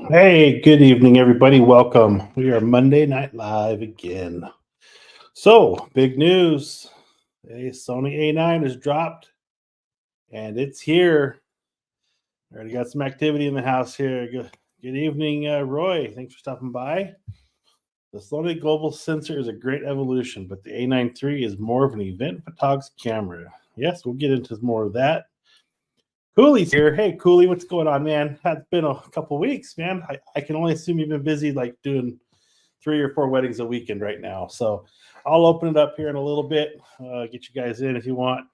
Hey, good evening, everybody. Welcome. We are Monday Night Live again. So, big news. A Sony A9 is dropped and it's here. Already got some activity in the house here. Good evening, Roy. Thanks for stopping by. The Sony Global Sensor is a great evolution, but the A9III is more of an event photography camera. Yes, we'll get into more of that. Cooley's here. Hey, Cooley, what's going on, man? It's been a couple weeks, man. I can only assume you've been busy, like doing 3 or 4 weddings a weekend right now. So I'll open it up here in a little bit, get you guys in if you want.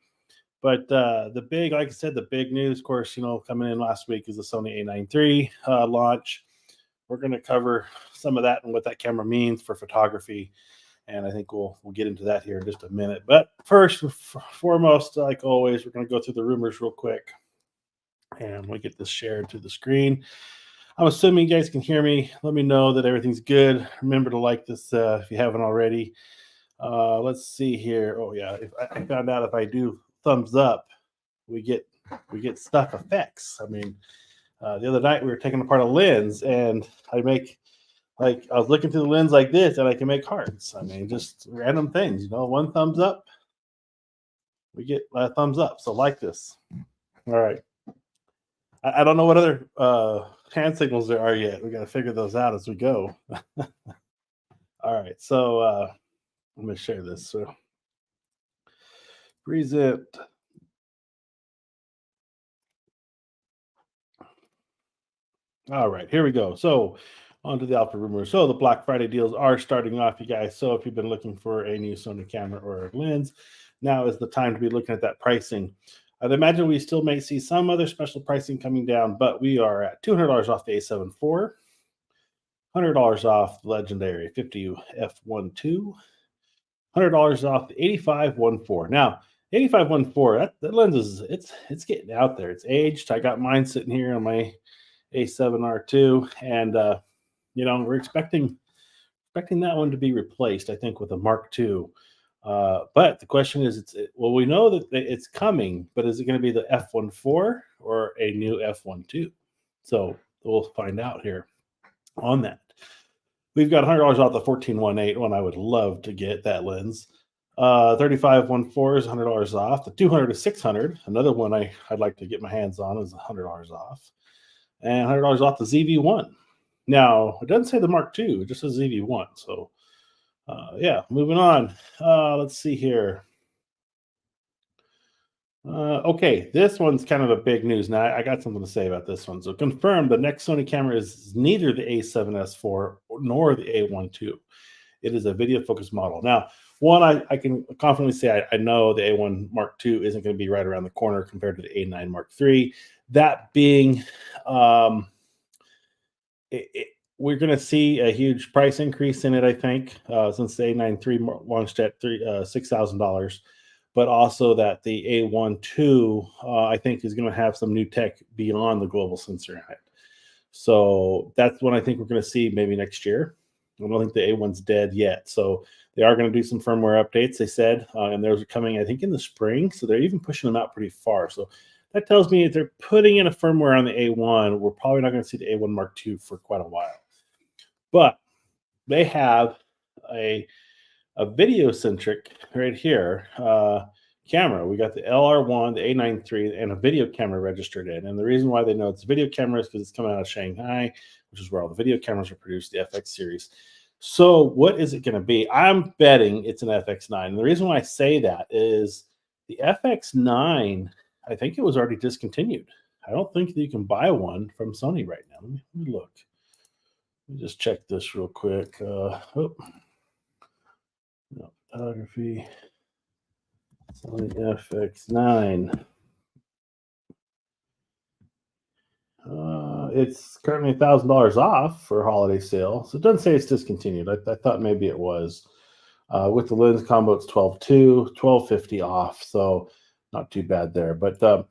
But like I said, the big news, of course, coming in last week is the Sony A9III launch. We're going to cover some of that and what that camera means for photography. And I think we'll get into that here in just a minute. But first, foremost, like always, we're going to go through the rumors real quick. And we'll get this shared to the screen. I'm assuming you guys can hear me. Let me know that everything's good. Remember to like this if you haven't already. Let's see here. Oh yeah, if I found out if I do thumbs up, we get stuck effects. I mean, the other night we were taking apart a lens, and I was looking through the lens like this, and I can make hearts. I mean, just random things. One thumbs up, we get a thumbs up. So like this. All right. I don't know what other hand signals there are yet. We got to figure those out as we go. All right, so I'm going to share this. So, present. All right, here we go. So, on to the Alpha rumors. So, the Black Friday deals are starting off, you guys. So, if you've been looking for a new Sony camera or lens, now is the time to be looking at that pricing. I'd imagine we still may see some other special pricing coming down, but we are at $200 off the A7 IV, $100 off the legendary 50 F1.2, $100 off the 85-1.4. Now, 85-1.4, that lens is it's getting out there. It's aged. I got mine sitting here on my A7R2, and we're expecting that one to be replaced, I think, with a Mark II. But the question is, we know that it's coming, but is it going to be the F1.4 or a new F1.2? So we'll find out here on that. We've got $100 off the 14-1.8 one. I would love to get that lens. 35-1.4 is $100 off. The 200-600, another one I'd like to get my hands on, is $100 off. And $100 off the ZV-1. Now, it doesn't say the Mark II, it just says ZV-1. So, moving on. Let's see here. Okay, this one's kind of a big news. Now, I got something to say about this one. So, confirmed, the next Sony camera is neither the A7S IV nor the A1 II. It is a video focus model. Now, one, I can confidently say I know the A1 Mark II isn't going to be right around the corner compared to the A9 Mark III. That being, we're going to see a huge price increase in it, I think, since the A9 III launched at $6,000. But also that the A1 II, I think, is going to have some new tech beyond the global sensor in it. So that's what I think we're going to see maybe next year. I don't think the A1's dead yet. So they are going to do some firmware updates, they said, and those are coming, I think, in the spring. So they're even pushing them out pretty far. So that tells me if they're putting in a firmware on the A1, we're probably not going to see the A1 Mark II for quite a while. But they have a video-centric right here camera. We got the LR1, the A9III, and a video camera registered in. And the reason why they know it's a video camera is because it's coming out of Shanghai, which is where all the video cameras are produced, the FX series. So what is it going to be? I'm betting it's an FX9. And the reason why I say that is the FX9, I think it was already discontinued. I don't think that you can buy one from Sony right now. Let me look. Let me just check this real quick. Photography. Sony FX9. It's currently $1,000 off for a holiday sale. So it doesn't say it's discontinued. I thought maybe it was. With the lens combo, it's $12,200, $1,250 off. So not too bad there. But the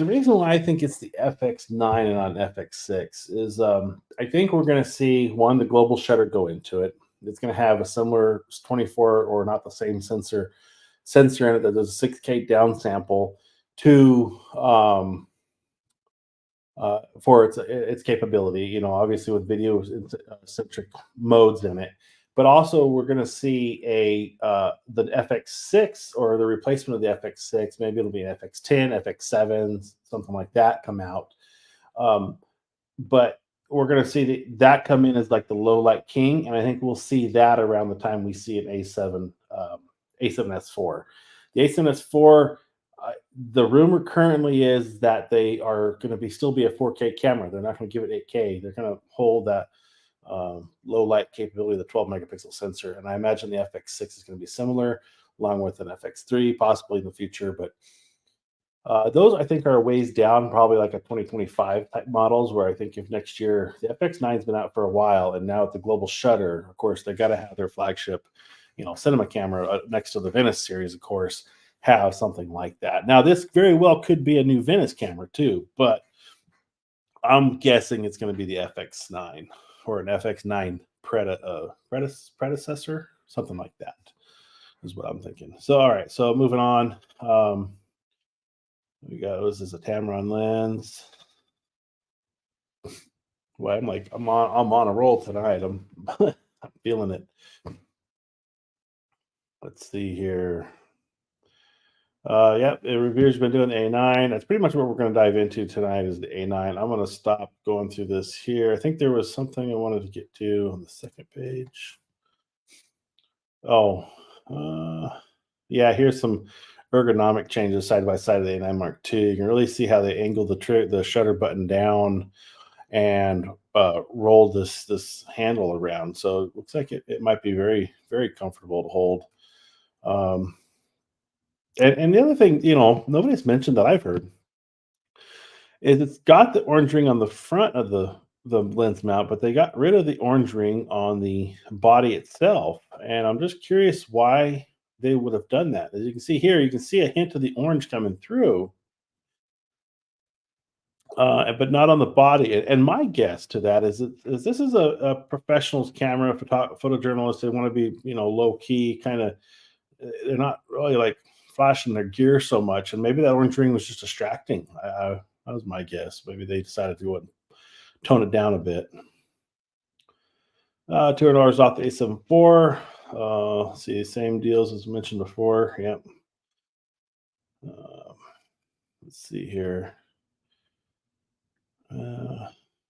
reason why I think it's the FX9 and not FX6 is I think we're going to see, one, the global shutter go into it. It's going to have a similar 24 or not the same sensor in it that does a 6K downsample to for its capability. You know, obviously with video centric modes in it, but also we're going to see the FX6 or the replacement of the FX6. Maybe it'll be an FX10, FX7, something like that come out. But we're going to see that come in as like the low light king, and I think we'll see that around the time we see an A7S4. The A7S4, the rumor currently is that they are going to still be a 4K camera. They're not going to give it 8K. They're going to hold that low light capability, the 12 megapixel sensor, and I imagine the FX6 is going to be similar, along with an FX3 possibly in the future, but. Those I think are ways down, probably like a 2025 type models. Where I think if next year the FX9's been out for a while, and now with the global shutter, of course they got to have their flagship, cinema camera next to the Venice series, of course, have something like that. Now this very well could be a new Venice camera too, but I'm guessing it's going to be the FX9 or an FX9 predecessor, something like that, is what I'm thinking. So all right, so moving on. We got, this is a Tamron lens. Well, I'm on a roll tonight. I'm feeling it. Let's see here. Yep, the review's been doing the A9. That's pretty much what we're going to dive into tonight is the A9. I'm going to stop going through this here. I think there was something I wanted to get to on the second page. Oh, yeah, here's some ergonomic changes side by side of the A9 Mark II. You can really see how they angled the shutter button down and rolled this handle around. So it looks like it might be very, very comfortable to hold. And the other thing, nobody's mentioned that I've heard is it's got the orange ring on the front of the lens mount, but they got rid of the orange ring on the body itself. And I'm just curious why they would have done that. As you can see here, you can see a hint of the orange coming through, but not on the body. And my guess to that is this is a professional's camera, photojournalist. They want to be, low key, kind of. They're not really like flashing their gear so much, and maybe that orange ring was just distracting. That was my guess. Maybe they decided to go and tone it down a bit. $200 off the A7 IV. See, same deals as mentioned before. Yep. Let's see here.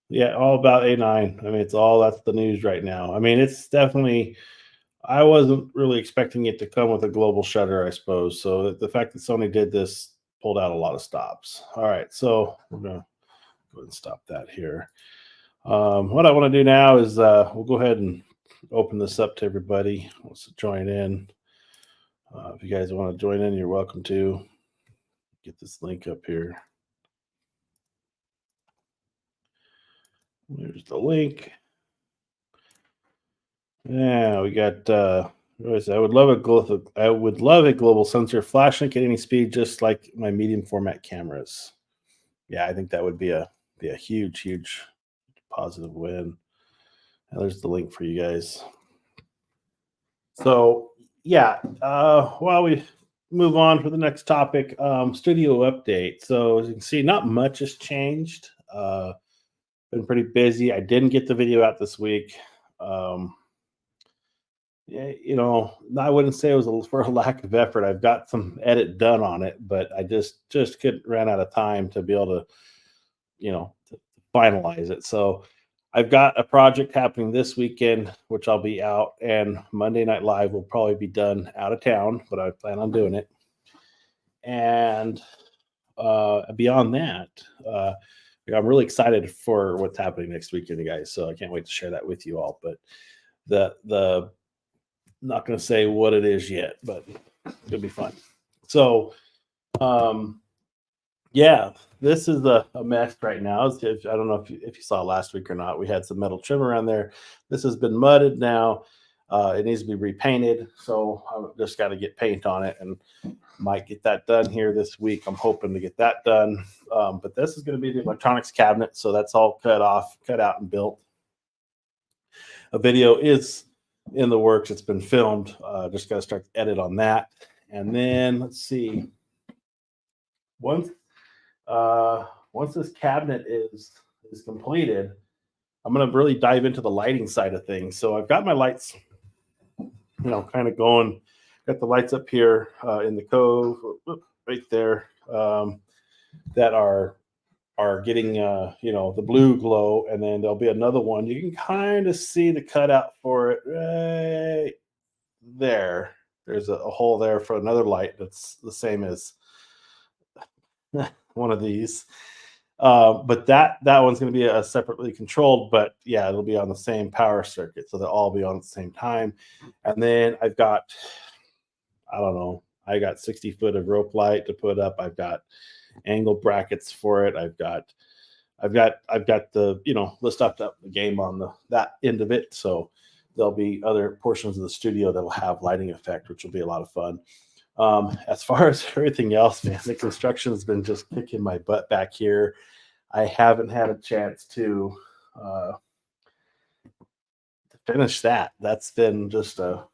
Yeah, all about A9. I mean, that's the news right now. I mean, it's definitely. I wasn't really expecting it to come with a global shutter, I suppose. So the fact that Sony did this pulled out a lot of stops. All right, so we're gonna go ahead and stop that here. What I want to do now is we'll go ahead and open this up to everybody who wants to join in. If you guys want to join in, you're welcome to. Get this link up here. There's the link. Yeah, we got. I would love a global sensor flash link at any speed, just like my medium format cameras. Yeah, I think that would be a huge positive win. And there's the link for you guys. So yeah, while we move on for the next topic, studio update. So as you can see, not much has changed. Been pretty busy. I didn't get the video out this week. Yeah, I wouldn't say it was for a lack of effort. I've got some edit done on it, but I just couldn't ran out of time to be able to, to finalize it. So I've got a project happening this weekend, which I'll be out, and Monday Night Live will probably be done out of town, but I plan on doing it. And beyond that, I'm really excited for what's happening next weekend, you guys. So I can't wait to share that with you all. But the not going to say what it is yet, but it'll be fun. So, yeah, this is a mess right now. I don't know if you saw last week or not. We had some metal trim around there. This has been mudded now. It needs to be repainted. So I've just got to get paint on it and might get that done here this week. I'm hoping to get that done. But this is going to be the electronics cabinet. So that's all cut out and built. A video is in the works. It's been filmed. Just got to start the edit on that. And then let's see. One once this cabinet is completed, I'm going to really dive into the lighting side of things. So I've got my lights, kind of going. Got the lights up here in the cove, right there, that are getting the blue glow, and then there'll be another one. You can kind of see the cutout for it right there. There's a hole there for another light that's the same as one of these. But that one's going to be a separately controlled, but yeah, it'll be on the same power circuit, so they'll all be on at the same time. And then I've got, I don't know, I got 60 foot of rope light to put up. I've got angle brackets for it. I've got the the stuff up the game on that end of it. So there'll be other portions of the studio that'll have lighting effect, which will be a lot of fun. As far as everything else, man, the construction has been just kicking my butt back here. I haven't had a chance to finish that. That's been just a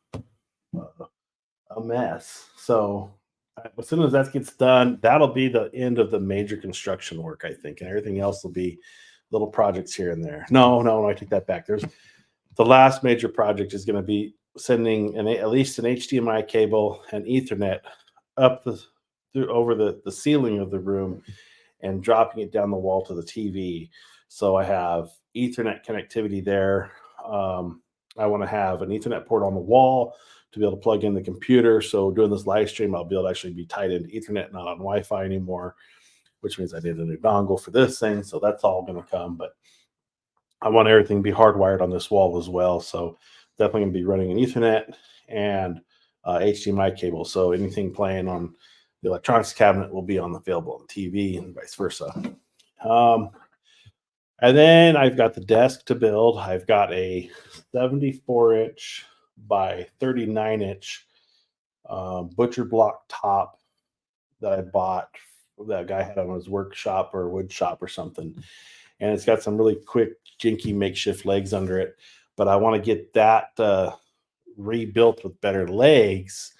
mess. So as soon as that gets done, that'll be the end of the major construction work, I think, and everything else will be little projects here and there. No, I take that back. There's the last major project is going to be sending at least an HDMI cable and Ethernet up over the ceiling of the room and dropping it down the wall to the TV. So I have Ethernet connectivity there. I want to have an Ethernet port on the wall to be able to plug in the computer. So doing this live stream, I'll be able to actually be tied into Ethernet, not on Wi-Fi anymore, which means I need a new dongle for this thing. So that's all going to come. But I want everything to be hardwired on this wall as well. So definitely going to be running an Ethernet and HDMI cable. So anything playing on the electronics cabinet will be available on TV and vice versa. And then I've got the desk to build. I've got a 74-inch by 39-inch butcher block top that I bought. That guy had on his workshop or wood shop or something. And it's got some really quick, jinky makeshift legs under it. But I want to get that rebuilt with better legs.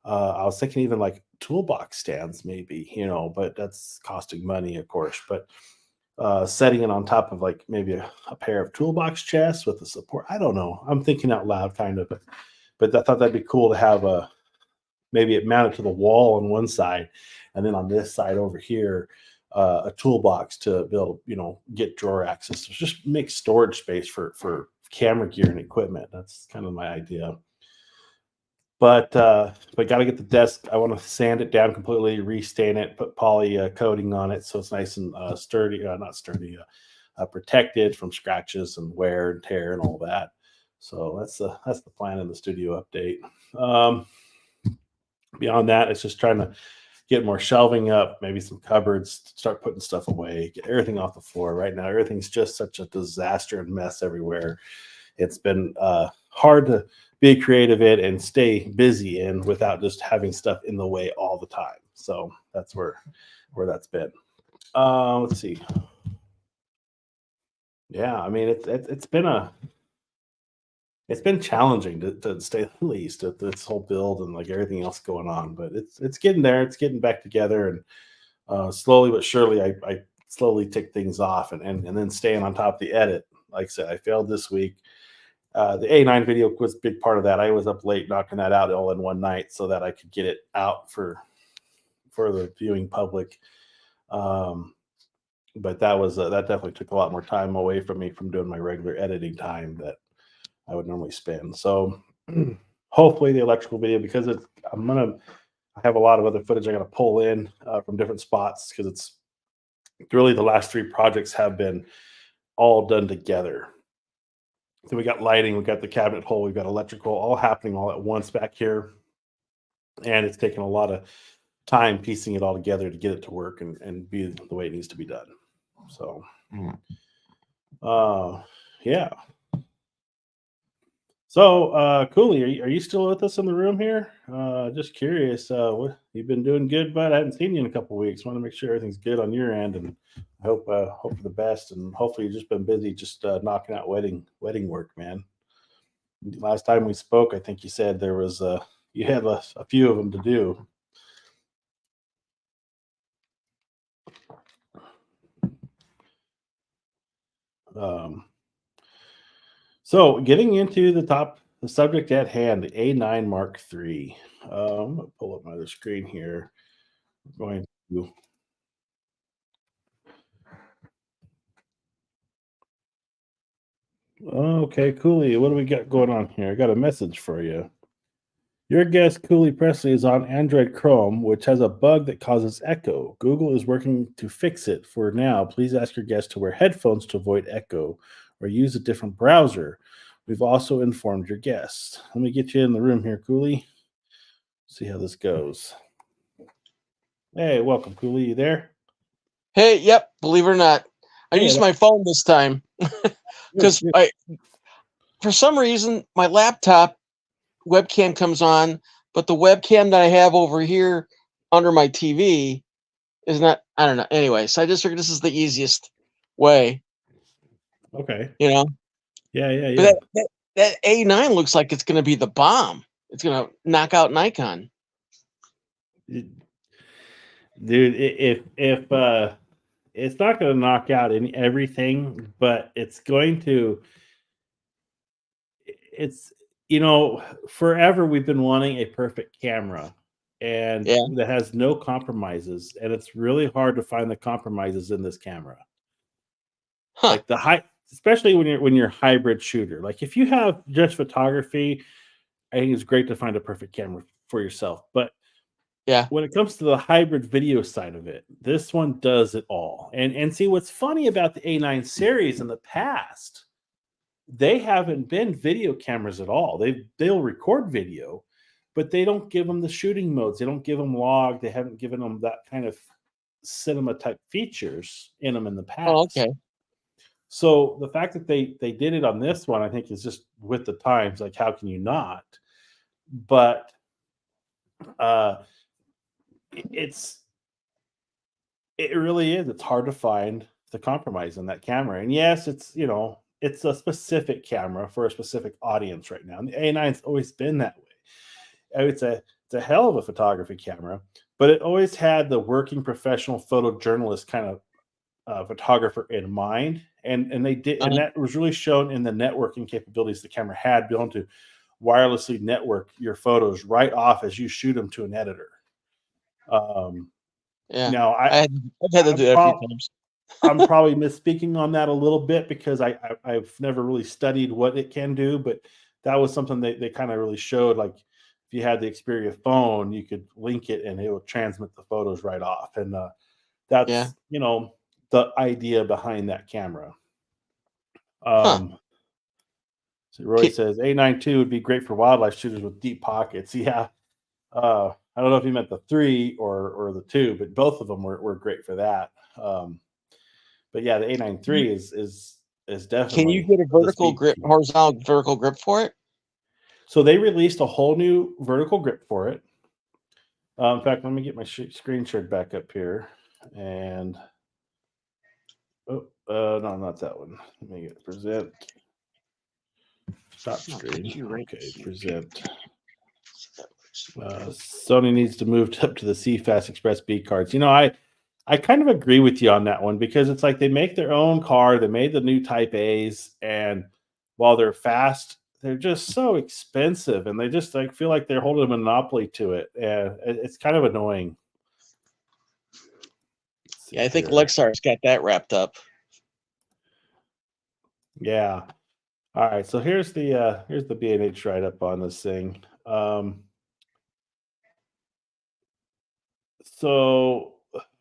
I was thinking even like toolbox stands, maybe, but that's costing money, of course. But setting it on top of like maybe a pair of toolbox chests with the support. I don't know. I'm thinking out loud, kind of. But I thought that'd be cool to have maybe it mounted to the wall on one side, and then on this side over here, a toolbox to build, get drawer access. So just make storage space for camera gear and equipment. That's kind of my idea. But got to get the desk. I want to sand it down completely, restain it, put poly coating on it so it's nice and sturdy, not sturdy, protected from scratches and wear and tear and all that. So that's the plan in the studio update. Beyond that, it's just trying to get more shelving up, maybe some cupboards, start putting stuff away, get everything off the floor. Right now, everything's just such a disaster and mess everywhere. It's been hard to be creative in and stay busy in without just having stuff in the way all the time. So that's where that's been. Let's see. Yeah, I mean it's been challenging to say the least at this whole build and like everything else going on, but it's getting there. It's getting back together, and slowly but surely I slowly tick things off and then staying on top of the edit. Like I said, I failed this week. The A9 video was a big part of that. I was up late knocking that out all in one night so that I could get it out for the viewing public. But that definitely took a lot more time away from me from doing my regular editing time that I would normally spend. So hopefully the electrical video, because I have a lot of other footage I got to pull in from different spots, because it's really the last three projects have been all done together. So we got lighting, we got the cabinet hole, we've got electrical, all happening all at once back here. And it's taken a lot of time piecing it all together to get it to work and be the way it needs to be done. So, yeah. So, Cooley, are you still with us in the room here? Just curious, what you've been doing good, bud? I haven't seen you in a couple of weeks. Want to make sure everything's good on your end, and I hope for the best. And hopefully, you've just been busy, just knocking out wedding work, man. Last time we spoke, I think you said there was you had a few of them to do. So getting into the subject at hand, the A9 Mark III. I'm gonna pull up my other screen here. We're going to okay, Cooley. What do we got going on here? I got a message for you. Your guest, Cooley Presley, is on Android Chrome, which has a bug that causes echo. Google is working to fix it. For now, please ask your guest to wear headphones to avoid echo or use a different browser. We've also informed your guest. Let me get you in the room here, Cooley. See how this goes. Hey, welcome, Cooley. You there? Hey, yep, believe it or not. I Hey, used my phone this time because for some reason, my laptop webcam comes on, but the webcam that I have over here under my TV is not, I don't know. Anyway, so I just figured this is the easiest way, Okay. you know? Yeah. But that A9 looks like it's going to be the bomb. It's going to knock out Nikon. Dude, if it's not going to knock out everything, but it's going to. It's forever we've been wanting a perfect camera, and Yeah. that has no compromises, and it's really hard to find the compromises in this camera. Huh. Like especially when you're a hybrid shooter. Like if you have just photography, I think it's great to find a perfect camera for yourself. But Yeah. when it comes to the hybrid video side of it, this one does it all. And see what's funny about the A9 series in the past, they haven't been video cameras at all. They'll record video, but they don't give them the shooting modes. They don't give them log. They haven't given them that kind of cinema type features in them in the past. Oh, okay. So the fact that they did it on this one, I think, is just with the times. Like, how can you not? But it really is. It's hard to find the compromise on that camera. And yes, it's a specific camera for a specific audience right now. And the A9's always been that way. It's a hell of a photography camera, but it always had the working professional photojournalist kind of photographer in mind, and they did, and that was really shown in the networking capabilities the camera had, being able to wirelessly network your photos right off as you shoot them to an editor. Yeah. Now I've had to do that a few times. I'm probably misspeaking on that a little bit because I've never really studied what it can do, but that was something they kind of really showed. Like if you had the Xperia phone, you could link it and it would transmit the photos right off, and that's the idea behind that camera. So Roy says A9 II would be great for wildlife shooters with deep pockets. Yeah. I don't know if he meant the 3 or the 2, but both of them were great for that. But yeah, the A9 III is definitely. Can you get a horizontal vertical grip for it? So they released a whole new vertical grip for it. In fact, let me get my screen shared back up here, and no, not that one. Let me get present. Stop screen. Okay, present. Sony needs to move up to the CFast Express B cards. I kind of agree with you on that one, because it's like they make their own car. They made the new Type A's, and while they're fast, they're just so expensive, and they just feel like they're holding a monopoly to it. And it's kind of annoying. Yeah, I think Lexar's got that wrapped up. Yeah. All right. So here's the B&H write up on this thing. So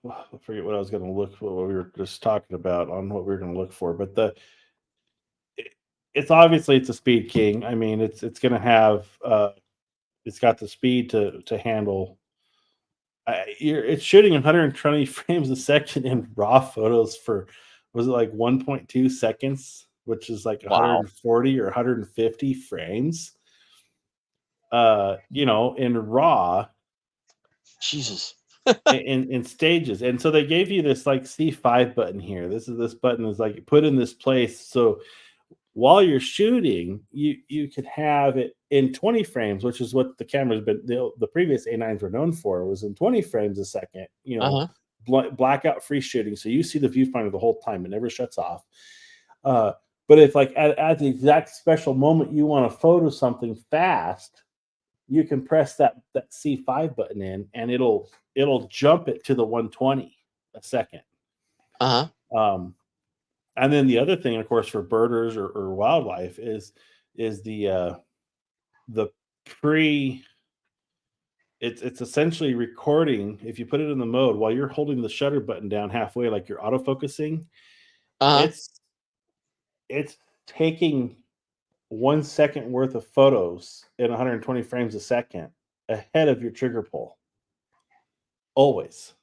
I forget what I was going to look for, what we were just talking about on what we were going to look for, but it's obviously it's a speed king. I mean, it's going to have it's got the speed to handle. It's shooting 120 frames a second in raw photos for, was it like 1.2 seconds, which is like 140 or 150 frames. In raw. Jesus. in stages. And so they gave you this like C5 button here. This button is like put in this place. So while you're shooting, you could have it in 20 frames, which is what the camera's been, the previous A9s were known for, was in 20 frames a second, blackout free shooting. So you see the viewfinder the whole time. It never shuts off. But if like at the exact special moment you want to photo something fast, you can press that C5 button in, and it'll jump it to the 120 a second. And then the other thing, of course, for birders or wildlife is the pre. It's essentially recording. If you put it in the mode while you're holding the shutter button down halfway, like you're autofocusing, it's taking 1 second worth of photos in 120 frames a second ahead of your trigger pull. Always.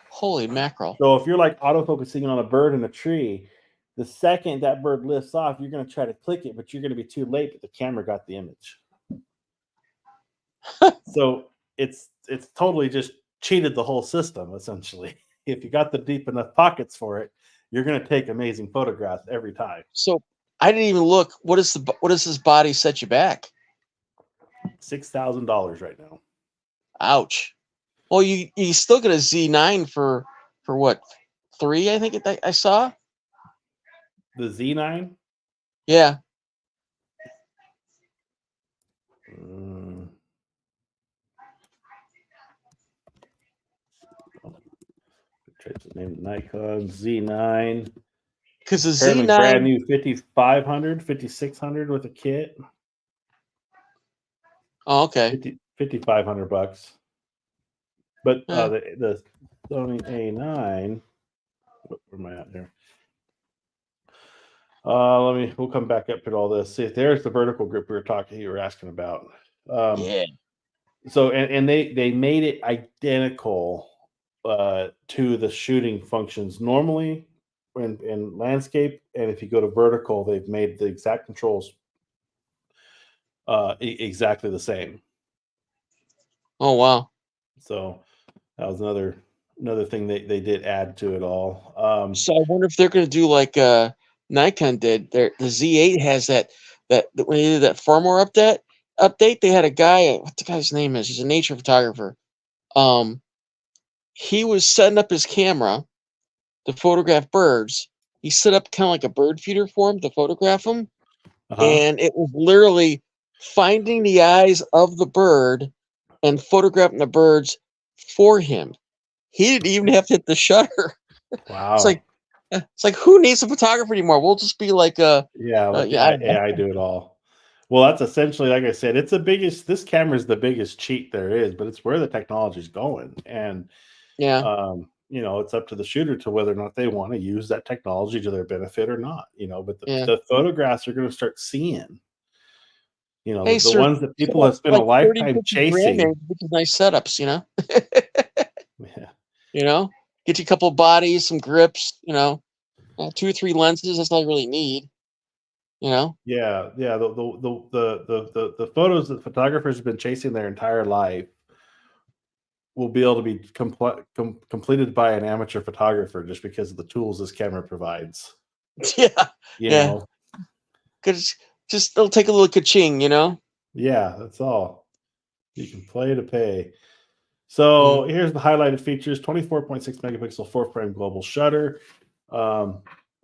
Holy mackerel. So if you're like autofocusing on a bird in a tree, the second that bird lifts off, you're going to try to click it, but you're going to be too late, but the camera got the image. So it's totally just cheated the whole system, essentially. If you got the deep enough pockets for it, you're going to take amazing photographs every time. So I didn't even look. What does this body set you back? $6,000 right now. Ouch. Well, you still get a Z9 for what, 3? I think I saw the Z9. Yeah. The name Nikon Z9. Because the Z9 brand new 5500, 5600 with a kit. Oh, okay. $5,500. But the Sony A9. Where am I at here? We'll come back up to all this. See, there's the vertical grip you were asking about. Yeah. So and they made it identical to the shooting functions normally in landscape, and if you go to vertical, they've made the exact controls exactly the same. Oh wow. So that was another thing they did add to it all. So I wonder if they're going to do like Nikon did. The Z8 has that when they did that firmware update, they had a guy. What the guy's name is? He's a nature photographer. He was setting up his camera to photograph birds. He set up kind of like a bird feeder for him to photograph them, and it was literally finding the eyes of the bird and photographing the birds for him. He didn't even have to hit the shutter. Wow. It's like who needs a photographer anymore? We'll just be like AI do it all. Well, that's essentially, like I said, this camera is the biggest cheat there is, but it's where the technology is going. And it's up to the shooter to whether or not they want to use that technology to their benefit or not, but the photographs are going to start seeing, the ones that people have spent a lifetime chasing. Nice setups, Yeah. Get you a couple of bodies, some grips, 2 or 3 lenses. That's all you really need. Yeah. The photos that photographers have been chasing their entire life will be able to be completed by an amateur photographer just because of the tools this camera provides. Yeah. Because just it'll take a little ka-ching, Yeah, that's all. You can play to pay. So here's the highlighted features: 24.6 megapixel 4-frame global shutter.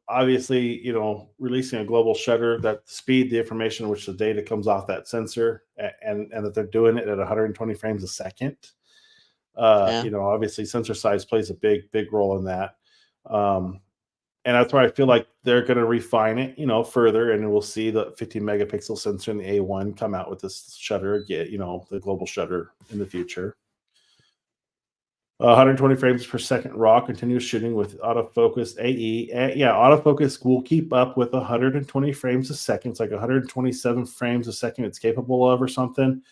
Obviously, releasing a global shutter, that speed, the information which the data comes off that sensor, and that they're doing it at 120 frames a second. Obviously sensor size plays a big role in that. And that's why I feel like they're going to refine it, further, and we'll see the 15 megapixel sensor in the A1 come out with this shutter again, the global shutter in the future. 120 frames per second raw continuous shooting with autofocus AE. Autofocus will keep up with 120 frames a second. It's like 127 frames a second it's capable of or something.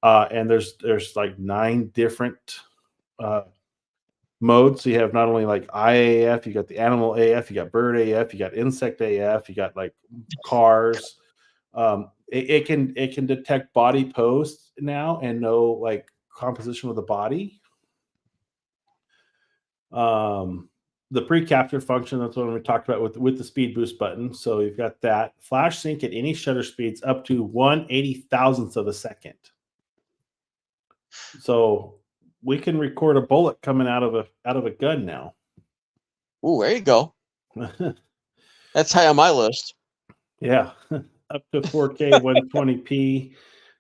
And there's like 9 different modes. So you have not only like IAF, you got the animal AF, you got bird AF, you got insect AF, you got like cars. It can detect body pose now and know like composition of the body. The pre-capture function, that's what we talked about with the speed boost button. So you've got that flash sync at any shutter speeds up to 1/80,000th of a second. So we can record a bullet coming out of a gun now. Oh, there you go. That's high on my list. Yeah, up to 4K 120p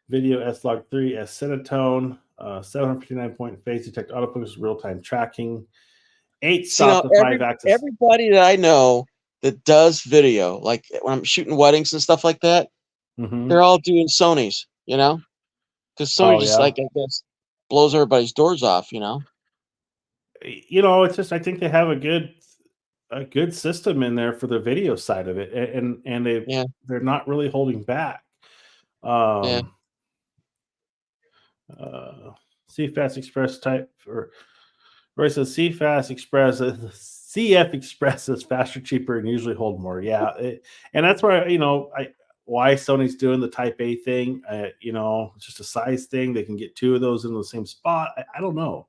video S-Log 3 S Cinetone, 759-point phase detect autofocus real-time tracking, 8 See, now stop to 5 axis. everybody that I know that does video, like when I'm shooting weddings and stuff like that, they're all doing Sonys, you know, because Sony Oh just yeah, like, I guess, blows everybody's doors off, you know. it's just I think they have a good system in there for the video side of it, and Yeah, they're not really holding back. yeah. Um, CFast Express type or it says CFast Express. CF Express is faster, cheaper, and usually hold more. Yeah, and that's why why Sony's doing the Type A thing. It's just a size thing. They can get two of those in the same spot. I don't know.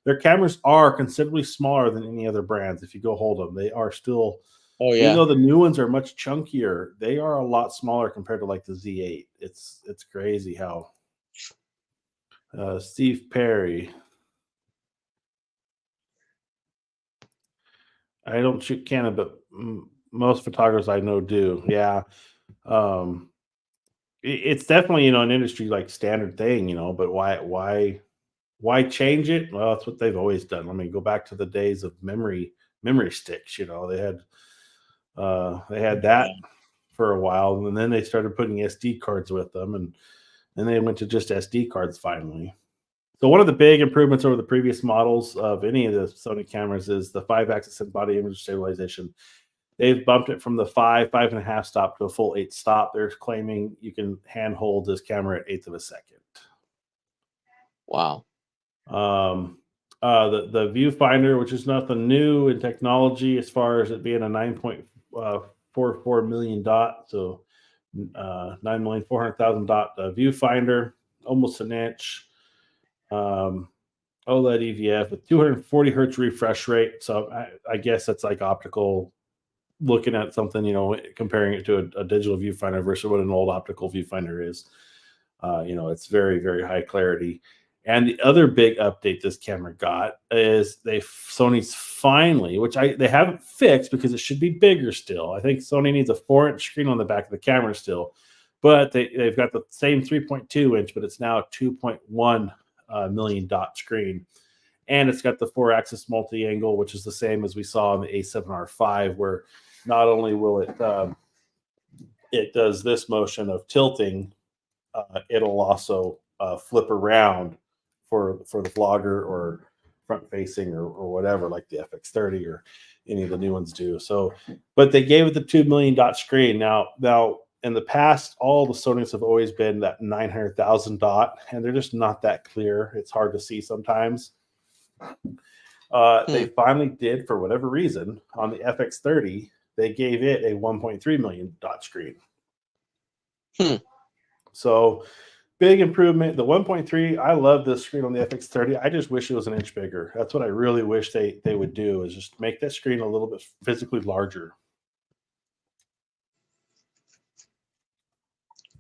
Their cameras are considerably smaller than any other brands. If you go hold them, they are still. Oh Even yeah. though the new ones are much chunkier, they are a lot smaller compared to like the Z8. It's crazy how. Steve Perry. I don't shoot Canon, but most photographers I know do. Yeah, um, it's definitely an industry like standard thing, But why change it? Well, that's what they've always done. I mean, go back to the days of memory sticks. They had that for a while, and then they started putting SD cards with them, and then they went to just SD cards finally. So one of the big improvements over the previous models of any of the Sony cameras is the 5-axis and body image stabilization. They've bumped it from the 5.5 stop to a full 8 stop. They're claiming you can handhold this camera at 1/8 of a second. Wow. The viewfinder, which is nothing new in technology as far as it being a 9.44 million dot, so 9,400,000 dot viewfinder, almost an inch. OLED EVF with 240 hertz refresh rate. So I guess that's like optical, looking at something, comparing it to a digital viewfinder versus what an old optical viewfinder is. It's very, very high clarity. And the other big update this camera got is Sony's finally, which they haven't fixed because it should be bigger still. I think Sony needs a 4-inch screen on the back of the camera still, but they've got the same 3.2 inch, but it's now a 2.1 million dot screen. And it's got the 4-axis multi-angle, which is the same as we saw in the A7R5, where not only will it does this motion of tilting, it'll also flip around for the vlogger or front facing or whatever, like the FX30 or any of the new ones do. So, but they gave it the 2 million dot screen. Now in the past, all the Sonys have always been that 900,000 dot, and they're just not that clear. It's hard to see sometimes. They finally did, for whatever reason, on the FX30, they gave it a 1.3 million dot screen. So big improvement. The 1.3, I love this screen on the FX30. I just wish it was an inch bigger. That's what I really wish they would do, is just make that screen a little bit physically larger.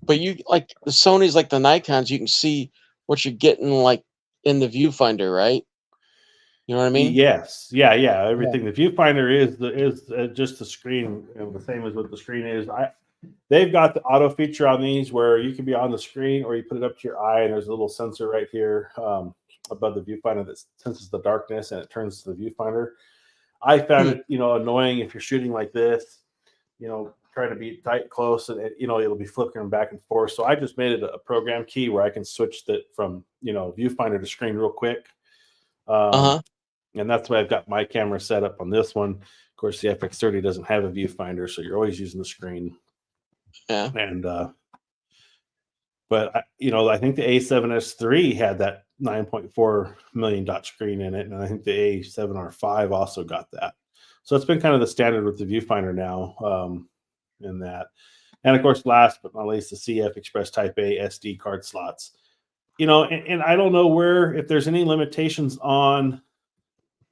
But you like the Sonys, like the Nikons, you can see what you're getting like in the viewfinder, right? You know what I mean? Yes, yeah. Everything. The viewfinder is just the screen, the same as what the screen is. They've got the auto feature on these where you can be on the screen or you put it up to your eye, and there's a little sensor right here above the viewfinder that senses the darkness and it turns to the viewfinder. I found it, annoying if you're shooting like this, trying to be tight, close, and it'll be flickering back and forth. So I just made it a program key where I can switch that from viewfinder to screen real quick. And that's why I've got my camera set up on this one. Of course, the FX30 doesn't have a viewfinder, so you're always using the screen. Yeah. And but I think the A7S III had that 9.4 million dot screen in it, and I think the A7R5 also got that. So it's been kind of the standard with the viewfinder now in that. And of course, last but not least, the CF Express Type A SD card slots. And I don't know if there's any limitations on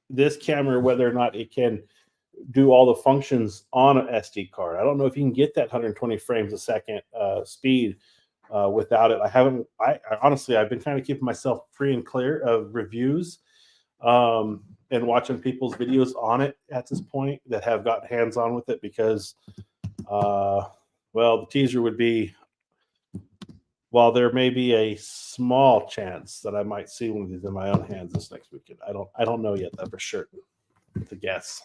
this camera, whether or not it can do all the functions on an SD card. I don't know if you can get that 120 frames a second speed without it. I honestly, I've been kind of keeping myself free and clear of reviews and watching people's videos on it at this point that have got hands on with it because, well, the teaser would be, while there may be a small chance that I might see one of these in my own hands this next weekend. I don't know yet that for sure. To guess.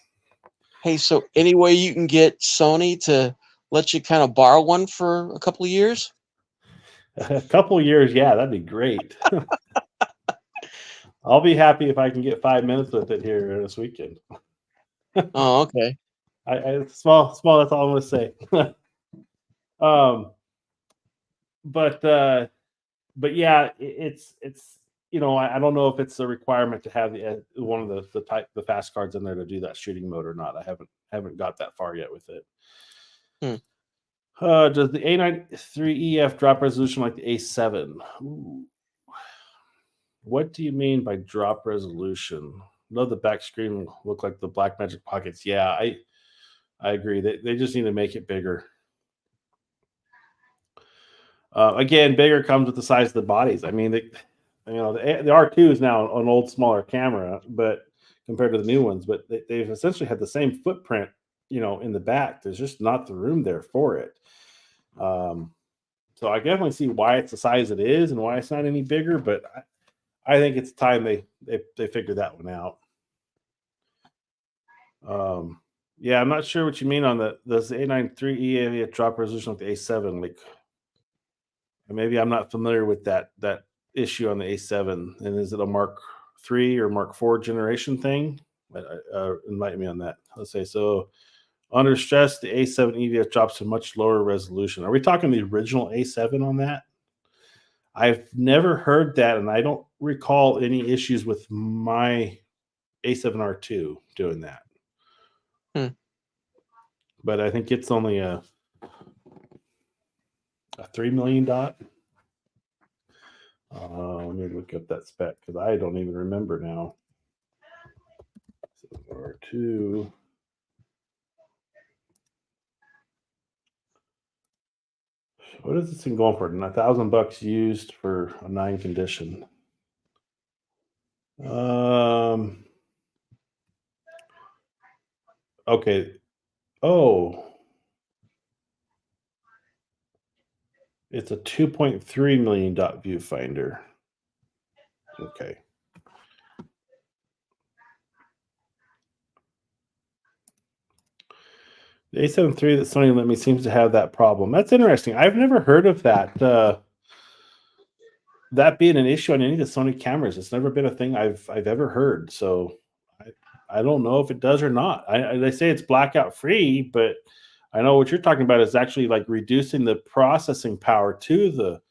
Hey, so any way you can get Sony to let you kind of borrow one for a couple of years? A couple of years, yeah, that'd be great. I'll be happy if I can get 5 minutes with it here this weekend. Oh, okay. Small. That's all I'm going to say. But yeah, it's I don't know if it's a requirement to have one of the fast cards in there to do that shooting mode or not. I haven't got that far yet with it. Does the A9III EF drop resolution like the A7? Ooh. What do you mean by drop resolution? No, the back screen look like the Blackmagic Pockets. Yeah, I agree. They just need to make it bigger. Again, bigger comes with the size of the bodies. I mean, the R2 is now an old, smaller camera, but compared to the new ones, but they've essentially had the same footprint, in the back. There's just not the room there for it. So I definitely see why it's the size it is and why it's not any bigger, but I think it's time they figure that one out. Yeah, I'm not sure what you mean on the A9III EF drop resolution with the A7. Like, maybe I'm not familiar with that issue on the A7. And is it a Mark III or Mark IV generation thing? Enlighten me on that. Let's say so. Under stress, the A7 EVF drops to much lower resolution. Are we talking the original A7 on that? I've never heard that, and I don't recall any issues with my A7R2 doing that. But I think it's only a 3 million dot. Let me look up that spec because I don't even remember now. R2. What is this thing going for? $1,000 used for a 9 condition. Okay. Oh. It's a 2.3 million dot viewfinder. Okay. The A7III that Sony lent me seems to have that problem. That's interesting. I've never heard of that. That being an issue on any of the Sony cameras. It's never been a thing I've ever heard. So I don't know if it does or not. They say it's blackout free, but I know what you're talking about is actually like reducing the processing power to the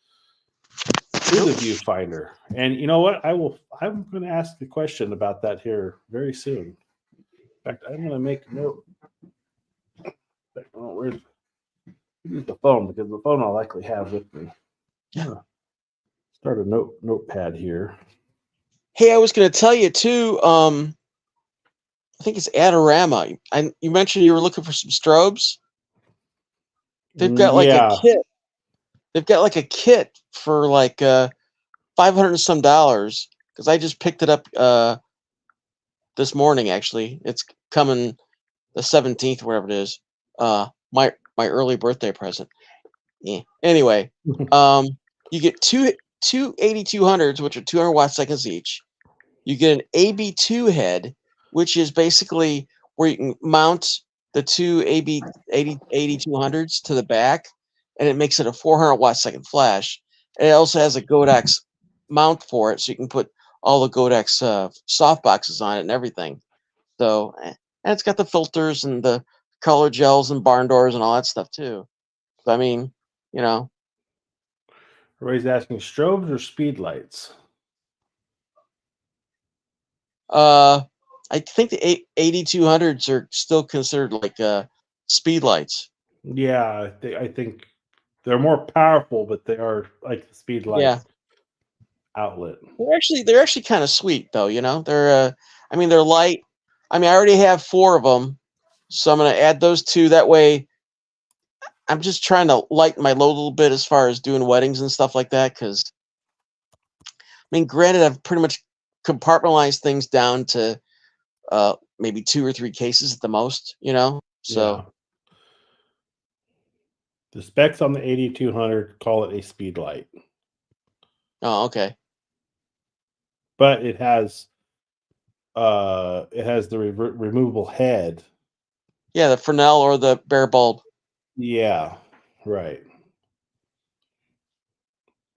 viewfinder. And you know what? I'm going to ask a question about that here very soon. In fact, I'm going to make a note. Where's the phone? Because the phone I'll likely have with me. Yeah. Start a notepad here. Hey, I was going to tell you too. I think it's Adorama. You mentioned you were looking for some strobes. They've got like a kit. They've got like a kit for like $500 and some dollars. Because I just picked it up this morning. Actually, it's coming the 17th, whatever it is. My early birthday present. Yeah. Anyway, you get two 8200s, which are 200 watt seconds each. You get an AB2 head, which is basically where you can mount the two 8200s to the back, and it makes it a 400 watt second flash. And it also has a Godox mount for it, so you can put all the Godox soft boxes on it and everything. So, and it's got the filters and the color gels and barn doors and all that stuff too. So, I mean, Everybody's asking strobes or speed lights. I think the 8200s are still considered like speed lights. Yeah, I think they're more powerful, but they are like the speed light outlet. They're actually kind of sweet though. They're they're light. I already have 4 of them, so I'm gonna add those 2. That way, I'm just trying to lighten my load a little bit as far as doing weddings and stuff like that. Because granted, I've pretty much compartmentalize things down to maybe 2 or 3 cases at the most, you know? So, Yeah. The specs on the 8200 call it a speed light, oh, okay. but it has the removable head. Yeah, the Fresnel or the bare bulb. Yeah, right.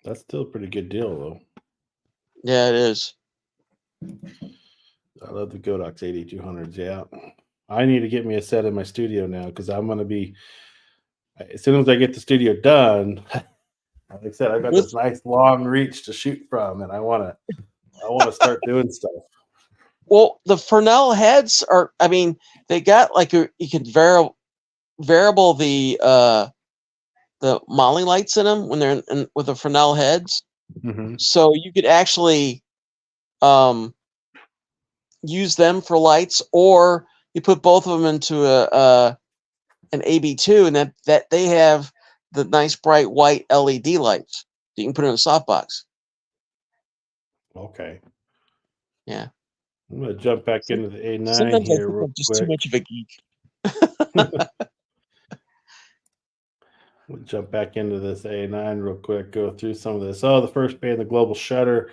That's still a pretty good deal, though. Yeah, it is. I love the Godox 8200s. Yeah, I need to get me a set in my studio now because I'm going to be as soon as I get the studio done. Like I said, I've got With this nice long reach to shoot from, and I want to start doing stuff. well, the Fresnel heads are, I mean, they got like you can variable the Molly lights in them when they're with the Fresnel heads. Mm-hmm. So you could actually use them for lights, or you put both of them into an AB2, and that they have the nice bright white LED lights that you can put in a softbox. Okay. Yeah. I'm going to jump back into the A9 Sometimes I here think real I'm just too quick. much of a geek. We'll jump back into this A9 real quick, go through some of this. Oh, the first band, the global shutter,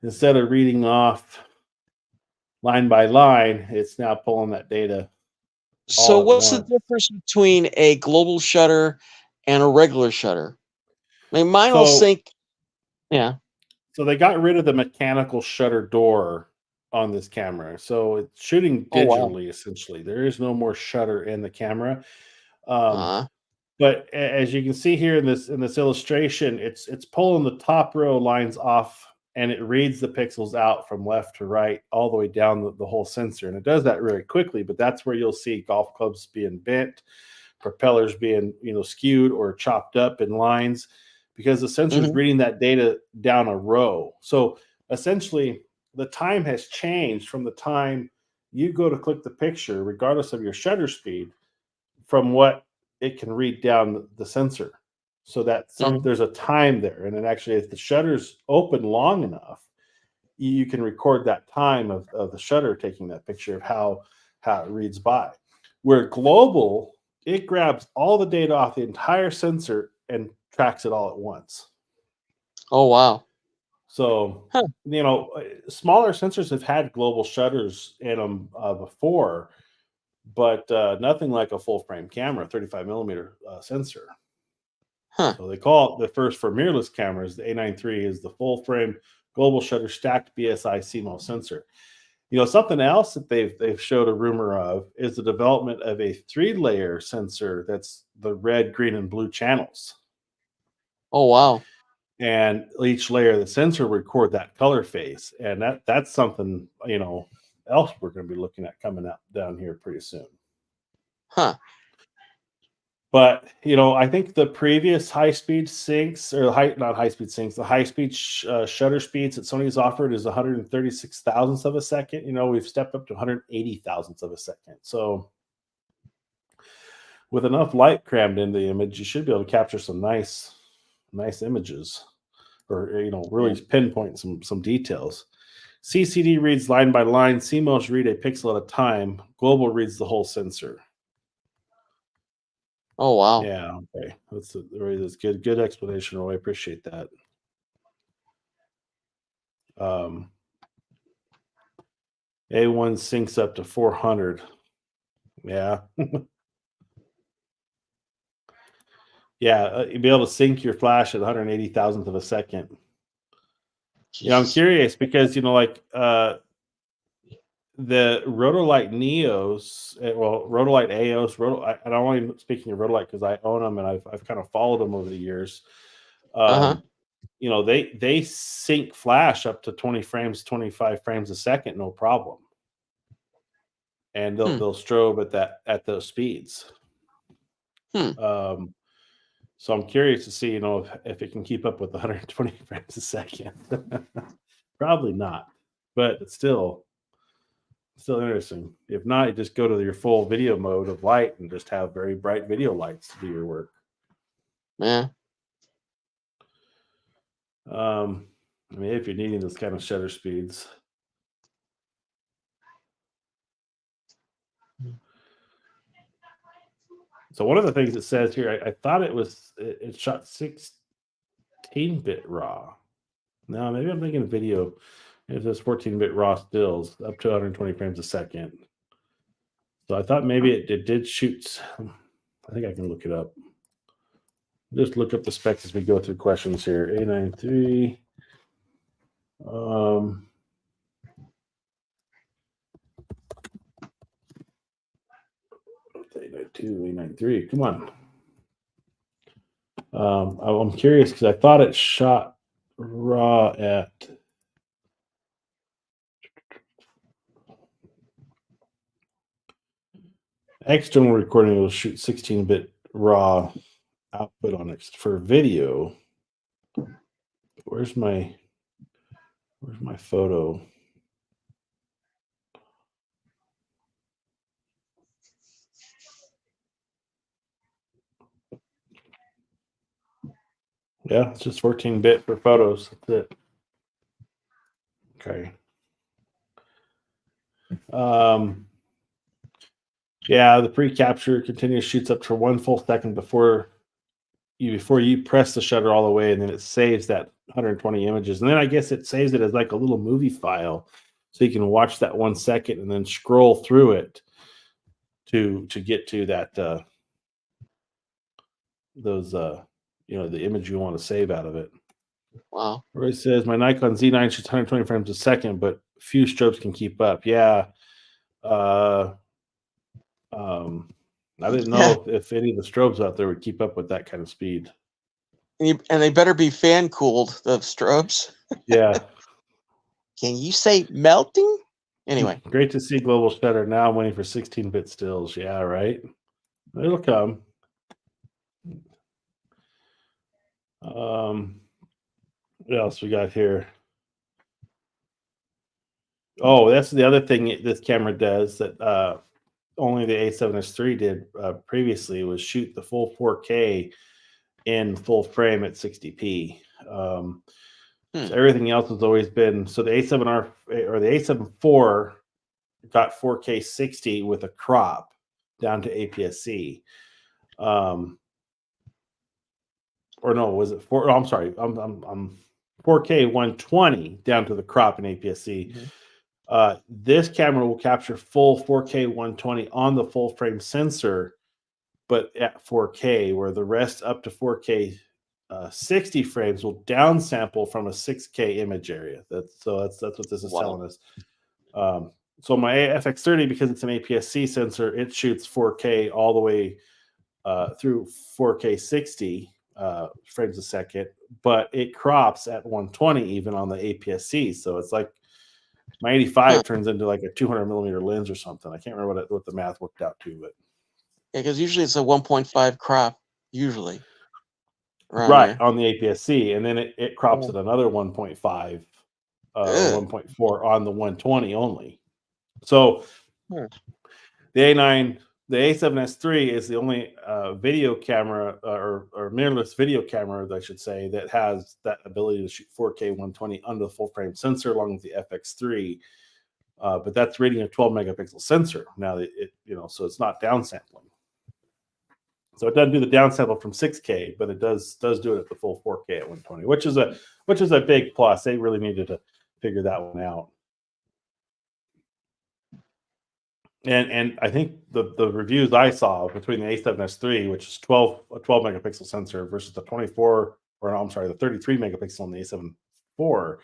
instead of reading off line by line, it's now pulling that data So all at what's the once. difference between a global shutter and a regular shutter? I mean, mine will So, sync. Yeah. so they got rid of the mechanical shutter door on this camera. So it's shooting Oh wow. digitally, essentially. There is no more shutter in the camera. Um, Uh, But as you can see here in this illustration, it's pulling the top row lines off, and it reads the pixels out from left to right all the way down the whole sensor. And it does that really quickly, but that's where you'll see golf clubs being bent, propellers being skewed or chopped up in lines, because the sensor is mhm. reading that data down a row. So essentially, the time has changed from the time you go to click the picture, regardless of your shutter speed, from what it can read down the sensor. So that Mhm. there's a time there, and it actually, if the shutter's open long enough, you can record that time of the shutter taking that picture of how it reads by. Where global, it grabs all the data off the entire sensor and tracks it all at once. Oh wow. So Huh. smaller sensors have had global shutters in them before, but nothing like a full frame camera, 35 millimeter sensor. Huh. So they call it the first for mirrorless cameras. The A9III is the full frame global shutter stacked BSI CMOS sensor. Something else that they've showed a rumor of is the development of a 3-layer sensor that's the red, green, and blue channels. Oh wow. And each layer of the sensor will record that color phase. And that's something, else we're going to be looking at coming out down here pretty soon. Huh. But I think the previous high-speed syncs, or not high-speed syncs, the high-speed shutter speeds that Sony's offered is 136 thousandths of a second. We've stepped up to 180 thousandths of a second. So with enough light crammed into the image, you should be able to capture some nice images, or really pinpoint some details. CCD reads line by line. CMOS read a pixel at a time. Global reads the whole sensor. Oh wow. Yeah, okay. That's good explanation, Roy. I appreciate that. A1 syncs up to 400. Yeah. Yeah, you'll be able to sync your flash at 180 thousandth of a second. I'm Jesus. curious because the Rotolite Neos, Rotolite Aos, and I'm only speaking of Rotolite because I own them and I've kind of followed them over the years. Uh-huh. They sync flash up to 20 frames, 25 frames a second, no problem. And they'll strobe at those speeds. So I'm curious to see, if it can keep up with 120 frames a second. Probably not, but it's still interesting. If not, you just go to your full video mode of light and just have very bright video lights to do your work. Yeah. If you're needing those kind of shutter speeds. So one of the things it says here, I thought it shot 16-bit RAW. No, maybe I'm thinking video. It says 14-bit RAW stills up to 120 frames a second. So I thought maybe it did shoot. I think I can look it up. Just look up the specs as we go through questions here. A9III. A92, A9III. Come on. I'm curious because I thought it shot raw at external recording. Will shoot 16-bit raw output on it for video. Where's my photo? Yeah, it's just 14-bit for photos. That's it. Okay. Yeah, the pre-capture continuous shoots up to 1 full second before you press the shutter all the way, and then it saves that 120 images. And then I guess it saves it as like a little movie file, so you can watch that 1 second and then scroll through it to get to that the image you want to save out of it. Wow. Where it says my Nikon Z9 shoots 120 frames a second, but few strobes can keep up. Yeah. I didn't know if any of the strobes out there would keep up with that kind of speed. And they better be fan cooled, the strobes. Yeah. Can you say melting? Anyway. Great to see global shutter. Now I'm waiting for 16-bit stills. Yeah, right. It'll come. What else we got here? Oh, that's the other thing this camera does that only the A7S III did previously, was shoot the full 4K in full frame at 60p. So everything else has always been, so the A7R or the A7 IV got 4K 60 with a crop down to APS-C. Or no, was it 4? Oh, I'm sorry. I'm 4K 120 down to the crop in APS-C. This camera will capture full 4K 120 on the full frame sensor, but at 4K, where the rest up to 4K 60 frames will downsample from a 6K image area. That's what this is telling us. So my FX30, because it's an APS-C sensor, it shoots 4K all the way through 4K 60 frames a second, but it crops at 120 even on the APS-C. So it's like my 85 turns into like a 200 millimeter lens or something. I can't remember what the math worked out to, but yeah, because usually it's a 1.5 crop, usually. Right on the APS-C, and then it crops at another 1.5 or 1.4 on the 120 only. So the A7S III is the only video camera or mirrorless video camera, I should say, that has that ability to shoot 4K 120 under the full frame sensor, along with the FX3. But that's reading a 12 megapixel sensor. Now so it's not downsampling. So it doesn't do the downsample from 6K, but it does do it at the full 4K at 120, which is a big plus. They really needed to figure that one out. And I think the reviews I saw between the A7S III, which is a 12 megapixel sensor, versus the 33 megapixel on the A7 IV,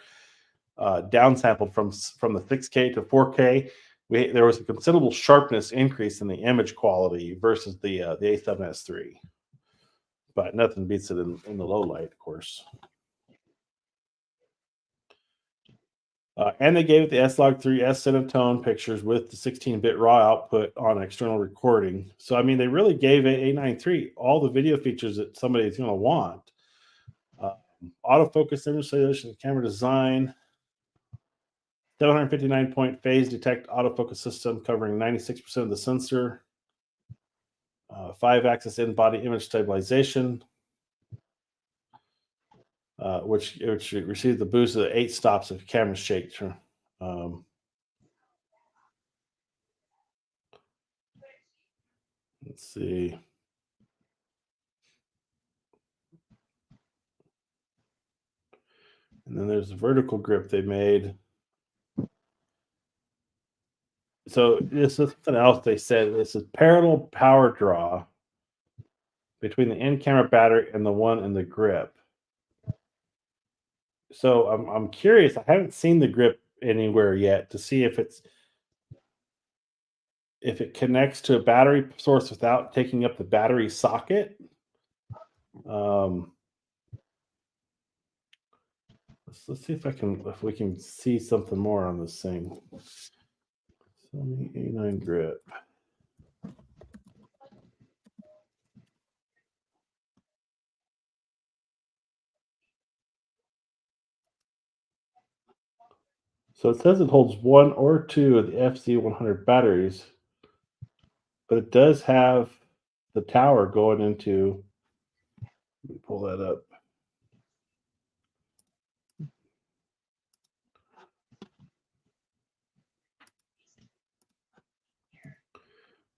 downsampled from the 6K to 4K. There was a considerable sharpness increase in the image quality versus the A7S III, but nothing beats it in the low light, of course. And they gave it the S-Log3 S-Cinetone pictures with the 16-bit RAW output on external recording. So, I mean, they really gave A9III all the video features that somebody's going to want. Autofocus, image stabilization, camera design, 759-point phase detect autofocus system covering 96% of the sensor, 5-axis in-body image stabilization, which received the boost of the 8 stops if camera shake. Let's see. And then there's a vertical grip they made. So this is something else they said. This is parallel power draw between the in-camera battery and the one in the grip. So I'm curious. I haven't seen the grip anywhere yet to see if it connects to a battery source without taking up the battery socket. Let's see if we can see something more on this thing. Sony A9 grip. So it says it holds 1 or 2 of the FC100 batteries, but it does have the tower going into. Let me pull that up.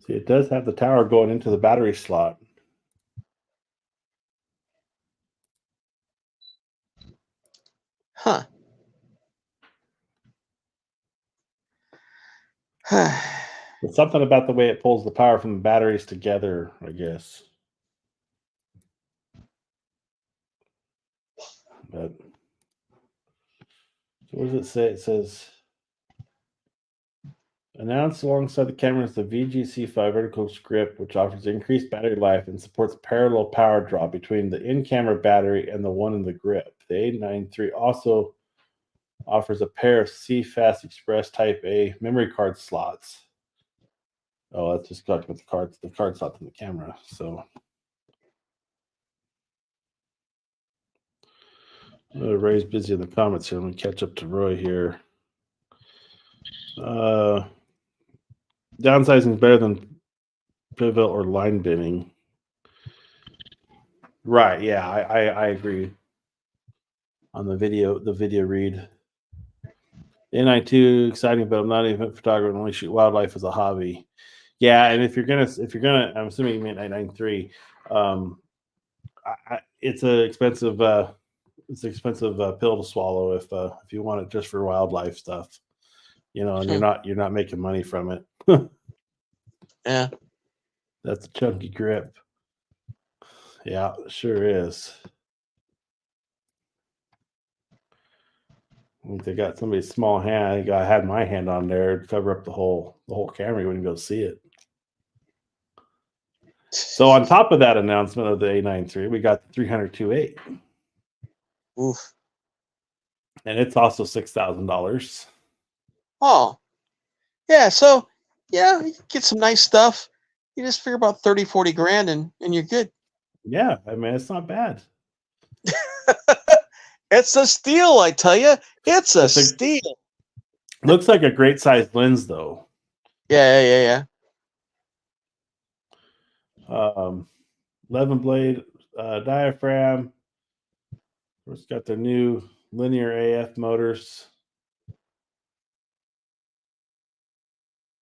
See, it does have the tower going into the battery slot. Huh. It's something about the way it pulls the power from the batteries together, I guess. But so what does it say? It says announced alongside the camera is the VGC5 vertical grip, which offers increased battery life and supports parallel power draw between the in-camera battery and the one in the grip. The A9III also offers a pair of CFast Express Type A memory card slots. Oh, that's just talking about the card slots in the camera. So Ray's busy in the comments here. Let me catch up to Roy here. Downsizing is better than pivot or line binning. Right, yeah, I agree. On the video read. NI2 exciting, but I'm not even a photographer and only shoot wildlife as a hobby. Yeah, and if you're gonna, I'm assuming you meant A9III. It's an expensive pill to swallow if you want it just for wildlife stuff, and you're not making money from it. Yeah, that's a chunky grip. Yeah, it sure is. If they got somebody's small hand, I had my hand on there to cover up the whole camera. You wouldn't be able to see it. So on top of that announcement of the A9III, we got the 300-28. Oof. And it's also $6,000. Oh, yeah. So, yeah, you get some nice stuff. You just figure about 30, 40 grand and you're good. Yeah, I mean, it's not bad. It's a steal, I tell you. It's a steal. Looks like a great sized lens, though. Yeah. 11 blade diaphragm. It's got their new linear AF motors.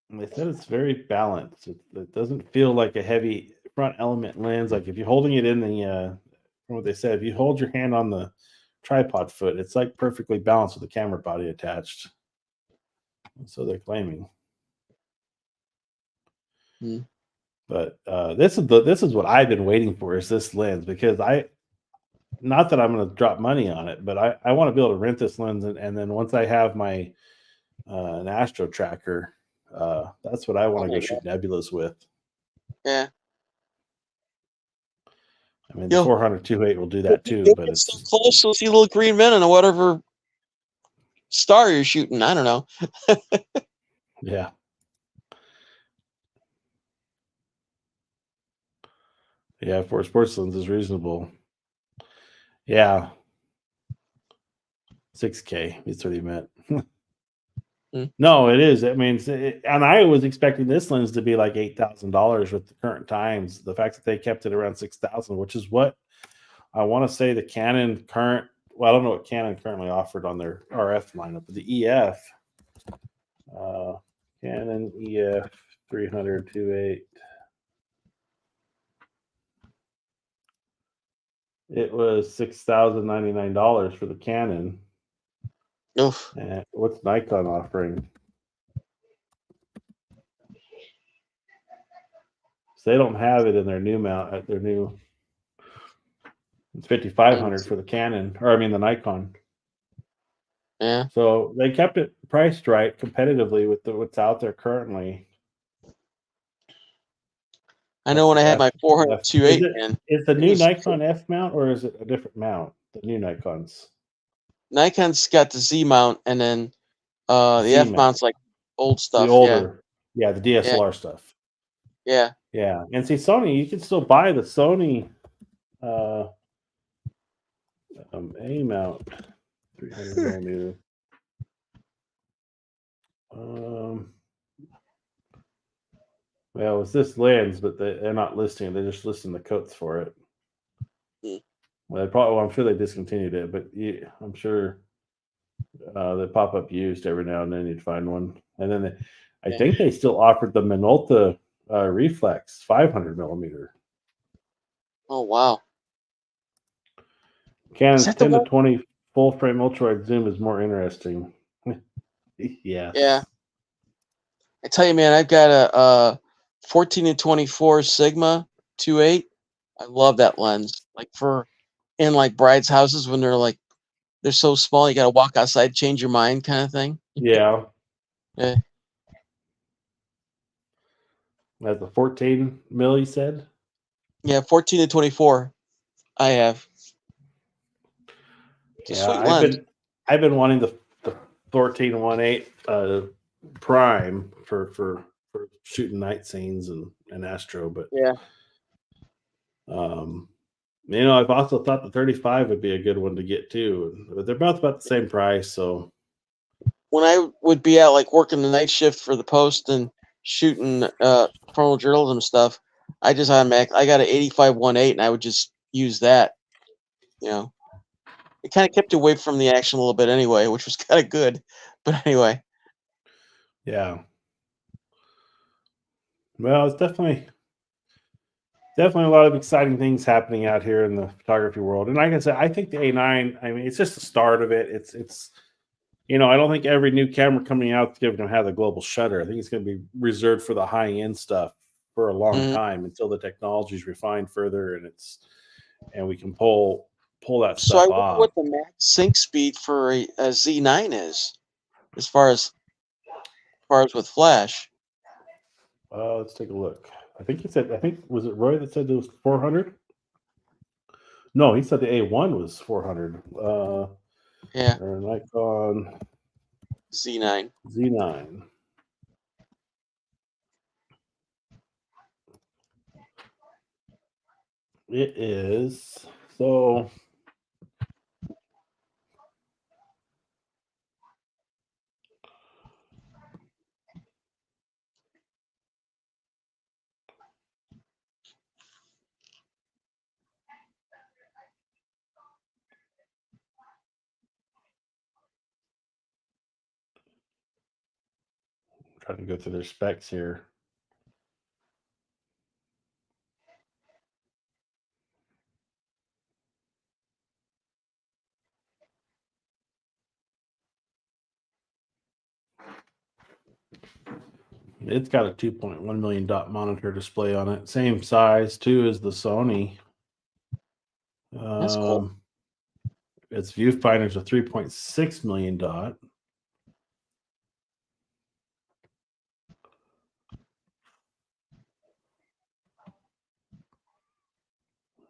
And they said it's very balanced. It doesn't feel like a heavy front element lens. Like if you're holding it in the, from what they said, if you hold your hand on the tripod foot, it's like perfectly balanced with the camera body attached. So they're claiming. But this is what I've been waiting for, is this lens, because not that I'm going to drop money on it, but I want to be able to rent this lens, and then once I have my an Astro tracker, that's what I want to go shoot nebulas with. Yeah. I mean, the 400-28 will do that too, but it's so close to see little green men and whatever star you're shooting. I don't know. Yeah. Yeah, for a sports lens is reasonable. Yeah. 6K. That's what he meant. No, it is. I mean, and I was expecting this lens to be like $8,000 with the current times. The fact that they kept it around 6,000, which is what I want to say the Canon current. Well, I don't know what Canon currently offered on their RF lineup, but the EF, Canon EF 300-28. It was $6,099 for the Canon. Oof. What's Nikon offering? So they don't have it in their new mount at their new. It's 5500 for the Canon, or I mean the Nikon. Yeah. So they kept it priced right competitively with what's out there currently. I know when I had my 400-2.8, man, Is the it new was Nikon F mount or is it a different mount? The new Nikons Nikon's got the Z mount, and then the Z F mount, mount's like old the stuff. Yeah, older, the yeah, DSLR stuff. yeah. Yeah, and see Sony, you can still buy the Sony uh, A mount 300 millimeter. Well, it's this lens, but they're not listing it. They're just listing the coats for it. Hmm. Well, I'm sure they discontinued it, but I'm sure they pop up used every now and then. You'd find one, and then I Yeah. think they still offered the Minolta reflex 500 millimeter. Oh wow. Is Canon's that the 10 to one? 20 full frame ultra wide zoom is more interesting. Yes. Yeah. I tell you, man, I've got a 14-24 Sigma 2.8. I love that lens. Like for in like brides' houses when they're so small, you got to walk outside, change your mind, kind of thing. Yeah. Yeah. That's a 14 mil, you said? Yeah, 14-24. I have. It's a Yeah, sweet lens. I've been wanting the 14-1.8 prime for shooting night scenes and astro, but Yeah. um I've also thought the 35 would be a good one to get too, but they're both about the same price. So When I would be out like working the night shift for the Post and shooting frontal journalism stuff, I just I got an 85-1.8 and I would just use that. You know, it kind of kept you away from the action a little bit anyway, which was kind of good. But anyway, yeah, well, it's definitely a lot of exciting things happening out here in the photography world. And like I said, I think the A9, I mean, it's just the start of it. It's I don't think every new camera coming out is going to have the global shutter. I think it's going to be reserved for the high end stuff for a long mhm. time until the technology is refined further and we can pull that So I stuff wonder off. what the max sync speed for a Z9 is, as far as with flash. Let's take a look. I think was it Roy that said it was 400? No, he said the A1 was 400. Yeah, Or Nikon Z9. Z9. It is so. Trying to go through their specs here. It's got a 2.1 million dot monitor display on it. Same size too as the Sony. That's cool. Its viewfinder's a 3.6 million dot.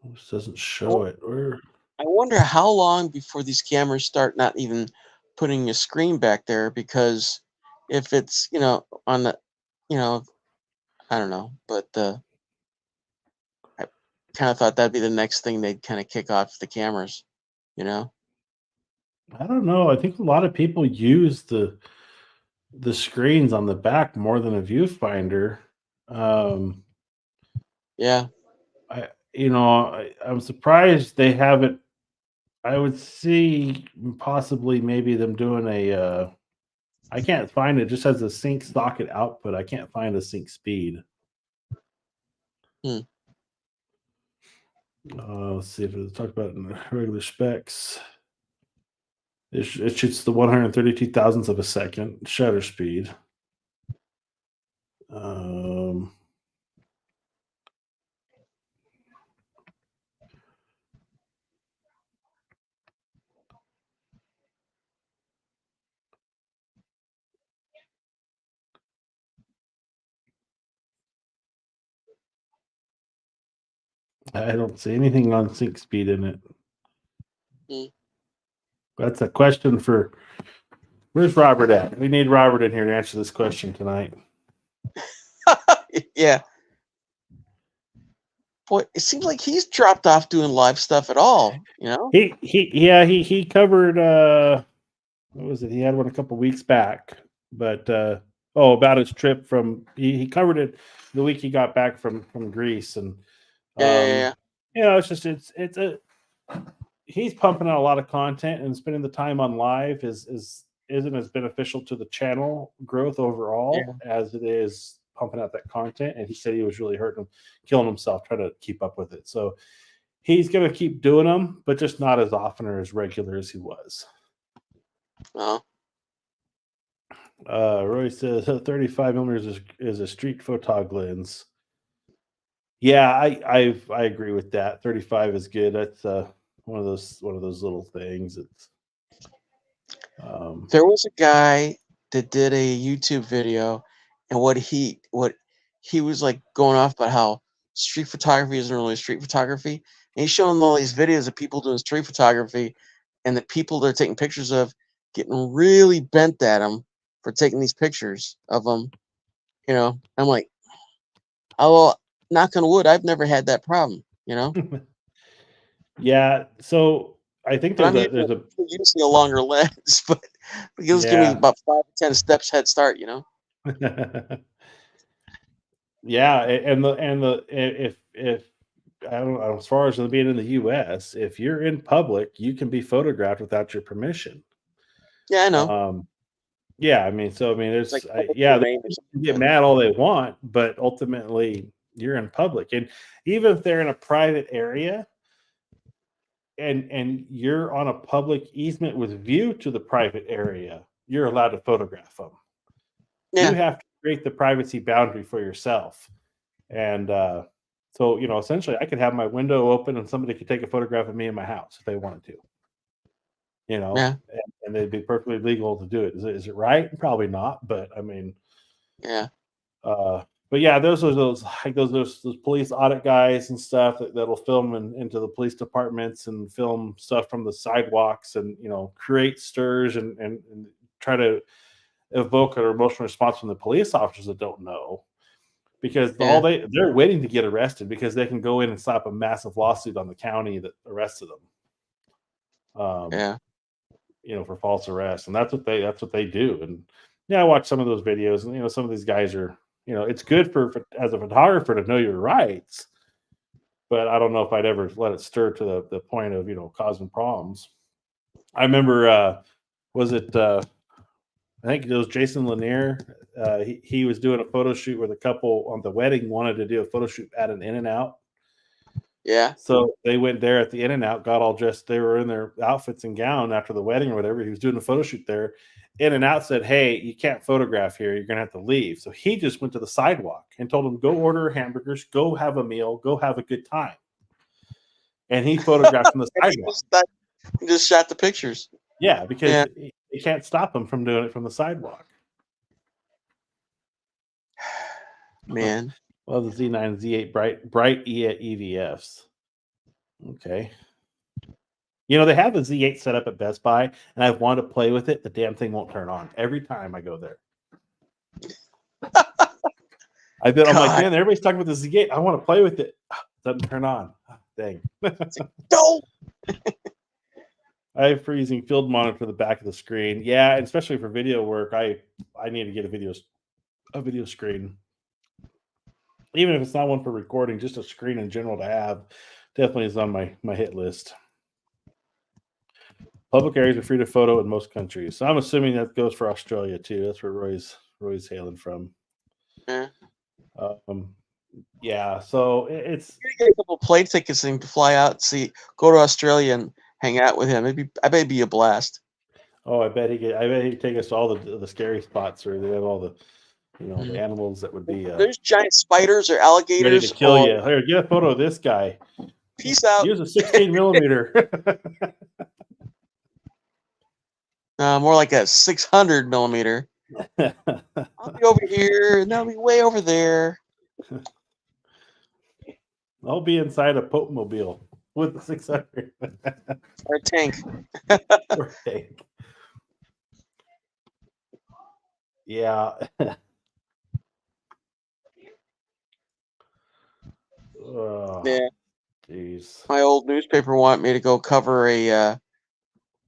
This doesn't show it. Where I wonder how long before these cameras start not even putting a screen back there, because if it's, on the, you know, I don't know, but I kind of thought that'd be the next thing they'd kind of kick off the cameras, you know? I don't know. I think a lot of people use the screens on the back more than a viewfinder. Um, Yeah. I'm surprised they haven't. I would see possibly maybe them doing a. I can't find it. Just has a sync socket output. I can't find a sync speed. Hmm. Let's see if it's talked about in the regular specs. It shoots the 132 thousandths of a second shutter speed. I don't see anything on sync speed in it. That's a question for. Where's Robert at? We need Robert in here to answer this question tonight. Yeah. Boy, it seems like he's dropped off doing live stuff at all. You know. He covered. What was it? He had one a couple weeks back, but about his trip from. He covered it the week he got back from Greece, and Yeah. it's just it's a. He's pumping out a lot of content, and spending the time on live isn't as beneficial to the channel growth overall as it is pumping out that content. And he said he was really hurting, killing himself trying to keep up with it. So he's going to keep doing them, but just not as often or as regular as he was. Oh. Roy says 35 millimeters is a street photog lens. Yeah, I agree with that. 35 is good. That's one of those little things. It's there was a guy that did a YouTube video, and what he was like going off about how street photography isn't really street photography. And he's showing all these videos of people doing street photography, and the people they're taking pictures of getting really bent at them for taking these pictures of them. You know, I'm like, oh, knock on wood, I've never had that problem. You know. Yeah. So I think there's using a longer lens, but it's giving me about 5 to 10 steps head start. You know. Yeah, and if I don't know, as far as being in the U.S., if you're in public, you can be photographed without your permission. Yeah, I know. Yeah, I mean, there's like they can get mad all they want, but ultimately you're in public, and even if they're in a private area, and you're on a public easement with view to the private area, you're allowed to photograph them. Yeah. You have to create the privacy boundary for yourself. And so, essentially I could have my window open and somebody could take a photograph of me in my house if they wanted to. Yeah. And they'd be perfectly legal to do it. Is it right? Probably not, but I mean, yeah. But yeah, those are those police audit guys and stuff that'll film into the police departments and film stuff from the sidewalks and create stirs and try to evoke an emotional response from the police officers that don't know, because they're waiting to get arrested because they can go in and slap a massive lawsuit on the county that arrested them. For false arrest, and that's what they do. And I watch some of those videos, and some of these guys are, it's good for as a photographer to know your rights, but I don't know if I'd ever let it stir to the point of causing problems. I remember I think it was Jason Lanier. He was doing a photo shoot where the couple on the wedding wanted to do a photo shoot at an In-N-Out. Yeah. So they went there at the In-N-Out, got all dressed. They were in their outfits and gown after the wedding or whatever. He was doing a photo shoot there. In-N-Out said, "Hey, you can't photograph here. You're going to have to leave." So he just went to the sidewalk and told them, "Go order hamburgers, go have a meal, go have a good time." And he photographed from the sidewalk. He just shot the pictures. Yeah, because you can't stop him from doing it from the sidewalk. Man. Love the Z9 Z8 bright EVFs. Okay. They have a Z8 set up at Best Buy, and I've wanted to play with it. The damn thing won't turn on every time I go there. I'm like, man, everybody's talking about the Z8. I want to play with it. It doesn't turn on. Dang. No. I have freezing field monitor for the back of the screen. Yeah, and especially for video work, I need to get a video screen. Even if it's not one for recording, just a screen in general to have, definitely is on my hit list. Public areas are free to photo in most countries. So I'm assuming that goes for Australia too. That's where Roy's hailing from. Yeah. So it's you get a couple plane tickets and to fly out, go to Australia and hang out with him. I bet it'd be a blast. Oh, I bet he'd take us to all the scary spots where they have all the the animals that would be There's giant spiders or ready alligators to kill or you. Here, get a photo of this guy. peace out. Use a 16 millimeter. More like a 600 millimeter. I'll be over here, and they'll be way over there. I'll be inside a Pope-mobile with the 600 or a tank. or tank. Yeah. Oh, Yeah. jeez. My old newspaper wanted me to go cover a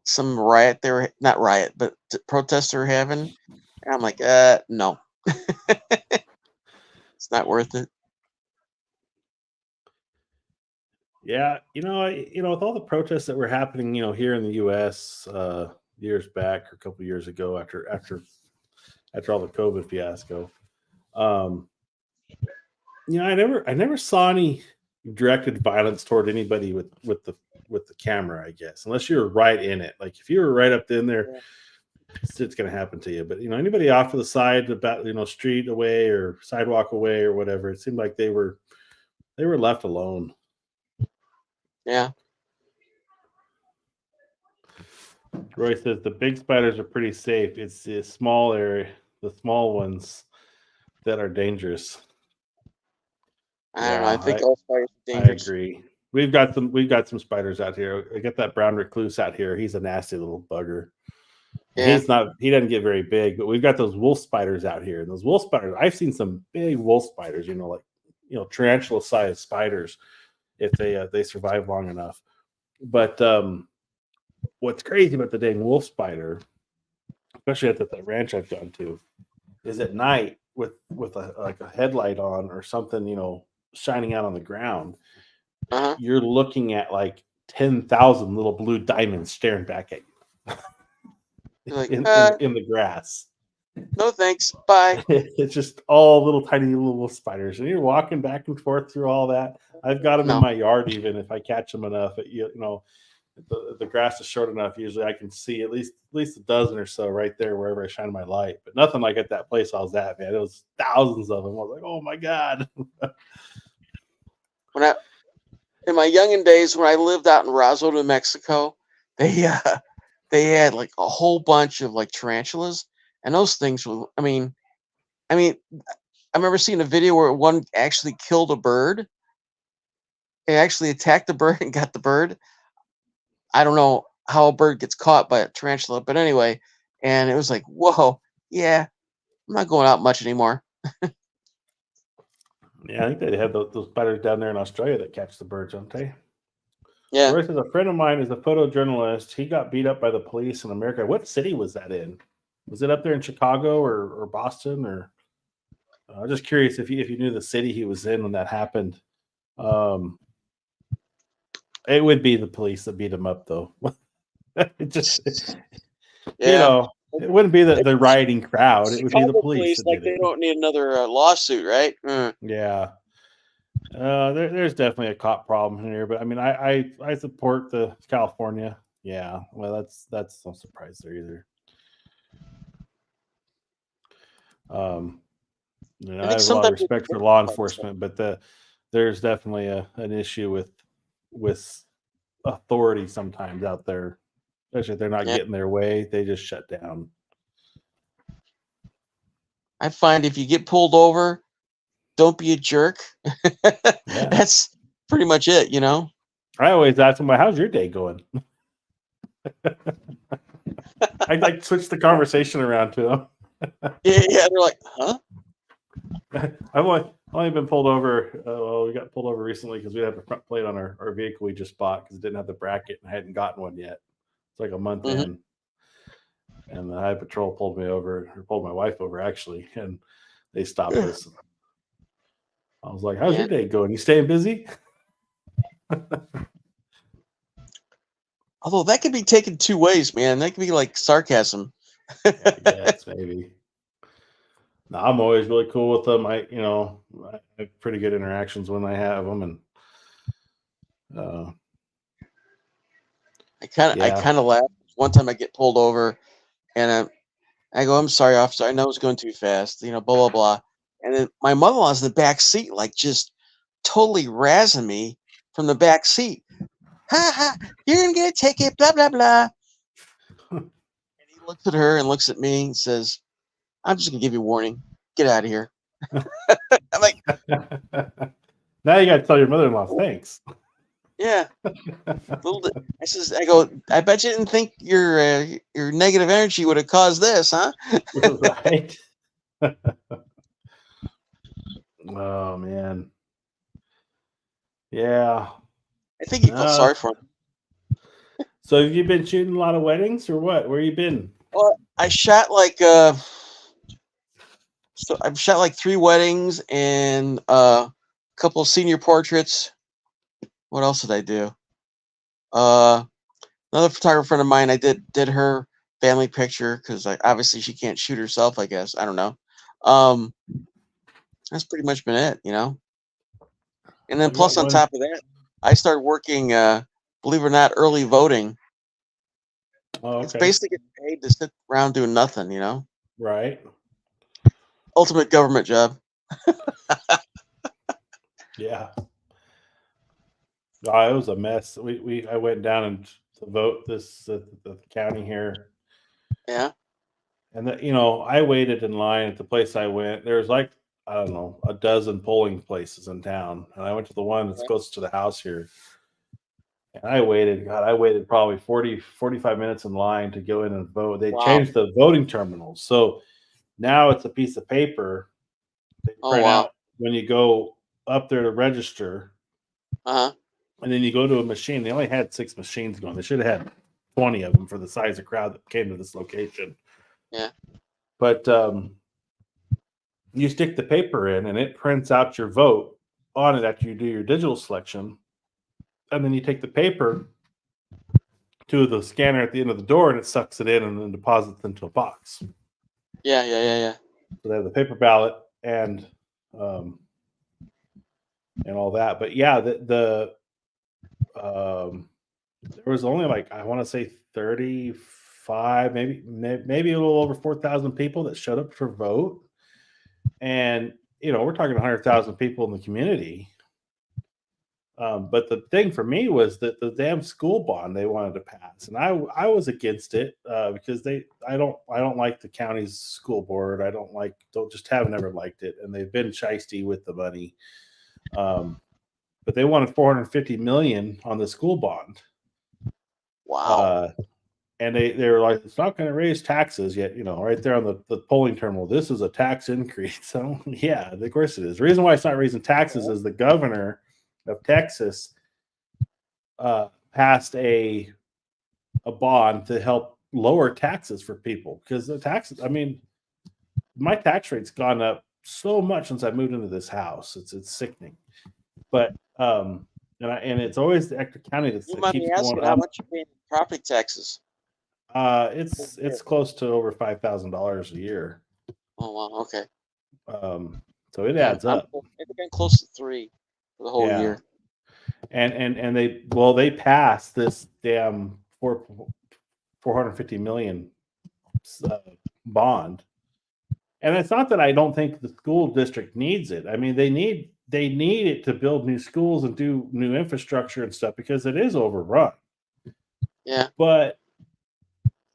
some riot they were not riot, but protests they were having. And I'm like, no. It's not worth it. Yeah, with all the protests that were happening, here in the U.S. Years back or a couple years ago, after all the COVID fiasco, I never saw any directed violence toward anybody with the camera, I guess, unless you were right in it. Like if you were right up in there, it's going to happen to you. But anybody off to the side, about street away or sidewalk away or whatever, it seemed like they were left alone. Yeah. Roy says the big spiders are pretty safe. It's the small ones that are dangerous. I don't know. I think all spiders are dangerous. I agree. We've got some spiders out here. I got that brown recluse out here. He's a nasty little bugger. Yeah. He doesn't get very big, but we've got those wolf spiders out here. And those wolf spiders, I've seen some big wolf spiders, tarantula sized spiders if they survive long enough. But what's crazy about the dang wolf spider, especially at the ranch I've gone to, is at night with a headlight on or something, shining out on the ground, you're looking at like 10,000 little blue diamonds staring back at you like, in the grass. No thanks, bye. It's just all little tiny little spiders, and you're walking back and forth through all that. I've got them in my yard, even if I catch them enough. The grass is short enough. Usually, I can see at least a dozen or so right there wherever I shine my light. But nothing like at that place I was at, man. There was thousands of them. I was like, oh my god. In my youngin' days, when I lived out in Roswell, New Mexico, they had like a whole bunch of like tarantulas, and those things were. I mean, I remember seeing a video where one actually killed a bird. It actually attacked the bird and got the bird. I don't know how a bird gets caught by a tarantula, but anyway, and it was like, whoa, yeah, I'm not going out much anymore. Yeah, I think they have those spiders down there in Australia that catch the birds, don't they? Yeah. Royce is a friend of mine is a photojournalist. He got beat up by the police in America. What city was that in? Was it up there in Chicago or Boston? Or I'm just curious if you knew the city he was in when that happened. It would be the police that beat him up, though. It just, it wouldn't be the rioting crowd. It would be the police. Like they don't need another lawsuit, right? Yeah. There's definitely a cop problem here, but I mean, I support the California. Yeah, well, that's no surprise there either. I have a lot of respect for law enforcement, but there's definitely an issue with authority sometimes out there, especially if they're not getting their way. They just shut down. I find if you get pulled over, don't be a jerk. That's pretty much it, I always ask them, how's your day going? I'd like switch the conversation around to them. Yeah, they're like, huh? I've only been pulled over. We got pulled over recently because we had the front plate on our vehicle we just bought because it didn't have the bracket and I hadn't gotten one yet. It's like a month in. And the Highway Patrol pulled me over, or pulled my wife over actually, and they stopped us. I was like, how's your day going? You staying busy? Although that could be taken two ways, man. That could be like sarcasm. I guess maybe. No, I'm always really cool with them. I have pretty good interactions when I have them, and I kind of laugh one time I get pulled over, and I go, "I'm sorry, officer. I know I was going too fast. Blah blah blah." And then my mother-in-law's in the back seat, like just totally razzing me from the back seat. Ha ha! You're gonna get a ticket. Blah blah blah. And he looks at her and looks at me and says, "I'm just gonna give you a warning. Get out of here." I'm like, now you got to tell your mother-in-law thanks. "Yeah." I go, "I bet you didn't think your negative energy would have caused this, huh?" Right. Oh man. Yeah. I think he felt sorry for him. So have you been shooting a lot of weddings or what? Where you been? Well, I shot like I've shot like 3 weddings and a couple of senior portraits. What else did I do? Another photographer friend of mine, I did her family picture because obviously she can't shoot herself. I guess, I don't know. That's pretty much been it, And then plus on top of that, I started working, believe it or not, early voting. Oh, okay. It's basically getting paid to sit around doing nothing, Right. Ultimate government job. Yeah. Oh, it was a mess. I went down and to vote the county here. Yeah. And I waited in line at the place I went. There's like, I don't know, a dozen polling places in town. And I went to the one that's close to the house here. And I waited probably 45 minutes in line to go in and vote. They changed the voting terminals. So now it's a piece of paper they print out when you go up there to register. Uh-huh. And then you go to a machine. They only had 6 machines going. They should have had 20 of them for the size of crowd that came to this location. Yeah. But you stick the paper in and it prints out your vote on it after you do your digital selection. And then you take the paper to the scanner at the end of the door and it sucks it in and then deposits it into a box. Yeah. So they have the paper ballot and all that. But yeah, there was only like, I want to say 35, maybe a little over 4,000 people that showed up for vote. And, we're talking 100,000 people in the community. But the thing for me was that the damn school bond they wanted to pass, and I was against it because I don't like the county's school board. Haven't ever liked it, and they've been shisty with the money. But they wanted $450 million on the school bond. Wow. And they were like, it's not going to raise taxes yet, right there on the polling terminal. This is a tax increase. So yeah, of course it is. The reason why it's not raising taxes is the governor of Texas passed a bond to help lower taxes for people because the taxes. I mean, my tax rate's gone up so much since I moved into this house. It's sickening. But and it's always the Ector County that keeps going up. How much you pay in property taxes? It's close to over $5,000 a year. Oh wow, okay. So it adds up. It's been close to 3 for the whole year. And they passed this damn $450 million bond. And it's not that I don't think the school district needs it. I mean, they need it to build new schools and do new infrastructure and stuff because it is overrun. Yeah. But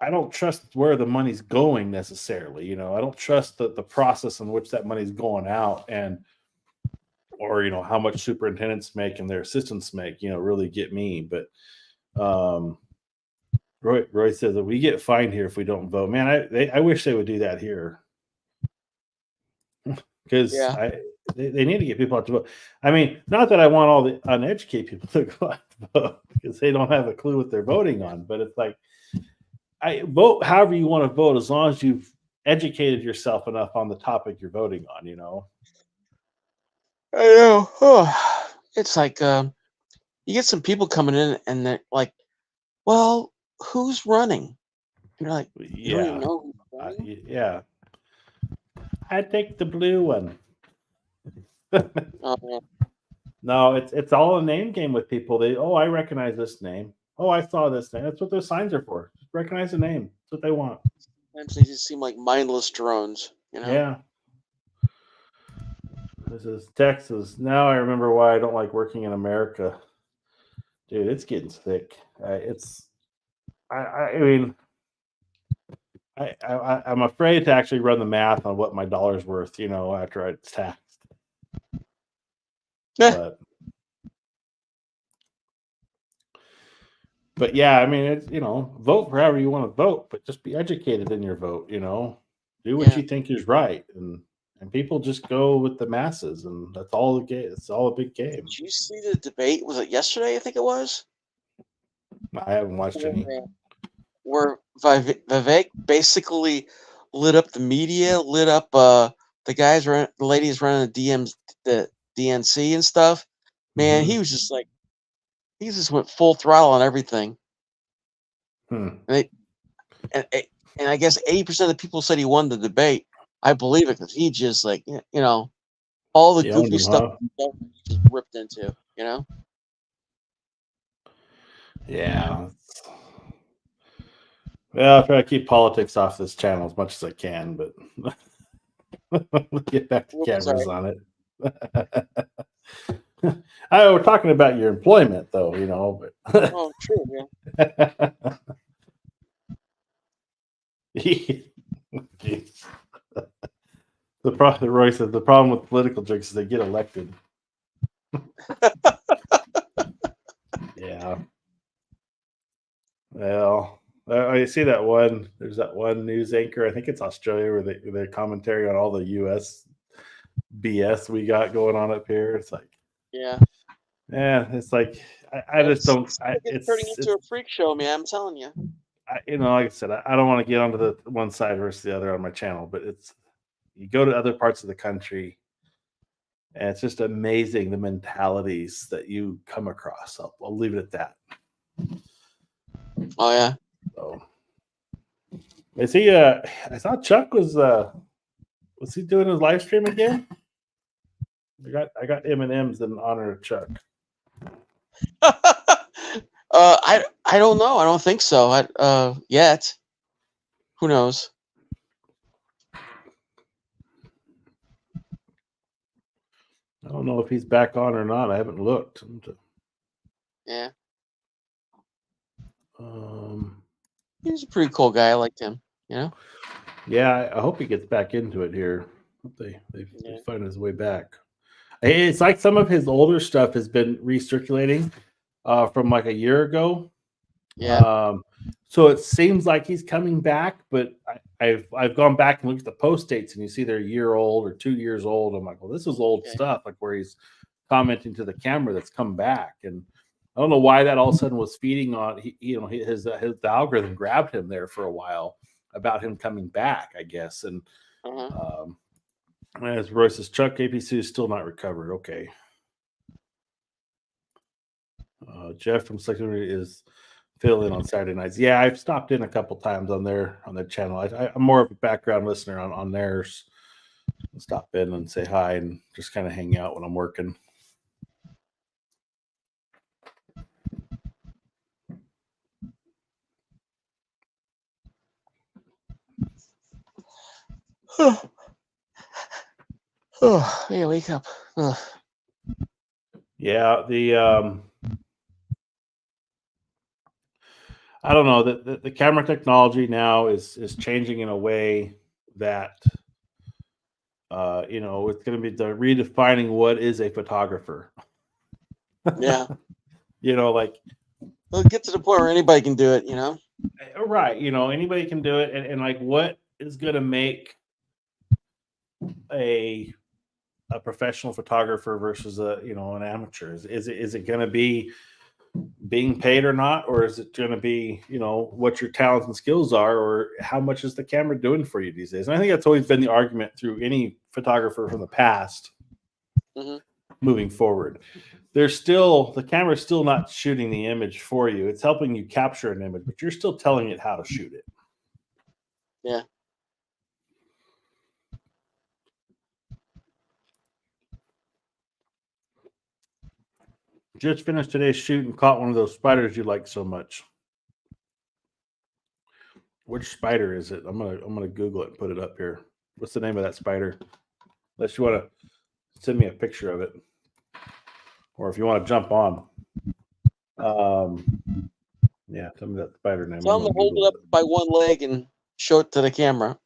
I don't trust where the money's going necessarily. I don't trust the process in which that money's going out or how much superintendents make and their assistants make, really get me. But Roy says that we get fined here if we don't vote. Man, I wish they would do that here. Because they need to get people out to vote. I mean, not that I want all the uneducated people to go out to vote because they don't have a clue what they're voting on. But it's like, I vote however you want to vote as long as you've educated yourself enough on the topic you're voting on. I know. Oh, it's like you get some people coming in and they're like, "Well, who's running?" And you're like, "You don't even know who's running?" Yeah. I take the blue one. No, it's all a name game with people. I recognize this name. Oh, I saw this name. That's what those signs are for. recognize the name. That's what they want. Sometimes they just seem like mindless drones, you know? Yeah. This is Texas. Now I remember why I don't like working in America. Dude, it's getting thick. I mean, I'm afraid to actually run the math on what my dollar's worth, after it's taxed. Yeah. But yeah, I mean, it's, vote for however you want to vote, but just be educated in your vote, do what you think is right. And people just go with the masses, and that's all the game. It's all a big game. Did you see the debate? Was it yesterday? I think it was. I haven't watched any. Where Vivek basically lit up the media, lit up the guys, the ladies running the DNC and stuff. Man, he was just like, he just went full throttle on everything. And I guess 80% of the people said he won the debate. I believe it because he just like, all the goofy stuff he just ripped into, Yeah. Well, I'll try to keep politics off this channel as much as I can, but we'll get back to cameras on it. We're talking about your employment, though, But oh, true, yeah. Roy said the problem with political jerks is they get elected. Yeah. Well, I see that one. There's that one news anchor. I think it's Australia where their commentary on all the U.S. BS we got going on up here. It's like, yeah. It's like I just don't. It's turning into a freak show, man. I'm telling you. Like I said, I don't want to get onto the one side versus the other on my channel, but you go to other parts of the country, and it's just amazing the mentalities that you come across. I'll leave it at that. Oh yeah. So, is he? I saw Chuck was he doing his live stream again? I got M&Ms in honor of Chuck. I don't know. I don't think so. Yet. Who knows? I don't know if he's back on or not. I haven't looked. Yeah. He was a pretty cool guy. I liked him. Yeah, I hope he gets back into it here. They find his way back. It's like some of his older stuff has been recirculating from like a year ago. Yeah. So it seems like he's coming back, but I've gone back and looked at the post dates, and you see they're a year old or 2 years old. I'm like, well, this is old stuff, like where he's commenting to the camera that's come back, and I don't know why that all of a sudden was feeding on. The algorithm grabbed him there for a while about him coming back, I guess, and as Royce says, Chuck APC is still not recovered. Okay. Jeff from Secondary is fill in on Saturday nights. Yeah, I've stopped in a couple times on their channel. I'm more of a background listener on theirs. I'll stop in and say hi and just kind of hang out when I'm working. Oh, yeah, wake up. Ugh. Yeah, I don't know, the camera technology now is changing in a way that it's going to be redefining what is a photographer. Yeah. Like it'll get to the point where anybody can do it, Right. Anybody can do it. And like, what is going to make a professional photographer versus an amateur? Is it going to be being paid or not, or is it going to be what your talents and skills are, or how much is the camera doing for you these days? And I think that's always been the argument through any photographer from the past. Moving forward, the camera's still not shooting the image for you. It's helping you capture an image, but you're still telling it how to shoot it. Yeah. Just finished today's shoot and caught one of those spiders you like so much. Which spider is it? I'm gonna Google it and put it up here. What's the name of that spider? Unless you want to send me a picture of it, or if you want to jump on. Yeah, tell me that spider name. Tell them to hold it up by one leg and show it to the camera.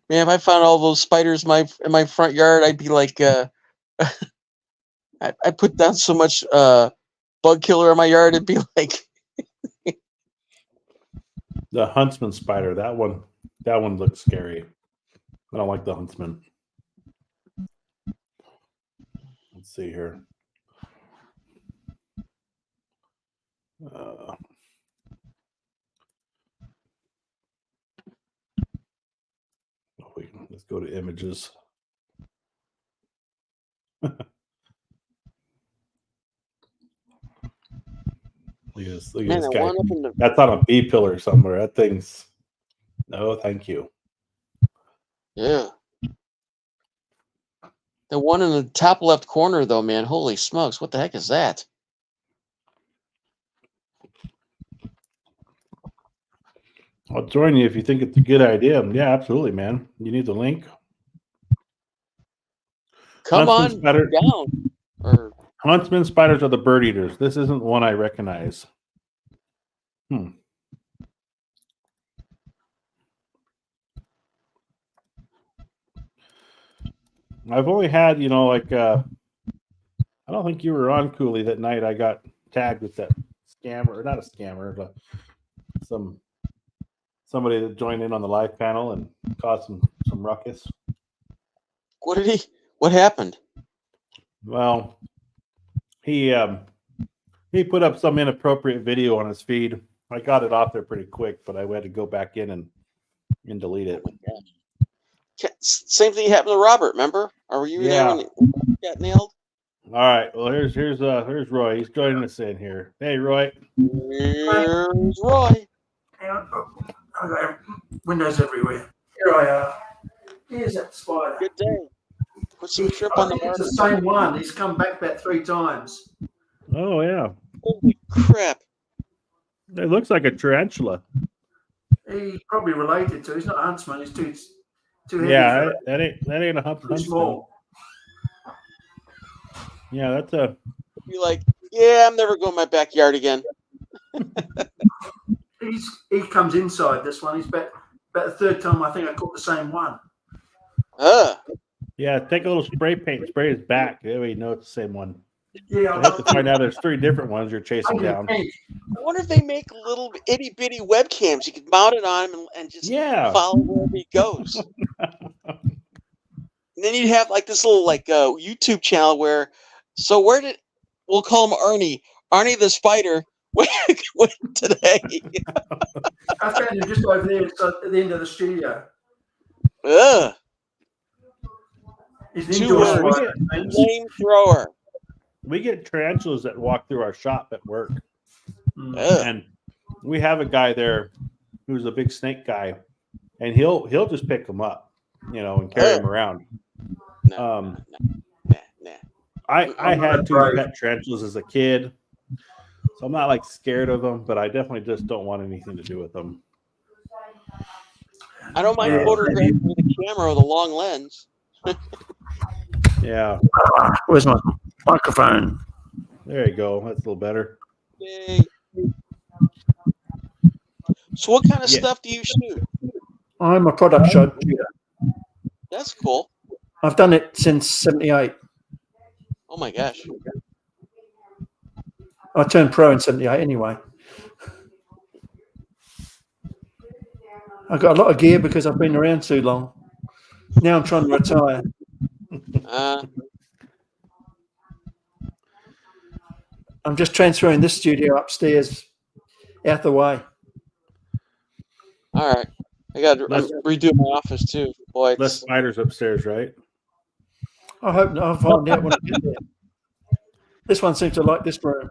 Man, if I found all those spiders in my front yard, I'd be like, I put down so much bug killer in my yard, it'd be like the huntsman spider. That one looks scary. I don't like the huntsman. Let's see here. Let's go to images. Look at this guy. That's on a B pillar somewhere. That thing's no, thank you. Yeah. The one in the top left corner, though, man. Holy smokes! What the heck is that? I'll join you if you think it's a good idea. Yeah, absolutely, man. You need the link. Come on down. Huntsman spiders are the bird eaters. This isn't one I recognize. I've only had, like, I don't think you were on Cooley that night. I got tagged with that scammer, not a scammer, but somebody that joined in on the live panel and caused some ruckus. What happened? Well, he put up some inappropriate video on his feed. I got it off there pretty quick, but I had to go back in and delete it. Oh my gosh. Same thing happened to Robert, remember? Or were you there when he got nailed? All right. Well, here's Roy. He's joining us in here. Hey, Roy. Here's Roy. I got windows everywhere. Here I are. Here's that spider. Good day. Put some shrimp on the market. It's the same one. He's come back about 3 times. Oh, yeah. Holy crap. It looks like a tarantula. He's probably related to. He's not a huntsman. He's too heavy. Yeah, that ain't a huntsman. Small. Yeah, that's a. Be like, yeah, I'm never going to my backyard again. He comes inside this one. He's about the 3rd time I think I caught the same one. Yeah, take a little spray paint and spray his back. That way you know it's the same one. Yeah, I have to find out there's 3 different ones you're chasing down. I wonder if they make little itty bitty webcams. You could mount it on him and just follow wherever he goes. And then you'd have like this little YouTube channel where, we'll call him Arnie the spider went today. I found him just over there at the end of the studio. He's an 2 indoor words. spider. Flamethrower. We get tarantulas that walk through our shop at work. And we have a guy there who's a big snake guy, and he'll just pick them up, and carry them around. Nah. I had 2 pet tarantulas as a kid, so I'm not like scared of them, but I definitely just don't want anything to do with them. I don't mind photographing with a camera with a long lens. Yeah. Where's my microphone? There you go. That's a little better. Yay. So what kind of stuff do you shoot? I'm a product shooter. That's cool. I've done it since '78. Oh my gosh. I turned pro in '78 anyway. I've got a lot of gear because I've been around too long. Now I'm trying to retire. I'm just transferring this studio upstairs out the way. All right. I got to redo my office too. Boy, less spiders upstairs, right? I hope not. I'll find out when I get there. This one seems to like this room.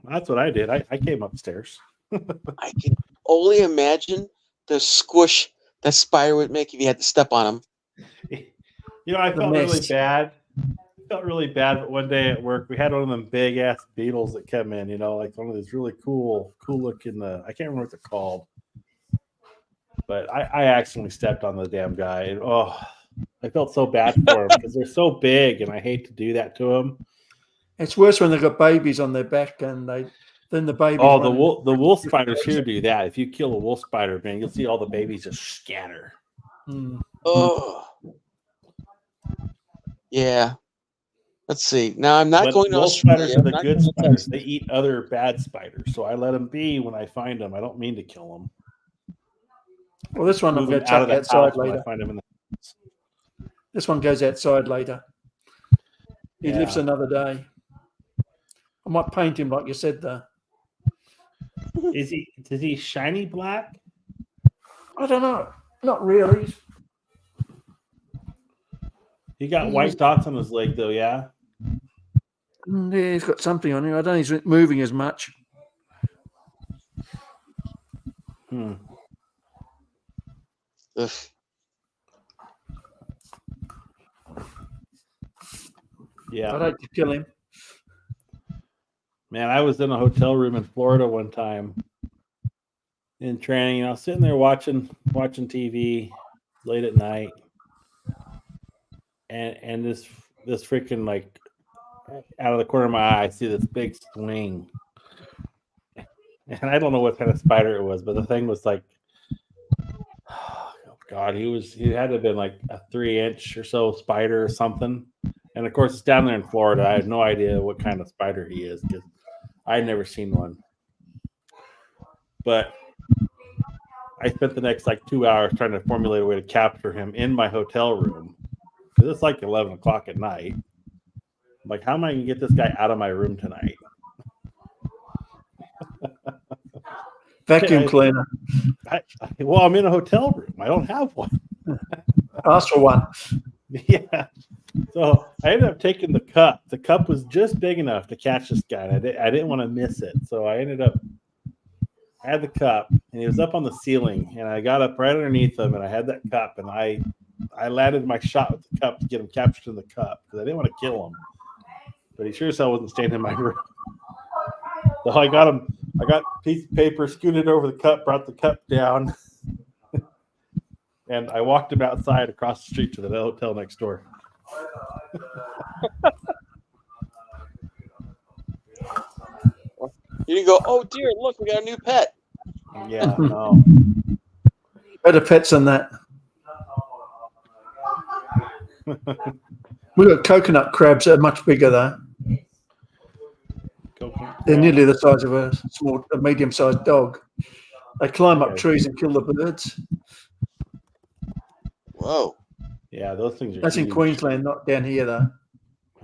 That's what I did. I came upstairs. I can only imagine the squish that spider would make if you had to step on him. I The felt really mess. bad. But one day at work, we had one of them big ass beetles that come in, like one of these really cool looking. I can't remember what they're called, but I accidentally stepped on the damn guy. And, I felt so bad for him because they're so big, and I hate to do that to them. It's worse when they've got babies on their back and then the babies. Oh, run the wolf spiders here do that. If you kill a wolf spider, man, you'll see all the babies just scatter. Oh, yeah. Let's see. Now I'm not going to wolf Australia. spiders are the good spiders. They eat other bad spiders, so I let them be when I find them. I don't mean to kill them. Well, this one will go out of the outside house when later. I find them in the house. This one goes outside later. He Yeah. lives another day. I might paint him like you said, though. Is he shiny black? I don't know. Not really. He got white dots on his leg, though. Yeah. Yeah, he's got something on him. I don't think he's moving as much. Ugh. Yeah. I'd hate to kill him. Man, I was in a hotel room in Florida one time in training, and I was sitting there watching TV late at night, and this freaking, like, out of the corner of my eye, I see this big swing, and I don't know what kind of spider it was, but the thing was like, oh God, he had to have been like a 3-inch or so spider or something. And of course, it's down there in Florida. I had no idea what kind of spider he is because I'd never seen one. But I spent the next like 2 hours trying to formulate a way to capture him in my hotel room because it's like 11 o'clock at night. I'm like, how am I going to get this guy out of my room tonight? Vacuum cleaner. Well, I'm in a hotel room. I don't have one. Ask for one. Yeah. So I ended up taking the cup. The cup was just big enough to catch this guy. And I didn't want to miss it. So I had the cup, and he was up on the ceiling, and I got up right underneath him, and I had that cup, and I landed my shot with the cup to get him captured in the cup because I didn't want to kill him. But he sure as hell wasn't staying in my room. So I got him. I got a piece of paper, scooted over the cup, brought the cup down, and I walked him outside across the street to the hotel next door. You didn't go, oh dear, look, we got a new pet. Yeah, no. Better pets than that. We've got coconut crabs that are much bigger, though. They're nearly the size of a medium-sized dog. They climb up trees and kill the birds. Whoa. Yeah, those things are That's huge. in Queensland, not down here, though.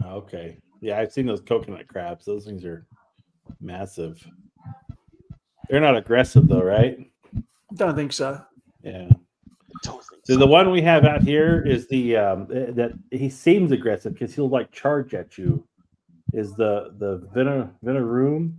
Okay. Yeah, I've seen those coconut crabs. Those things are massive. They're not aggressive, though, right? Don't think so. Yeah. So the one we have out here is that he seems aggressive because he'll like charge at you. Is the Veneroom?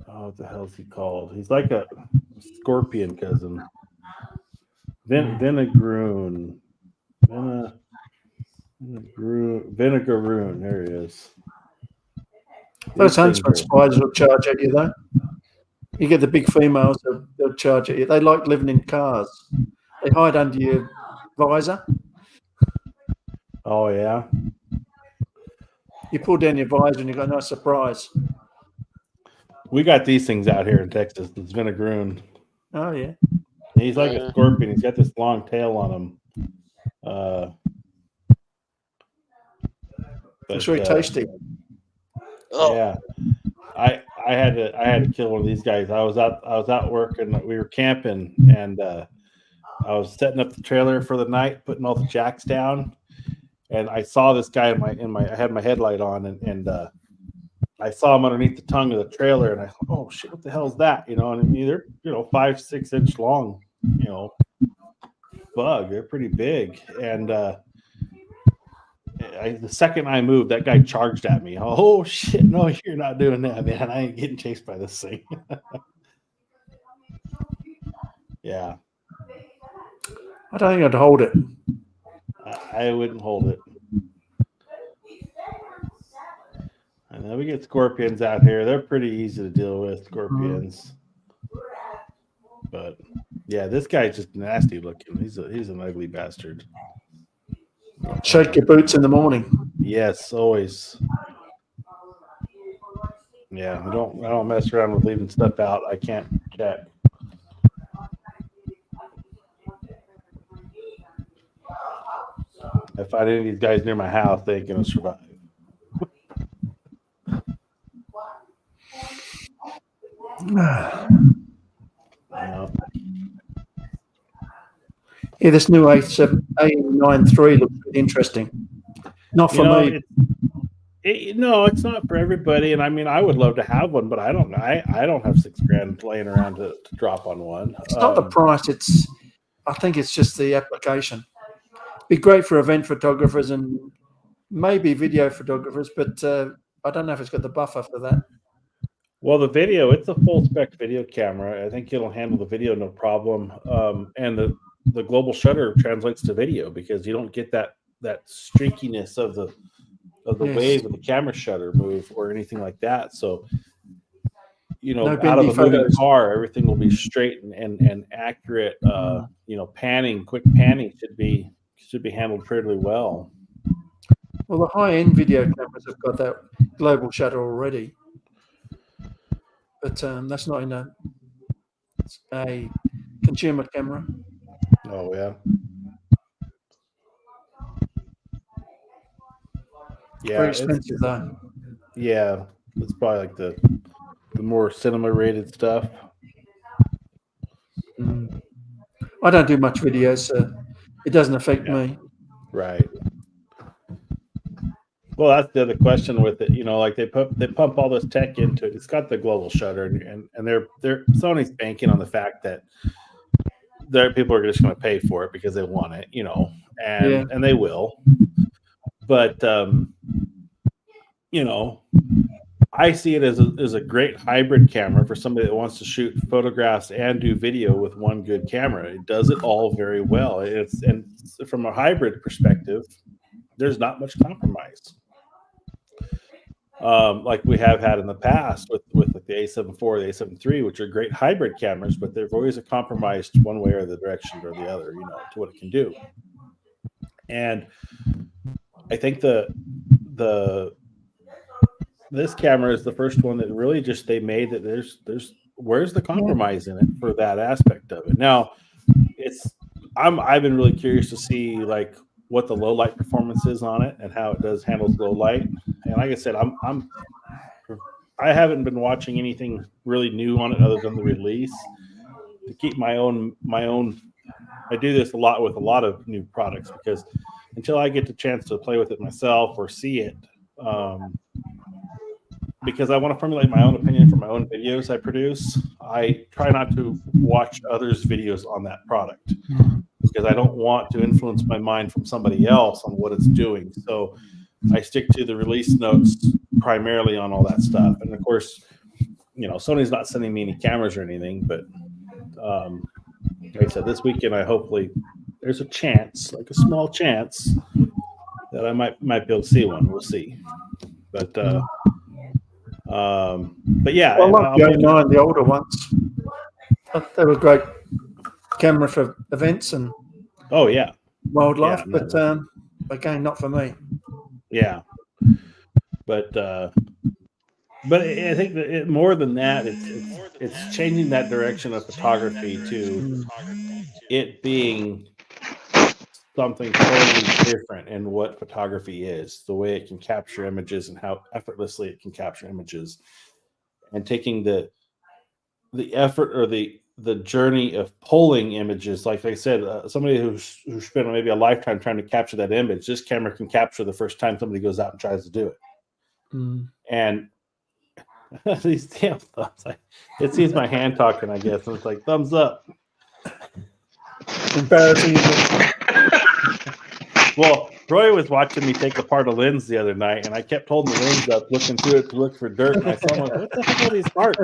Oh, what the hell is he called? He's like a scorpion cousin. Vinegaroon. Vinegaroon. There he is. Those huntsman spiders will charge at you, though. You get the big females, they'll charge at you. They like living in cars. They hide under your visor. Oh, yeah? You pull down your visor and you got a nice surprise. We got these things out here in Texas. It's Vinegaroon. Oh, yeah. He's like a scorpion. He's got this long tail on him. It's very tasty. Yeah. I had to kill one of these guys. I was out working. We were camping, and I was setting up the trailer for the night, putting all the jacks down, and I saw this guy I had my headlight on, and I saw him underneath the tongue of the trailer, and I thought, oh shit, what the hell is that? And I mean, they're 5-6 inch long, bug. They're pretty big, and the second I moved, that guy charged at me. Oh shit! No, you're not doing that, man. I ain't getting chased by this thing. Yeah, I don't think I'd hold it. I wouldn't hold it. And then we get scorpions out here. They're pretty easy to deal with, scorpions. But yeah, this guy's just nasty looking. He's an ugly bastard. Shake your boots in the morning. Yes, always. Yeah, I don't mess around with leaving stuff out. I can't check. If I find any of these guys near my house, they ain't gonna survive. Yeah, this new A9III looks really interesting. Not for me. No, it's not for everybody. And I mean, I would love to have one, but I don't have $6,000 laying around to drop on one. It's not the price. I think it's just the application. Be great for event photographers and maybe video photographers, but I don't know if it's got the buffer for that. Well, the video, it's a full spec video camera. I think it'll handle the video no problem. And the global shutter translates to video because you don't get that streakiness of the wave of the camera shutter move or anything like that. So, out of a moving car, everything will be straight and accurate. Quick panning should be handled fairly well. Well, the high-end video cameras have got that global shutter already, but that's not in a consumer camera. Oh yeah. Yeah, very expensive though. Yeah, it's probably like the more cinema rated stuff. I don't do much video, so it doesn't affect me. Right. Well, that's the other question with it. Like they pump all this tech into it. It's got the global shutter, and they're Sony's banking on the fact that people are just going to pay for it because they want it, and they will. But I see it as a great hybrid camera for somebody that wants to shoot photographs and do video with one good camera. It does it all very well. And from a hybrid perspective, there's not much compromise. Like we have had in the past with like the A7IV, the A7III, which are great hybrid cameras, but they've always compromised one way or the direction or the other, to what it can do. And I think this camera is the first one that really just they made that where's the compromise in it for that aspect of it. Now I've been really curious to see like what the low light performance is on it and how it handles low light. And like I said, I haven't been watching anything really new on it other than the release to keep my own. I do this a lot with a lot of new products because until I get the chance to play with it myself or see it, because I want to formulate my own opinion for my own videos I produce, I try not to watch others' videos on that product because I don't want to influence my mind from somebody else on what it's doing. So I stick to the release notes primarily on all that stuff. And of course, Sony's not sending me any cameras or anything, but like I said, this weekend, there's a chance, like a small chance, that I might be able to see one. We'll see. But yeah. I like the A9, the older ones. They were great camera for events and wildlife, but again, not for me. Yeah. But I think that more than that, it's changing that direction of photography to it being something totally different in what photography is, the way it can capture images and how effortlessly it can capture images, and taking the effort or the journey of pulling images. Like I said, somebody who spent maybe a lifetime trying to capture that image, this camera can capture the first time somebody goes out and tries to do it. And these damn thumbs, it sees my hand talking, I guess, and it's like thumbs up. Embarrassing. Well, Roy was watching me take apart a lens the other night, and I kept holding the lens up, looking through it to look for dirt, and I saw him like, what the heck are these parts?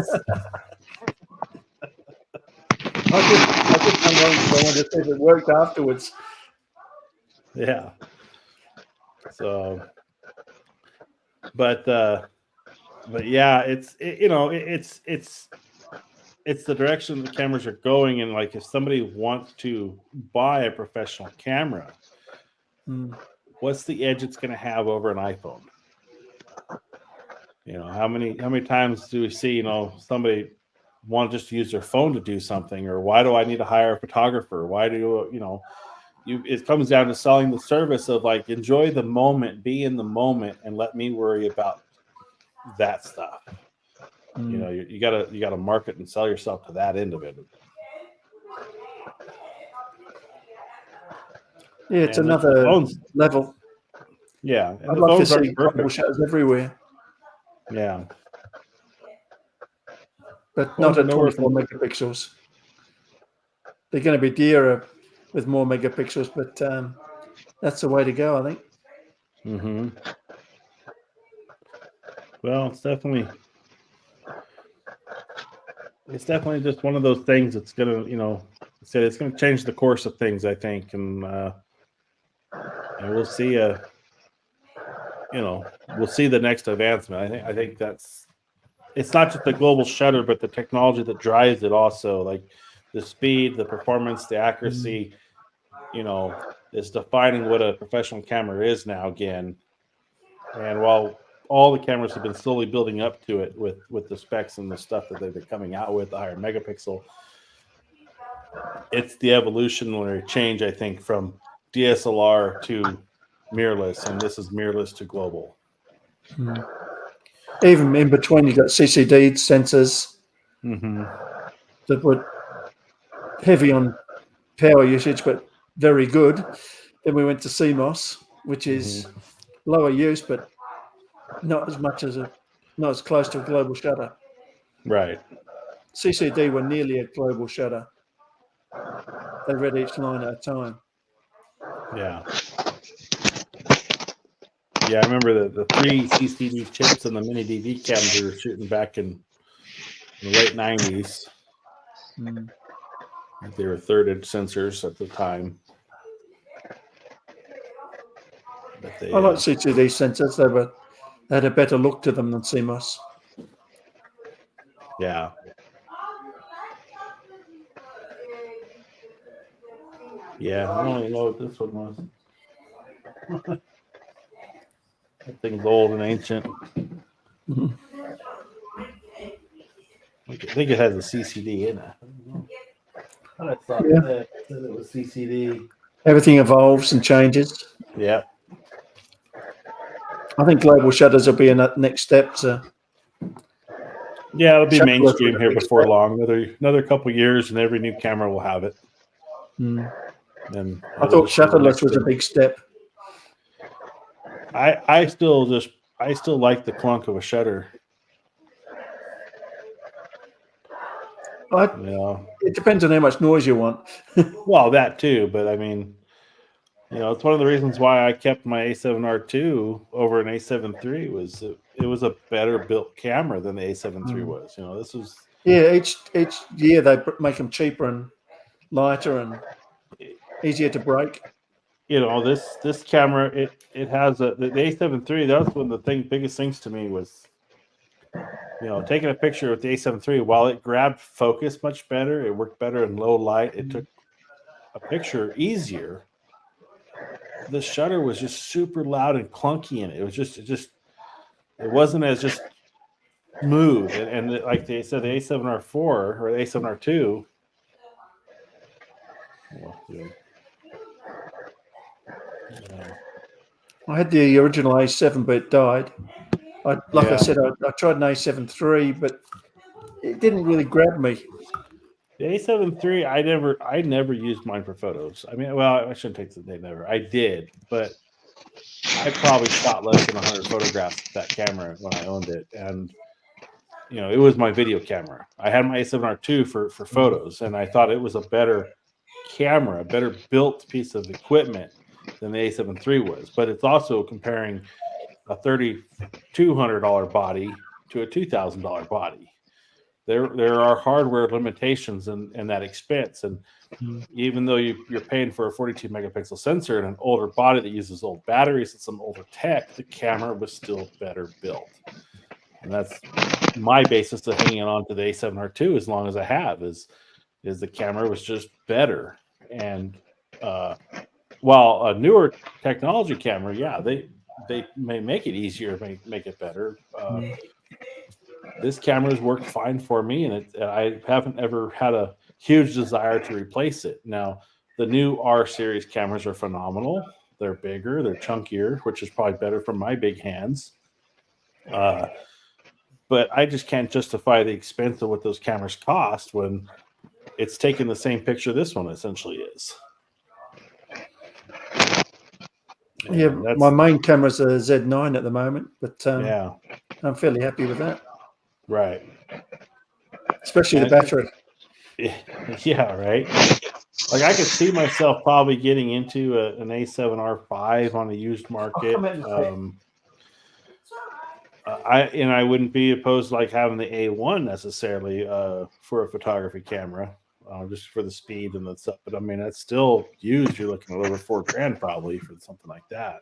I just hung on because I wanted to see if it worked afterwards. Yeah. So, but yeah, it's the direction the cameras are going, and like if somebody wants to buy a professional camera, what's the edge it's going to have over an iPhone? How many times do we see somebody want to just use their phone to do something, or why do I need to hire a photographer? Why do it comes down to selling the service of like, enjoy the moment, be in the moment, and let me worry about that stuff. You gotta market and sell yourself to that end of it. Yeah, it's another level. Yeah, and I'd love to see global shutters everywhere. Yeah, but not at 24 megapixels. They're going to be dearer with more megapixels, but that's the way to go, I think. Mm-hmm. Well, it's definitely just one of those things that's going to, it's going to change the course of things, I think, and we'll see we'll see the next advancement. I think it's not just the global shutter, but the technology that drives it also, like the speed, the performance, the accuracy, is defining what a professional camera is now again. And while all the cameras have been slowly building up to it with the specs and the stuff that they've been coming out with, the higher megapixel, it's the evolutionary change, I think, from DSLR to mirrorless, and this is mirrorless to global. Even in between, you got CCD sensors that were heavy on power usage, but very good. Then we went to CMOS, which is lower use, but not as close to a global shutter. Right. CCD were nearly a global shutter. They read each line at a time. Yeah. Yeah, I remember the 3 CCD chips and the mini DV cams we were shooting back in the late 90s. They were third-edge sensors at the time. But I like CCD sensors. They had a better look to them than CMOS. Yeah. Yeah, I don't even know what this one was. That thing's old and ancient. I think it has a CCD in it. I thought that it was CCD. Everything evolves and changes. Yeah. I think global shutters will be a next step. Yeah, it'll be mainstream here before long. Another couple years, and every new camera will have it. And I thought shutterless was a big step. I still like the clunk of a shutter. It depends on how much noise you want. Well, that too, but I mean, it's one of the reasons why I kept my A7R II over an A7III was it was a better built camera than the A7III was. This was each year they make them cheaper and lighter and easier to break. This camera it has the A7III. That's one of the biggest things to me was taking a picture with the A7III. While it grabbed focus much better, it worked better in low light. It took a picture easier. The shutter was just super loud and clunky in it. It was it wasn't as just smooth. And like they said, the A7R4 or the A7R2. I had the original A7, but it died. I said, I tried an A7 III, but it didn't really grab me. The A7 III, I never used mine for photos. I mean, well, I shouldn't take the never. I did, but I probably shot less than 100 photographs with that camera when I owned it, and it was my video camera. I had my A7R II for photos, and I thought it was a better camera, a better built piece of equipment than the A7 III was. But it's also comparing a $3,200 body to a $2,000 body. There are hardware limitations in that expense, and even though you're paying for a 42 megapixel sensor and an older body that uses old batteries and some older tech, the camera was still better built. And that's my basis of hanging on to the A7R2 as long as I have is the camera was just better. And while a newer technology camera, yeah, they may make it easier, may make it better. This camera has worked fine for me, and I haven't ever had a huge desire to replace it. Now, the new R series cameras are phenomenal. They're bigger, they're chunkier, which is probably better for my big hands. But I just can't justify the expense of what those cameras cost when it's taking the same picture this one essentially is. Yeah, my main camera's a Z9 at the moment, but yeah, I'm fairly happy with that. Right. Especially the battery. Yeah, right. Like I could see myself probably getting into an A7R5 on the used market. I wouldn't be opposed to like having the A1 necessarily for a photography camera, just for the speed and the stuff. But I mean, that's still used. You're looking at over $4,000 probably for something like that.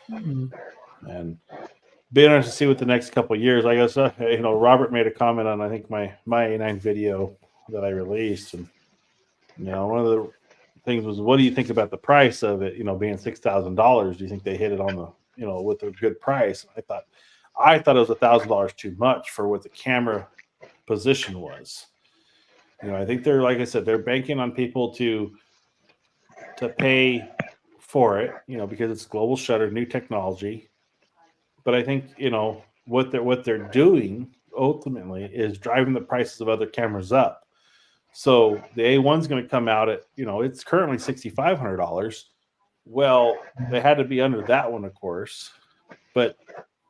And be interested to see what the next couple of years. I guess Robert made a comment on I think my A9 video that I released, and one of the things was, what do you think about the price of it? Being $6,000. Do you think they hit it on the with a good price? I thought it was $1,000 too much for what the camera position was. I think they're, like I said, they're banking on people to pay for it, because it's global shutter, new technology. But I think what they're doing ultimately is driving the prices of other cameras up. So the A1's going to come out at it's currently $6,500. Well, they had to be under that one, of course. But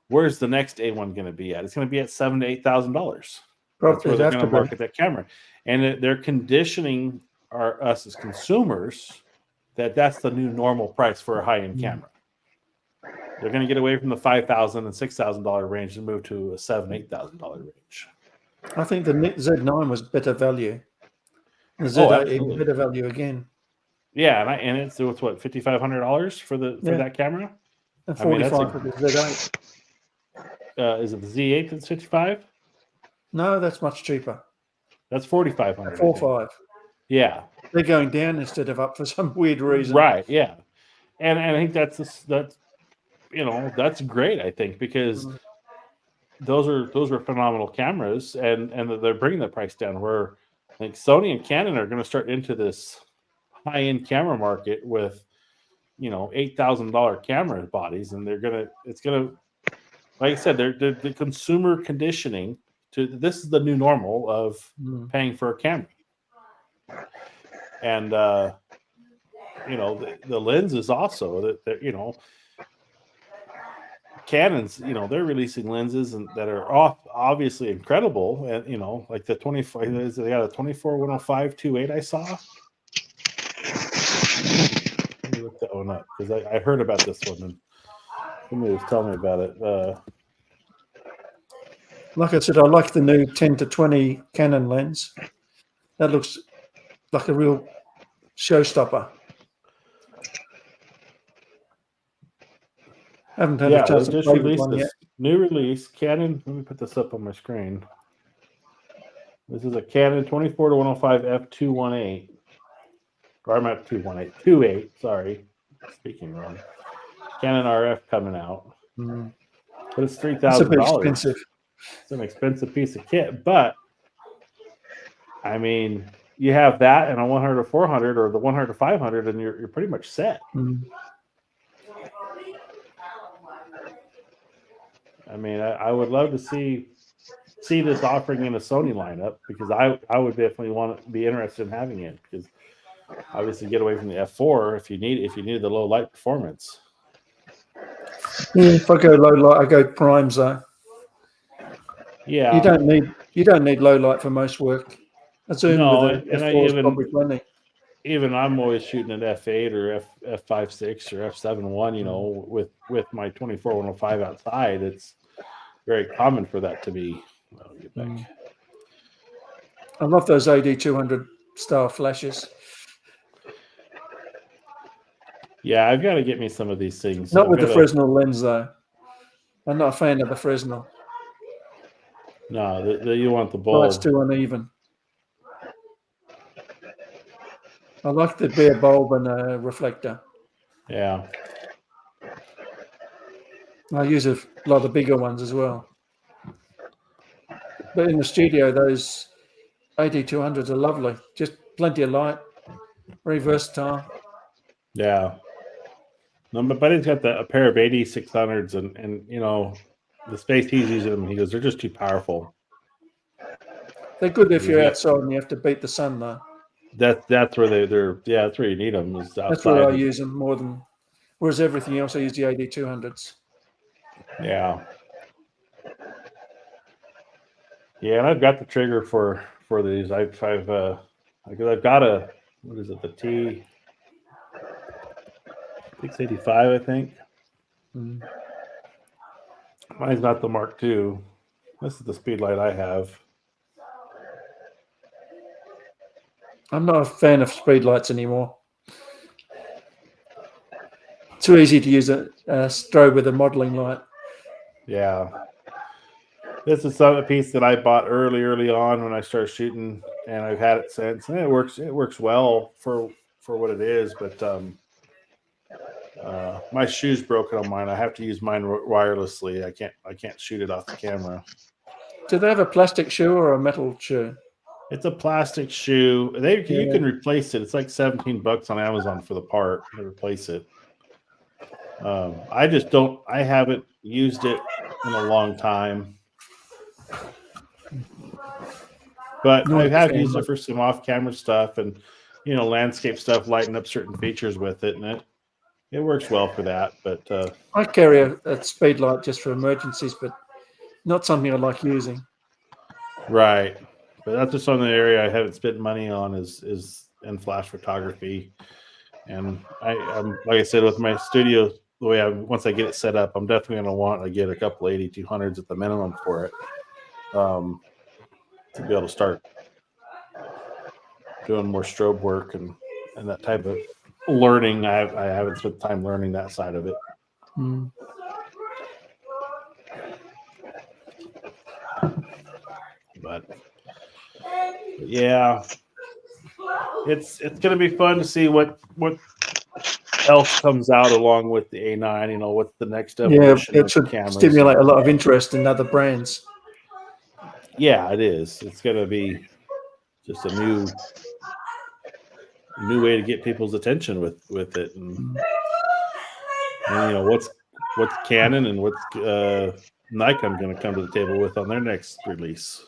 where's the next A1 going to be at? It's going to be at $7,000 to $8,000. That's where they're going to market that camera, and they're conditioning us as consumers that's the new normal price for a high-end camera. They're going to get away from the $5,000 and $6,000 range and move to a $7,000, $8,000 range. I think the Z9 was better value. The Z8 even better value again. Yeah, and it's what $5,500 for that camera. And $45 for the Z8. Is it the Z8 that's $55? No, that's much cheaper. That's $4,500. $4,500. Yeah, they're going down instead of up for some weird reason. Right. Yeah, and I think that's great. I think because those are phenomenal cameras, and they're bringing the price down. Where I think Sony and Canon are going to start into this high-end camera market with $8,000 camera bodies, and it's gonna like I said, they're the consumer conditioning to this is the new normal of paying for a camera. And the lenses also that Canon's they're releasing lenses that are obviously incredible, and like the 25 they got a 24-105 2.8 I saw. Let me look that one up because I heard about this one and somebody was telling me about it. Like I said, I like the new 10-20 Canon lens. That looks like a real showstopper. Haven't had a chance to play with one yet. New release, Canon. Let me put this up on my screen. This is a Canon 24-105 f2.18. Or I'm at 2.8. Sorry, speaking wrong. Canon RF coming out, but it's $3,000. It's a bit expensive. It's an expensive piece of kit, but I mean, you have that and a 100-400 or the 100-500, and you're pretty much set. I mean, I would love to see this offering in a Sony lineup because I would definitely want to be interested in having it because obviously get away from the F4 if you need the low light performance. Yeah, if I go low light, I go primes though. Yeah, you don't need low light for most work. A zoom with an F4 is probably plenty. even I'm always shooting at f8 or f5.6 or f7.1. You know, with my 24-105 outside, it's very common for that to be. I'll get back. I love those AD200 style flashes. Yeah, I've got to get me some of these things. Not with the Fresnel lens though. I'm not a fan of the Fresnel. No, you want the bulb. Light's too uneven. I like the bare bulb and a reflector. Yeah. I use a lot of the bigger ones as well. But in the studio, those AD200s are lovely. Just plenty of light, very versatile. Yeah. No, my buddy's got a pair of 8600s, and you know, the space he's using them, he goes, they're just too powerful. They're good if you're outside and you have to beat the sun, though. That's where that's where you need them. Is outside. That's where I use them more than. Whereas everything else, I use the AD200s. Yeah. Yeah, and I've got the trigger for these. I've got a, what is it, the T685, I think. Mine's not the Mark II. This is the speed light I have. I'm not a fan of speed lights anymore. Too easy to use a strobe with a modeling light. Yeah. This is a piece that I bought early on when I started shooting, and I've had it since. And it works well for what it is, but my shoe's broken on mine. I have to use mine wirelessly. I can't shoot it off the camera. Do they have a plastic shoe or a metal shoe? It's a plastic shoe. You can replace it. It's like $17 on Amazon for the part to replace it. I haven't used it in a long time. But I have used it for some off-camera stuff and, you know, landscape stuff, lighting up certain features with it, and it works well for that. But I carry a speed light just for emergencies, but not something I like using. Right. But that's just on the area I haven't spent money on is in flash photography. And I'm like I said, with my studio, the way once I get it set up, I'm definitely going to want to get a couple 8200s at the minimum for it, to be able to start doing more strobe work and that type of learning. I haven't spent time learning that side of it. But yeah, it's going to be fun to see what else comes out along with the A9. You know, what's the next evolution? Yeah, it should stimulate a lot of interest in other brands. Yeah, it is. It's going to be just a new way to get people's attention with it, and you know what's Canon and what's Nikon going to come to the table with on their next release.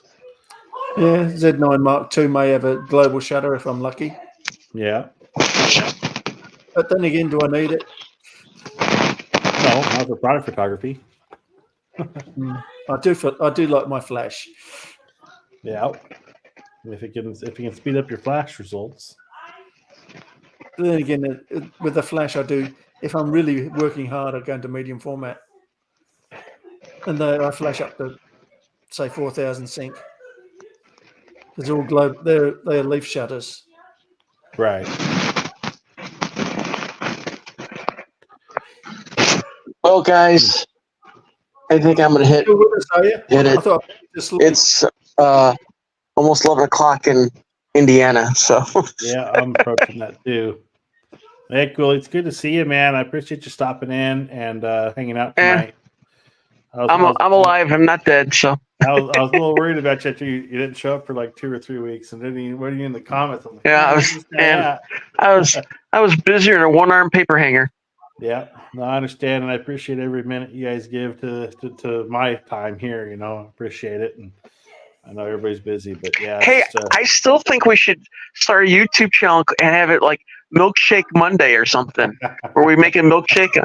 Yeah, Z9 Mark II may have a global shutter if I'm lucky. Yeah. But then again, do I need it? No, not for product photography. I do like my flash. Yeah. If it can speed up your flash results. But then again, with the flash, I do. If I'm really working hard, I go into medium format, and I flash up to say 4000 sync. It's all globe. They're leaf shutters. Right. Well, guys, I think I'm going to hit it. It's almost 11 o'clock in Indiana, so. Yeah, I'm approaching that too. Hey, cool. It's good to see you, man. I appreciate you stopping in and hanging out tonight. I'm alive. I'm not dead, so. I was a little worried about you after you didn't show up for like 2 or 3 weeks, and then you were in the comments. I'm like, yeah, I was busier than a one-arm paper hanger. Yeah, no, I understand, and I appreciate every minute you guys give to my time here. You know, I appreciate it, and I know everybody's busy, but yeah. Hey, I still think we should start a YouTube channel and have it like Milkshake Monday or something, where we make a milkshake.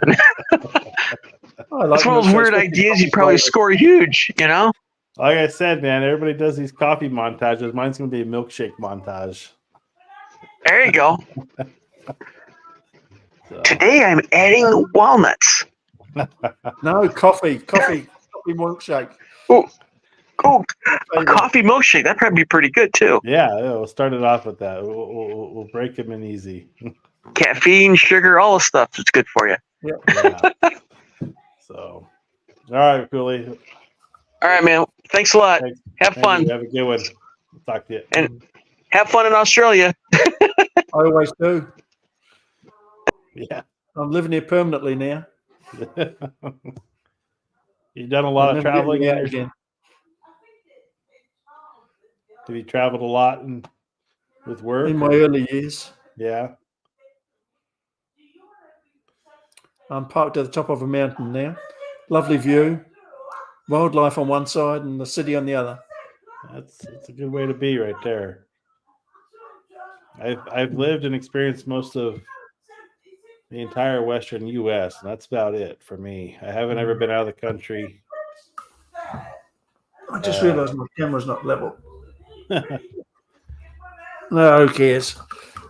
It's one of those weird ideas. You'd probably score huge, you know. Like I said, man, everybody does these coffee montages. Mine's going to be a milkshake montage. There you go. So, Today I'm adding walnuts. No, coffee milkshake. Oh, a Favorite. coffee milkshake. That'd probably be pretty good too. yeah, we'll start it off with that. We'll break them in easy. Caffeine, sugar, all the stuff that's good for you. Yeah. So, all right, Cooley. All right, man. Thanks a lot. Thanks. Have Thank fun. you. Have a good one. Talk to you. And have fun in Australia. I always do. Yeah. I'm living here permanently now. You've done a lot I'm of never traveling getting in out your, again. have you traveled a lot with work? In my or- early years. Yeah. I'm parked at the top of a mountain now. Lovely view. Wildlife on one side and the city on the other. That's a good way to be right there. I've lived and experienced most of the entire Western U.S. and that's about it for me. I haven't ever been out of the country. I just realised my camera's not level. No, who cares?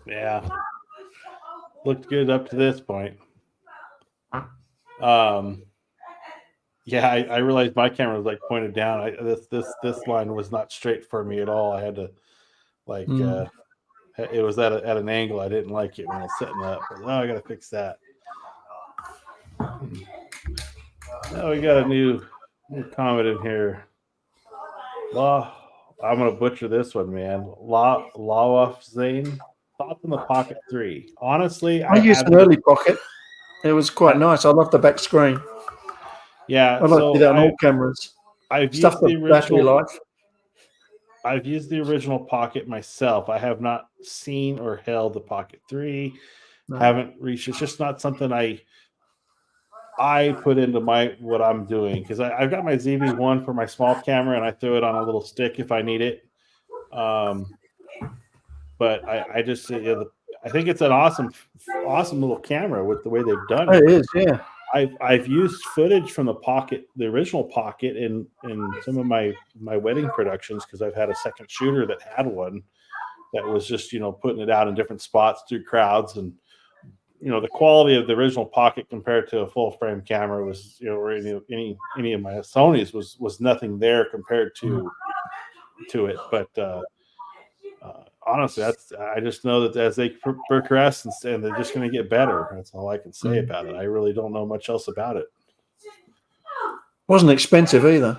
Yeah, looked good up to this point. Yeah, I realized my camera was like pointed down. This line was not straight for me at all. I had to like it was at an angle. I didn't like it when I was setting up. But, I got to fix that. Now we got a new comment in here. I'm gonna butcher this one, man. Lawaf Zane. Thoughts on the Pocket 3? Honestly, I used an early pocket. It was quite I- nice. I love the back screen. Yeah, I like to do that on all cameras. I've Stuff used the the battery original. life. I've used the original Pocket myself. I have not seen or held the Pocket 3. No. Haven't reached. It's just not something I put into what I'm doing because I've got my ZV-1 for my small camera and I throw it on a little stick if I need it. But I just I think it's an awesome little camera with the way they've done it. It is, yeah. I've used footage from the Pocket, the original Pocket, in some of my wedding productions because I've had a second shooter that had one that was just putting it out in different spots through crowds, and the quality of the original Pocket compared to a full frame camera was or any of my Sony's was nothing there compared to it, but. Honestly, I just know that as they progress and they're just going to get better. That's all I can say about it. I really don't know much else about it. Wasn't expensive either.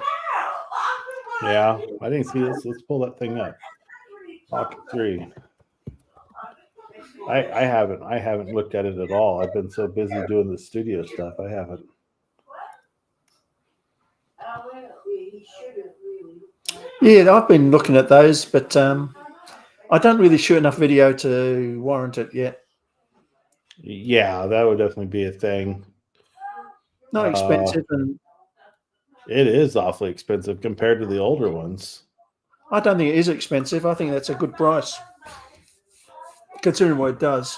Yeah, I didn't see this. Let's pull that thing up. Pocket 3. I haven't looked at it at all. I've been so busy doing the studio stuff. I haven't. Yeah, I've been looking at those, but I don't really shoot enough video to warrant it yet. Yeah, that would definitely be a thing. Not expensive, and it is awfully expensive compared to the older ones. I don't think it is expensive. I think that's a good price, considering what it does.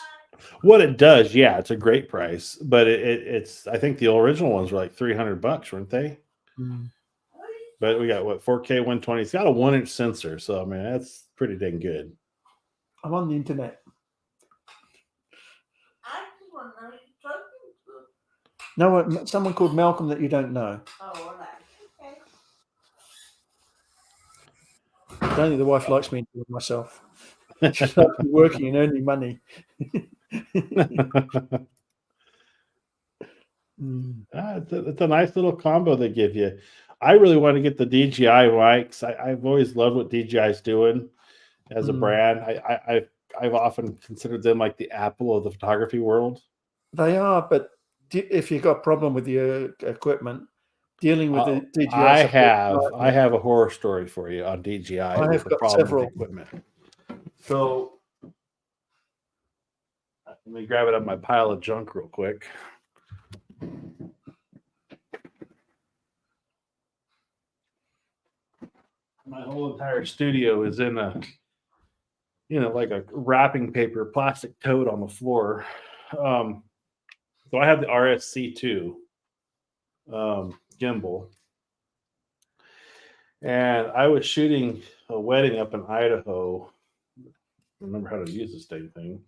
What it does, yeah, it's a great price. But it's I think the original ones were like $300, weren't they? But we got 4K 120. It's got a 1-inch sensor, so I mean that's pretty dang good. I'm on the internet. No, someone called Malcolm that you don't know. Oh, okay. I don't think the wife likes me doing myself. She likes me working and earning money. It's a nice little combo they give you. I really want to get the DJI mics. I've always loved what DJI's doing as a brand. I've often considered them like the Apple of the photography world. They are, but if you've got a problem with your equipment, dealing with the DJI, I have a horror story for you on DJI. I have got several equipment. So let me grab it up my pile of junk real quick. My whole entire studio is in a, like a wrapping paper plastic tote on the floor. So I have the RSC2 gimbal, and I was shooting a wedding up in Idaho remember how to use this dang thing.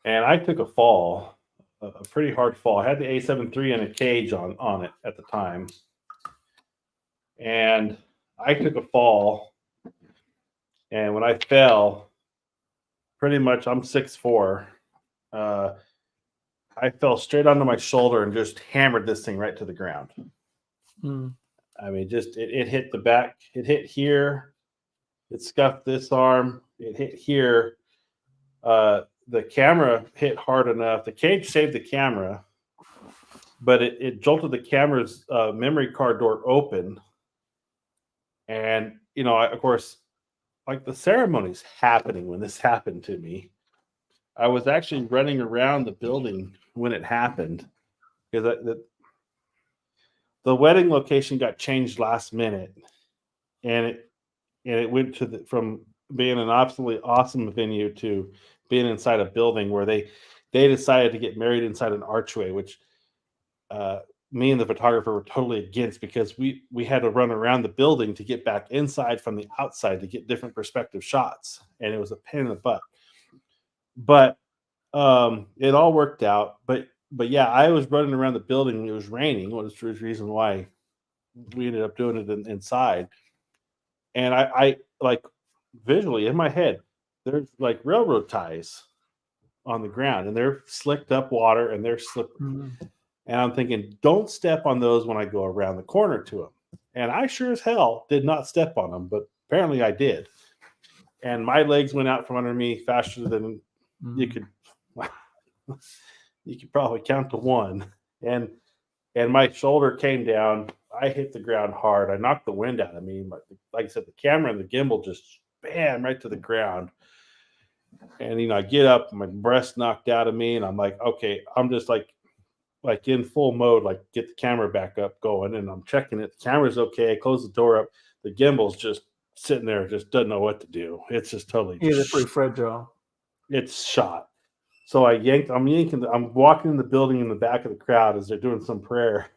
And I took a fall, a pretty hard fall. I had the A7III and a cage on it at the time. And I took a fall. And when I fell, pretty much I'm 6'4". I fell straight onto my shoulder and just hammered this thing right to the ground. I mean, just it hit the back. It hit here. It scuffed this arm. It hit here. The camera hit hard enough. The cage saved the camera, but it jolted the camera's memory card door open. And, you know, of course, like the ceremony's happening when this happened to me. I was actually running around the building when it happened because the wedding location got changed last minute, and it went to from being an absolutely awesome venue to being inside a building where they decided to get married inside an archway, which me and the photographer were totally against because we had to run around the building to get back inside from the outside to get different perspective shots, and it was a pain in the butt. But it all worked out. But yeah, I was running around the building when it was raining, which was the reason why we ended up doing it inside. And I like visually in my head, there's like railroad ties on the ground, and they're slicked up water and they're slippery. And I'm thinking, don't step on those when I go around the corner to them. And I sure as hell did not step on them, but apparently I did. And my legs went out from under me faster than you could probably count to one. And my shoulder came down. I hit the ground hard. I knocked the wind out of me. Like I said, the camera and the gimbal just bam right to the ground. And, you know, I get up, my breast knocked out of me, and I'm like, okay, I'm just like in full mode, like get the camera back up going, and I'm checking it. The camera's okay. I close the door up. The gimbal's just sitting there, just doesn't know what to do. It's just totally they're pretty fragile. It's shot. So I'm walking in the building in the back of the crowd as they're doing some prayer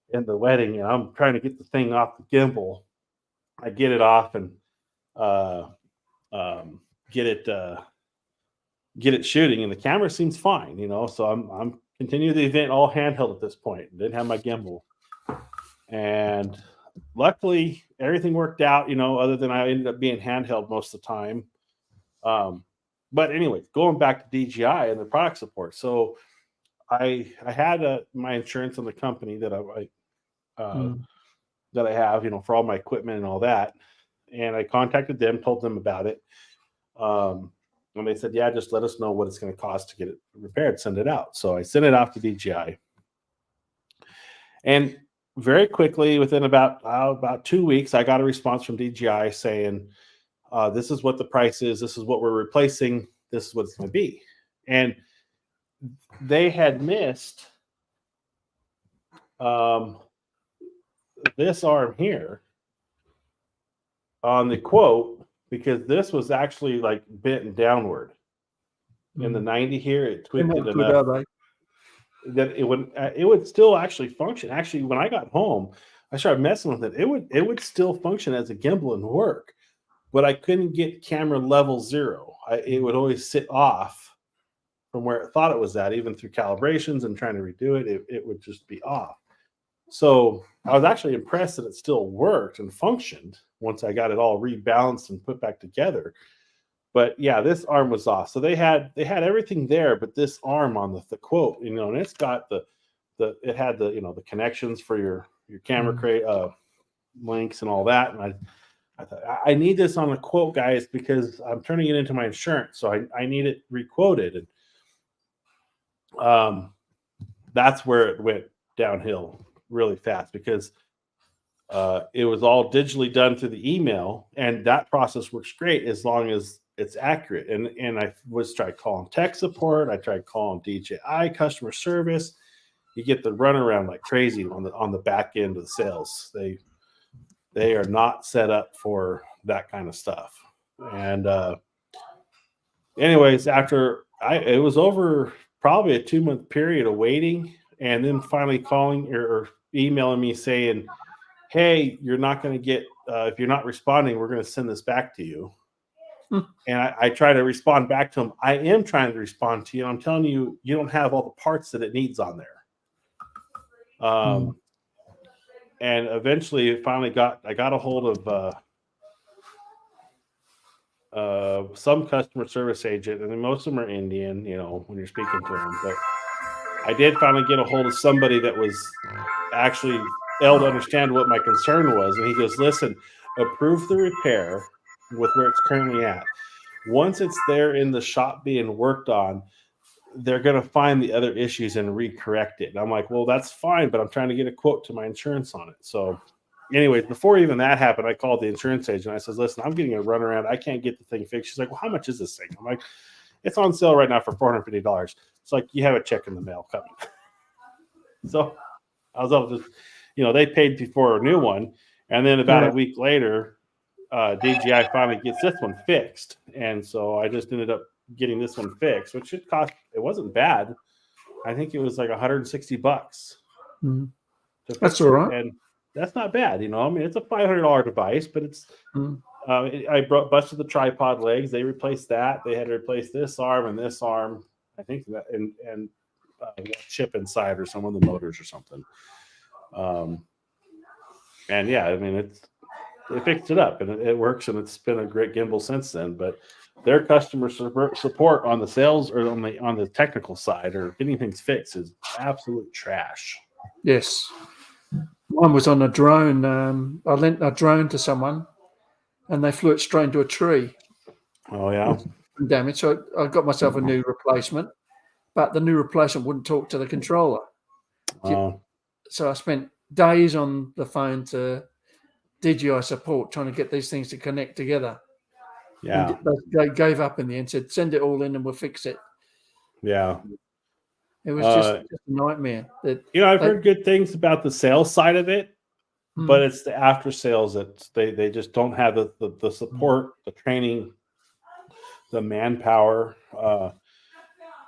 in the wedding, and I'm trying to get the thing off the gimbal. I get it off and get it shooting, and the camera seems fine, you know. So I'm continuing the event all handheld at this point. Didn't have my gimbal, and luckily everything worked out, you know, other than I ended up being handheld most of the time. But anyway, going back to DJI and the product support. So I had my insurance on the company that that I have, you know, for all my equipment and all that. And I contacted them, told them about it. And they said, yeah, just let us know what it's going to cost to get it repaired, send it out. So I sent it off to DJI. And very quickly, within about 2 weeks, I got a response from DJI saying, this is what the price is. This is what we're replacing. This is what it's going to be. And they had missed this arm here on the quote, because this was actually like bent downward in the 90 here. It tweaked it enough that it would still actually function. Actually, when I got home, I started messing with it. It would still function as a gimbal and work, but I couldn't get camera level 0. It would always sit off from where it thought it was at, even through calibrations and trying to redo it. It would just be off. So I was actually impressed that it still worked and functioned once I got it all rebalanced and put back together. But yeah, this arm was off. So they had everything there, but this arm on the quote, you know, and it's got it had the, you know, the connections for your camera links and all that. And I thought, I need this on the quote, guys, because I'm turning it into my insurance. So I need it requoted. And that's where it went downhill really fast, because it was all digitally done through the email, and that process works great as long as it's accurate. And I tried calling tech support. I tried calling DJI customer service. You get the runaround like crazy on the back end of the sales. They are not set up for that kind of stuff. And anyways, after it was over probably a 2-month period of waiting, and then finally calling or emailing me saying, hey, you're not going to get if you're not responding, we're going to send this back to you. Hmm. And I try to respond back to him. I am trying to respond to you. I'm telling you, you don't have all the parts that it needs on there. And eventually, I got a hold of some customer service agent, and most of them are Indian, when you're speaking to them. But I did finally get a hold of somebody that was actually able to understand what my concern was. And he goes, listen, approve the repair with where it's currently at. Once it's there in the shop being worked on, they're going to find the other issues and recorrect it. And I'm like, well, that's fine, but I'm trying to get a quote to my insurance on it. So anyways, before even that happened, I called the insurance agent. I says, listen, I'm getting a runaround. I can't get the thing fixed. She's like, well, how much is this thing? I'm like, it's on sale right now for $450. It's like, you have a check in the mail coming. So I was able to, they paid for a new one. And then about a week later, DJI finally gets this one fixed. And so I just ended up getting this one fixed, which it wasn't bad. I think it was like $160. Mm-hmm. That's all right. And that's not bad. I mean, it's a $500 device, but it's, I busted the tripod legs. They replaced that. They had to replace this arm and this arm. I think that, and chip inside or some of the motors or something. And yeah, I mean, they fixed it up and it works, and it's been a great gimbal since then. But their customer support on the sales or on the technical side or getting things fixed is absolute trash. Yes. Mine was on a drone. I lent a drone to someone and they flew it straight into a tree. Oh, yeah. Damage. So I got myself a new replacement, but the new replacement wouldn't talk to the controller. Oh. So I spent days on the phone to DJI support trying to get these things to connect together. Yeah. And they gave up in the end, said, send it all in and we'll fix it. Yeah. It was just a nightmare. I've heard good things about the sales side of it, but it's the after sales that they just don't have the support, the training, the manpower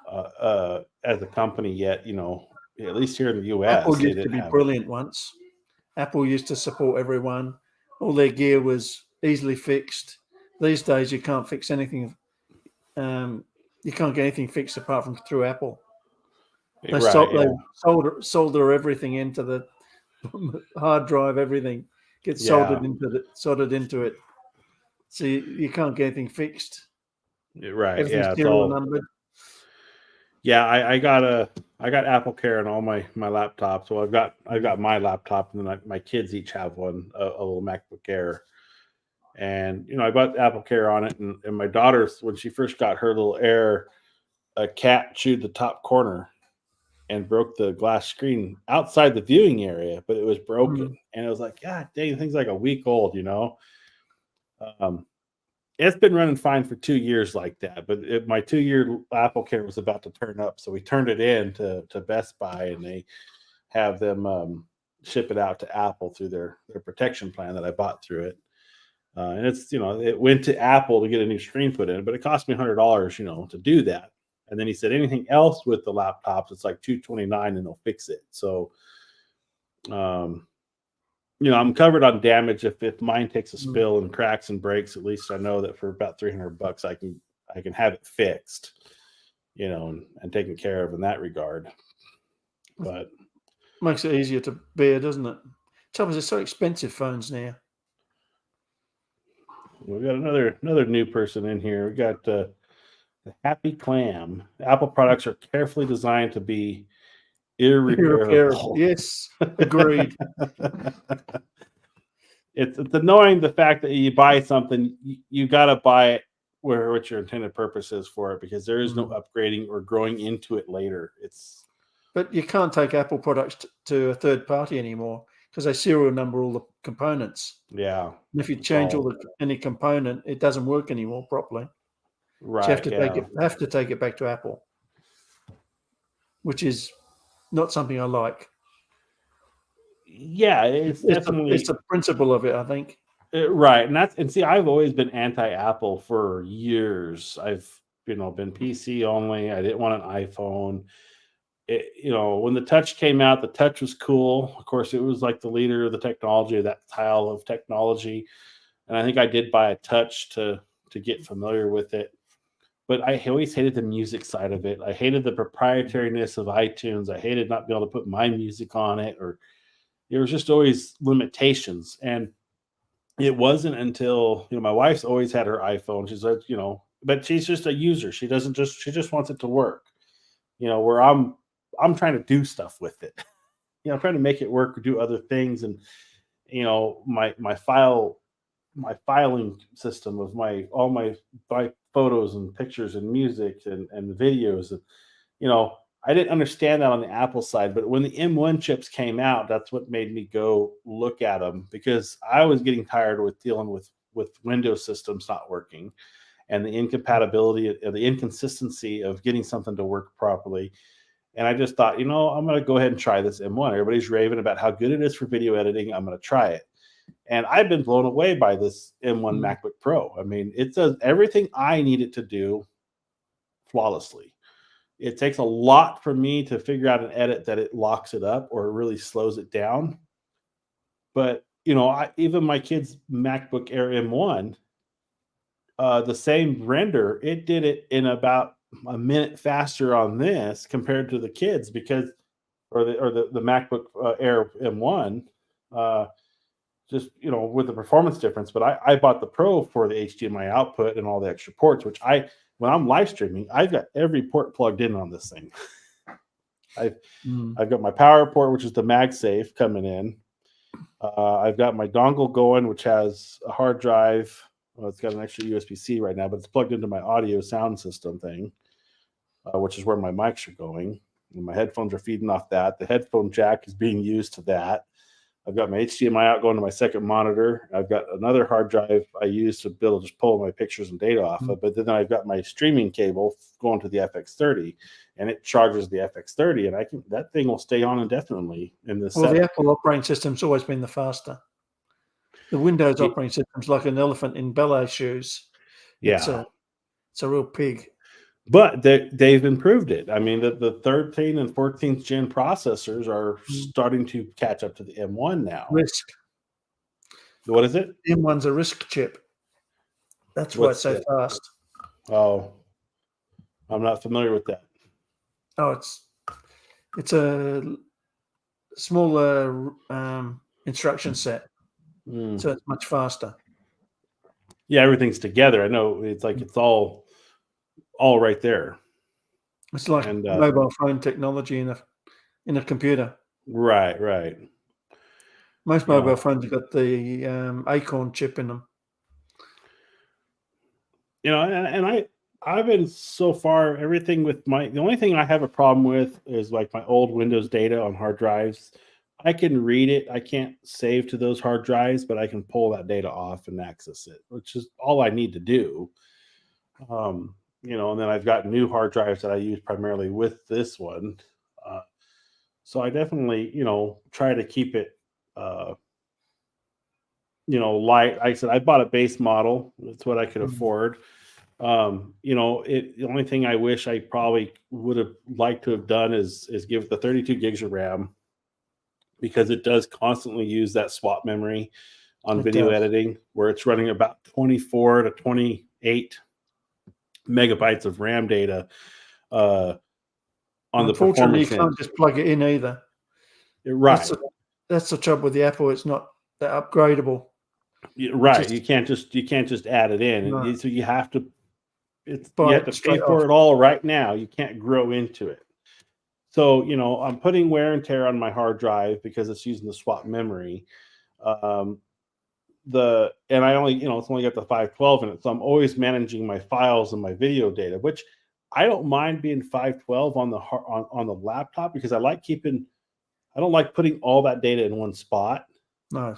as a company yet. At least here in the U.S. Apple used to be brilliant once. Apple used to support everyone. All their gear was easily fixed. These days, you can't fix anything. You can't get anything fixed apart from through Apple. They solder everything into the hard drive. Everything gets soldered into it. So you can't get anything fixed. Right. Everything's serial numbered. Yeah, I got Apple Care on all my laptops. So I've got my laptop, and then my kids each have one, a little MacBook Air. And I bought Apple Care on it, and my daughter's, when she first got her little Air, a cat chewed the top corner and broke the glass screen outside the viewing area, but it was broken. And it was like, God dang, the thing's like a week old, It's been running fine for 2 years like that, but my 2-year Apple Care was about to turn up. So we turned it in to Best Buy, and they have them ship it out to Apple through their protection plan that I bought through it. And it's, it went to Apple to get a new screen put in, but it cost me $100, to do that. And then he said anything else with the laptops, it's like $229 and they'll fix it. So, I'm covered on damage. If mine takes a spill and cracks and breaks, at least I know that for about $300 I can have it fixed, and taken care of in that regard. But makes it easier to bear, doesn't it? Trouble is, they're so expensive, phones now. We've got another new person in here. We got the Happy Clam. Apple products are carefully designed to be irreparable. Yes, agreed. It's annoying the fact that you buy something, you got to buy it what your intended purpose is for it, because there is no upgrading or growing into it later. But you can't take Apple products to a third party anymore because they serial number all the components. Yeah. And if you change any component, it doesn't work anymore properly. Right. So you have to take it back to Apple, which is not something I like. Yeah, it's the principle of it, I think. Right, and see, I've always been anti-Apple for years. I've been PC only. I didn't want an iPhone, when the touch came out, the touch was cool. Of course, it was like the leader of the technology, of that tile of technology. And I think I did buy a touch to get familiar with it. But I always hated the music side of it. I hated the proprietariness of iTunes. I hated not being able to put my music on it, or there was just always limitations. And it wasn't until, my wife's always had her iPhone. She's like, but she's just a user. She just wants it to work. Where I'm trying to do stuff with it. I'm trying to make it work or do other things. And my filing system of all my photos and pictures and music and videos, and I didn't understand that on the Apple side. But when the M1 chips came out, that's what made me go look at them, because I was getting tired with dealing with Windows systems not working, and the incompatibility, the inconsistency of getting something to work properly. And I just thought, I'm going to go ahead and try this M1. Everybody's raving about how good it is for video editing. I'm going to try it. And I've been blown away by this M1 MacBook Pro. I mean, it does everything I need it to do flawlessly. It takes a lot for me to figure out an edit that it locks it up or it really slows it down. But, even my kid's MacBook Air M1, the same render, it did it in about a minute faster on this compared to the kids, because, or the MacBook Air M1, just, with the performance difference. But I bought the Pro for the HDMI output and all the extra ports, which when I'm live streaming, I've got every port plugged in on this thing. I've got my power port, which is the MagSafe, coming in. I've got my dongle going, which has a hard drive. Well, it's got an extra USB-C right now, but it's plugged into my audio sound system thing, which is where my mics are going. And my headphones are feeding off that. The headphone jack is being used to that. I've got my HDMI out going to my second monitor. I've got another hard drive I use to be able to just pull my pictures and data off of. But then I've got my streaming cable going to the FX30, and it charges the FX30, and that thing will stay on indefinitely in this. Well, the Apple operating system's always been the faster. The Windows operating system's like an elephant in ballet shoes. Yeah, it's a real pig. But they've improved it. I mean, the 13th and 14th gen processors are starting to catch up to the M1 now. RISC. What is it? M1's a RISC chip. That's why it's so fast. Oh, I'm not familiar with that. Oh, it's a smaller instruction set, so it's much faster. Yeah, everything's together. I know it's like it's all right there. It's like mobile phone technology in a computer. Right. Most mobile phones have got the Acorn chip in them. And I've been so far everything with the only thing I have a problem with is like my old Windows data on hard drives. I can read it. I can't save to those hard drives, but I can pull that data off and access it, which is all I need to do. And then I've got new hard drives that I use primarily with this one. So I definitely, try to keep it, light. Like I said, I bought a base model. That's what I could afford. The only thing I wish I probably would have liked to have done is give it the 32 gigs of RAM, because it does constantly use that swap memory on video editing, where it's running about 24 to 28 megabytes of RAM data on the performance. Unfortunately, you can't just plug it in either. Right. That's the trouble with the Apple. It's not that upgradable. Right. You can't just add it in. No. So you have to pay for it all right now. You can't grow into it. So, I'm putting wear and tear on my hard drive because it's using the swap memory. And I only, it's only got the 512 in it. So I'm always managing my files and my video data, which I don't mind being 512 on the laptop, because I don't like putting all that data in one spot. No.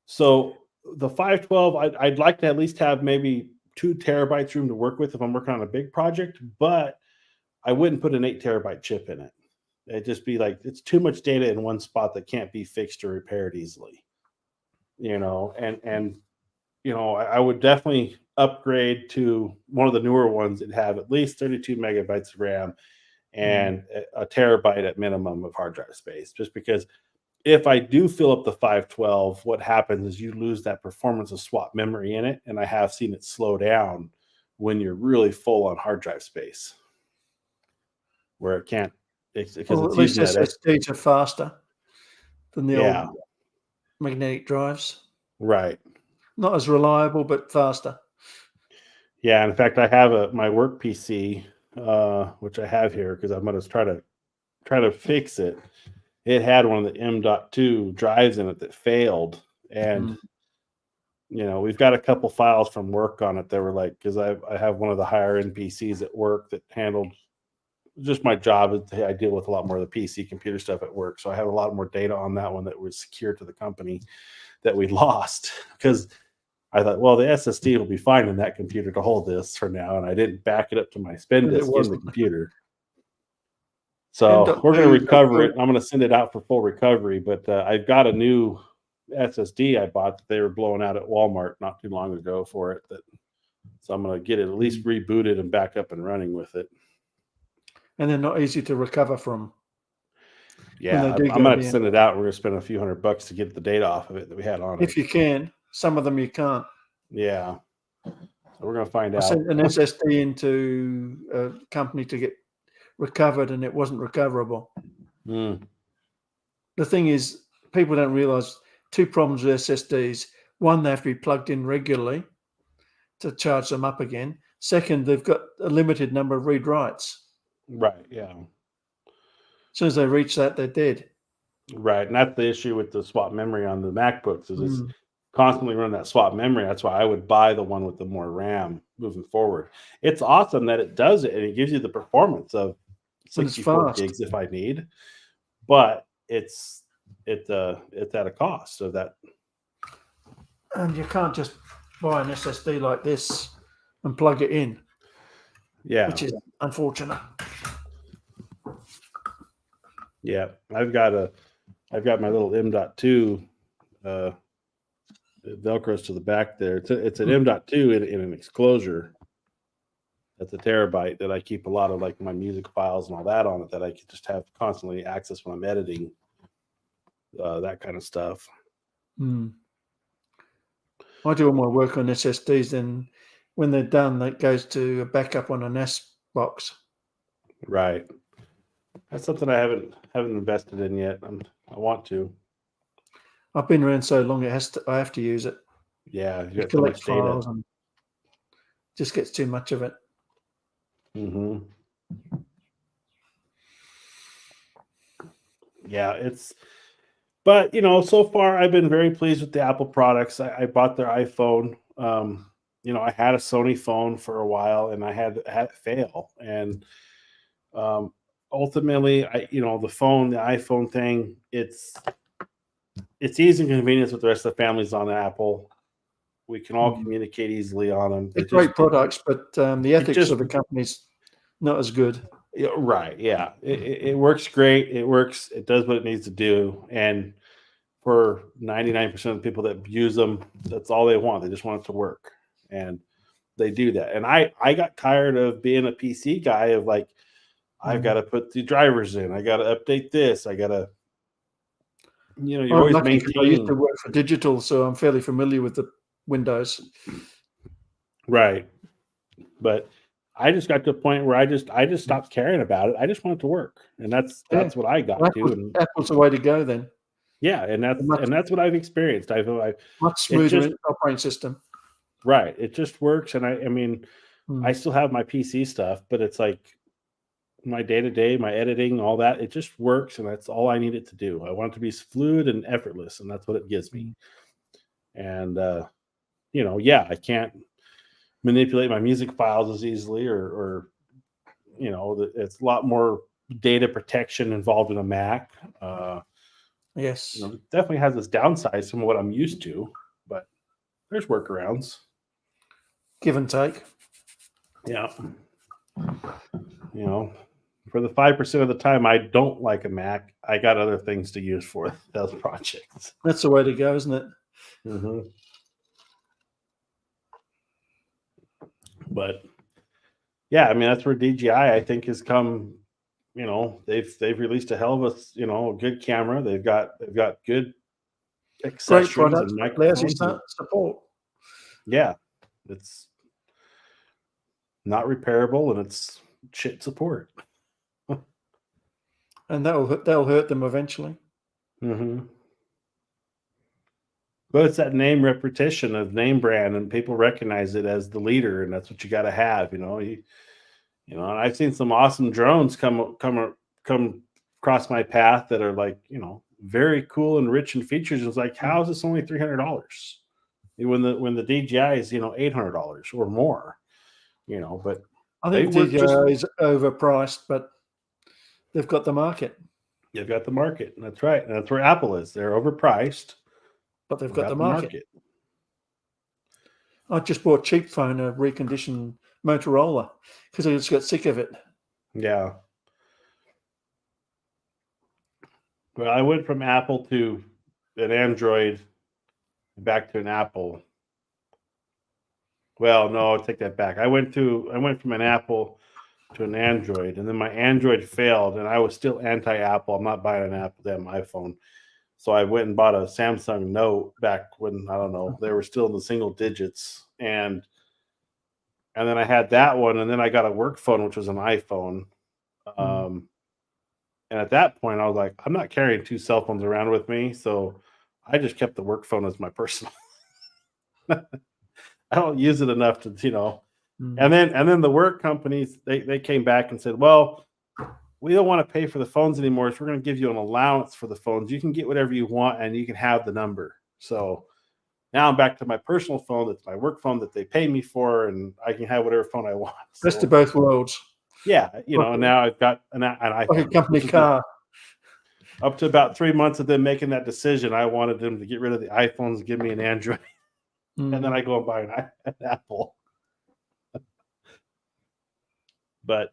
So the 512, I'd like to at least have maybe 2 terabytes room to work with if I'm working on a big project, but I wouldn't put an 8 terabyte chip in it. It'd just be like, it's too much data in one spot that can't be fixed or repaired easily. I would definitely upgrade to one of the newer ones that have at least 32 megabytes of RAM and a terabyte at minimum of hard drive space. Just because if I do fill up the 512, what happens is you lose that performance of swap memory in it, and I have seen it slow down when you're really full on hard drive space, where it can't. Because Well, it's at least using that. SSDs are faster than the Yeah, old magnetic drives. right. Not as reliable, but faster. Yeah, in fact, I have my work PC, which I have here because I'm going to try to fix it. It had one of the M.2 drives in it that failed, and we've got a couple files from work on it that were like, because I have one of the higher end PCs at work that handled just my job. I deal with a lot more of the PC computer stuff at work, so I have a lot more data on that one that was secure to the company that we lost because I thought, well, the SSD will be fine in that computer to hold this for now, and I didn't back it up to my spin disk in the computer. So we're going to recover it. I'm going to send it out for full recovery, but I've got a new SSD I bought that they were blowing out at Walmart not too long ago for it. So I'm going to get it at least rebooted and back up and running with it. And they're not easy to recover from. Yeah, I'm going to send it out. We're going to spend a few $100 to get the data off of it that we had on it. If you can. Some of them you can't. Yeah. So we're going to find out. I sent an SSD into a company to get recovered, and it wasn't recoverable. The thing is, people don't realize two problems with SSDs. One, they have to be plugged in regularly to charge them up again. Second, they've got a limited number of read writes. Right, yeah. As soon as they reach that, they're dead. Right, and that's the issue with the swap memory on the MacBooks is it's constantly running that swap memory. That's why I would buy the one with the more RAM moving forward. It's awesome that it does it, and it gives you the performance of 64 gigs if I need, but it's at a cost of that. And you can't just buy an SSD like this and plug it in. Yeah, which is unfortunate. Yeah, I've got my little M.2 Velcros to the back there. It's an M.2 in an exclosure. That's a terabyte that I keep a lot of like my music files and all that on it that I can just have constantly access when I'm editing, that kind of stuff. I do all my work on SSDs, and when they're done, that goes to a backup on an S box. Right. That's something I haven't invested in yet. I want to. I've been around so long, I have to use it. Yeah, you got collect files and just gets too much of it. Yeah, but so far I've been very pleased with the Apple products. I bought their iPhone. I had a Sony phone for a while, and I had it fail, and ultimately, the iPhone thing, it's easy and convenience with the rest of the families on Apple. We can all communicate easily on them. They're great products, but the ethics of the company's not as good. Right. Yeah. It works great. It works. It does what it needs to do. And for 99% of the people that use them, that's all they want. They just want it to work. And they do that. And I got tired of being a PC guy of like, I've got to put the drivers in. I got to update this. I got to, you're always maintaining. I used to work for digital, so I'm fairly familiar with the Windows. Right. But I just got to a point where I just stopped caring about it. I just want it to work. And that's what I got to. And Apple's the way to go then. Yeah, and that's what I've experienced. I've much smoother operating system. Right. It just works. And I still have my PC stuff, but it's like my day-to-day, my editing, all that, it just works, and that's all I need it to do. I want it to be fluid and effortless, and that's what it gives me. And I can't manipulate my music files as easily, or it's a lot more data protection involved in a Mac. Yes, it definitely has its downsides from what I'm used to, but there's workarounds. Give and take. Yeah. For the 5% of the time I don't like a Mac, I got other things to use for those projects. That's the way to go, isn't it? But yeah, that's where DJI I think has come you know, they've released a hell of a, you know, a good camera. They've got good Great accessories product, and lousy microphones. support. Yeah, it's not repairable and it's shit support. And that'll hurt them eventually. Mm-hmm. But it's that name repetition of name brand, and people recognize it as the leader, and that's what you got to have. You know, and I've seen some awesome drones come across my path that are like, you know, very cool and rich in features. It's like, how is this only $300 when the DJI is, you know, $800 or more? You know, but I think DJI is overpriced, but they've got the market. They've got the market, and that's right, and that's where Apple is. They're overpriced, but they've got the market. I just bought a cheap phone, a reconditioned Motorola, because I just got sick of it. Yeah. Well, I went from Apple to an Android, back to an Apple. Well, no, I'll take that back. I went from an Apple to an Android, and then my Android failed, and I was still anti-Apple. I'm not buying an Apple damn iPhone. So I went and bought a Samsung Note back when, I don't know, they were still in the single digits. And then I had that one, and then I got a work phone, which was an iPhone. And at that point, I was like, I'm not carrying two cell phones around with me. So I just kept the work phone as my personal. I don't use it enough to, you know. And then the work companies, they came back and said, well, we don't want to pay for the phones anymore, so we're going to give you an allowance for the phones. You can get whatever you want, and you can have the number. So now I'm back to my personal phone. That's my work phone that they pay me for, and I can have whatever phone I want. So, best of both worlds. Yeah, you know, and now I've got an iPhone. Like a company car. Up to about 3 months of them making that decision, I wanted them to get rid of the iPhones and give me an Android. And then I go and buy an Apple. But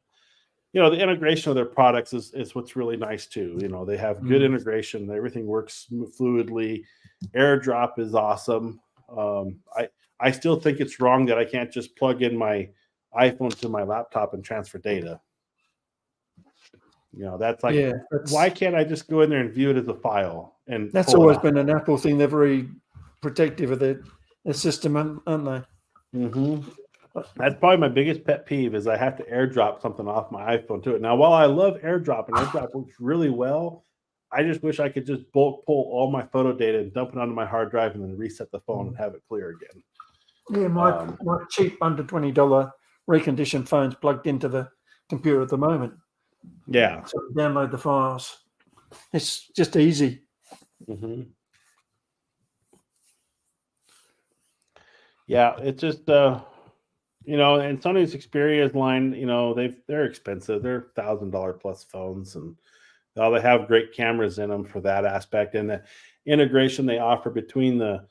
you know, the integration of their products is what's really nice too. You know, they have good integration. Everything works fluidly. AirDrop is awesome. I still think it's wrong that I can't just plug in my iPhone to my laptop and transfer data. You know, that's like, why can't I just go in there and view it as a file? And that's always been an Apple thing. They're very protective of their system, aren't they? Mm-hmm. That's probably my biggest pet peeve is I have to AirDrop something off my iPhone to it. Now, while I love AirDrop and AirDrop works really well, I just wish I could just bulk pull all my photo data and dump it onto my hard drive and then reset the phone and have it clear again. Yeah, my cheap under $20 reconditioned phone's plugged into the computer at the moment. Yeah. So download the files. It's just easy. Mm-hmm. Yeah, it's just you know, and Sony's Xperia's line, you know, they're expensive. They're $1,000 plus phones, and they have great cameras in them for that aspect, and the integration they offer between the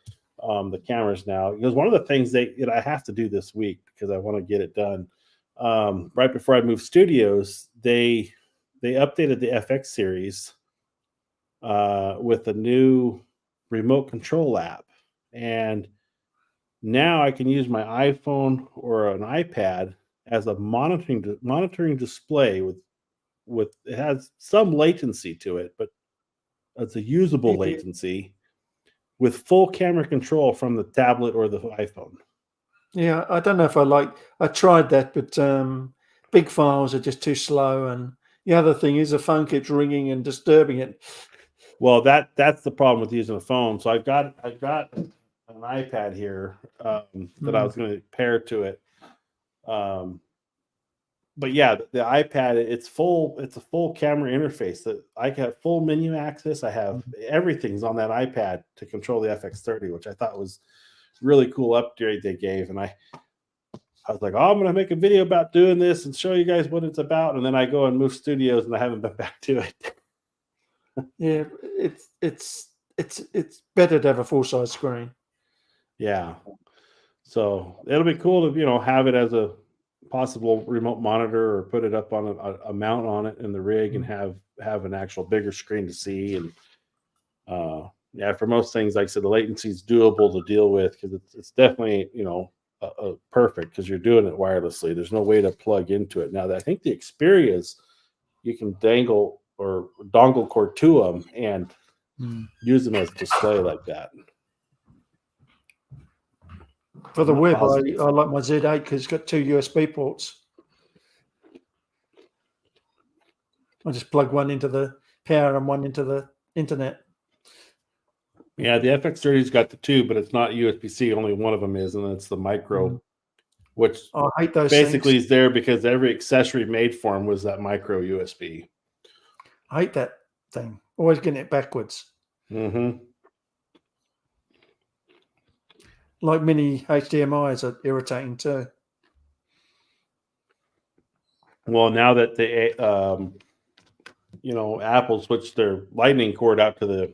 cameras now. Because one of the things I have to do this week because I want to get it done right before I move studios, they updated the FX series with a new remote control app, and now I can use my iPhone or an iPad as a monitoring display with it has some latency to it, but it's a usable latency with full camera control from the tablet or the iPhone. Yeah, I don't know if I tried that, but big files are just too slow, and the other thing is the phone keeps ringing and disturbing it. Well, that's the problem with using a phone. So I've got an iPad here that I was going to pair to it. But yeah, the iPad, it's a full camera interface that I have full menu access. I have everything's on that iPad to control the FX30, which I thought was really cool upgrade they gave. And I was like, oh, I'm going to make a video about doing this and show you guys what it's about. And then I go and move studios and I haven't been back to it. Yeah, it's better to have a full-size screen. Yeah. So it'll be cool to, you know, have it as a possible remote monitor or put it up on a mount on it in the rig and have an actual bigger screen to see. And yeah, for most things, like I said, the latency is doable to deal with because it's definitely, you know, perfect because you're doing it wirelessly. There's no way to plug into it. Now, I think the Xperia's dangle or dongle cord to them and use them as a display like that. For the I'm not web, positive. I like my Z8 because it's got 2 USB ports. I just plug one into the power and one into the internet. Yeah, the FX30's got the 2, but it's not USB-C. Only one of them is, and it's the micro, which I hate those basically things. is there because every accessory made for them was that micro USB. I hate that thing. Always getting it backwards. Mm-hmm. Like mini HDMIs are irritating too. Well, now that Apple switched their Lightning cord out to the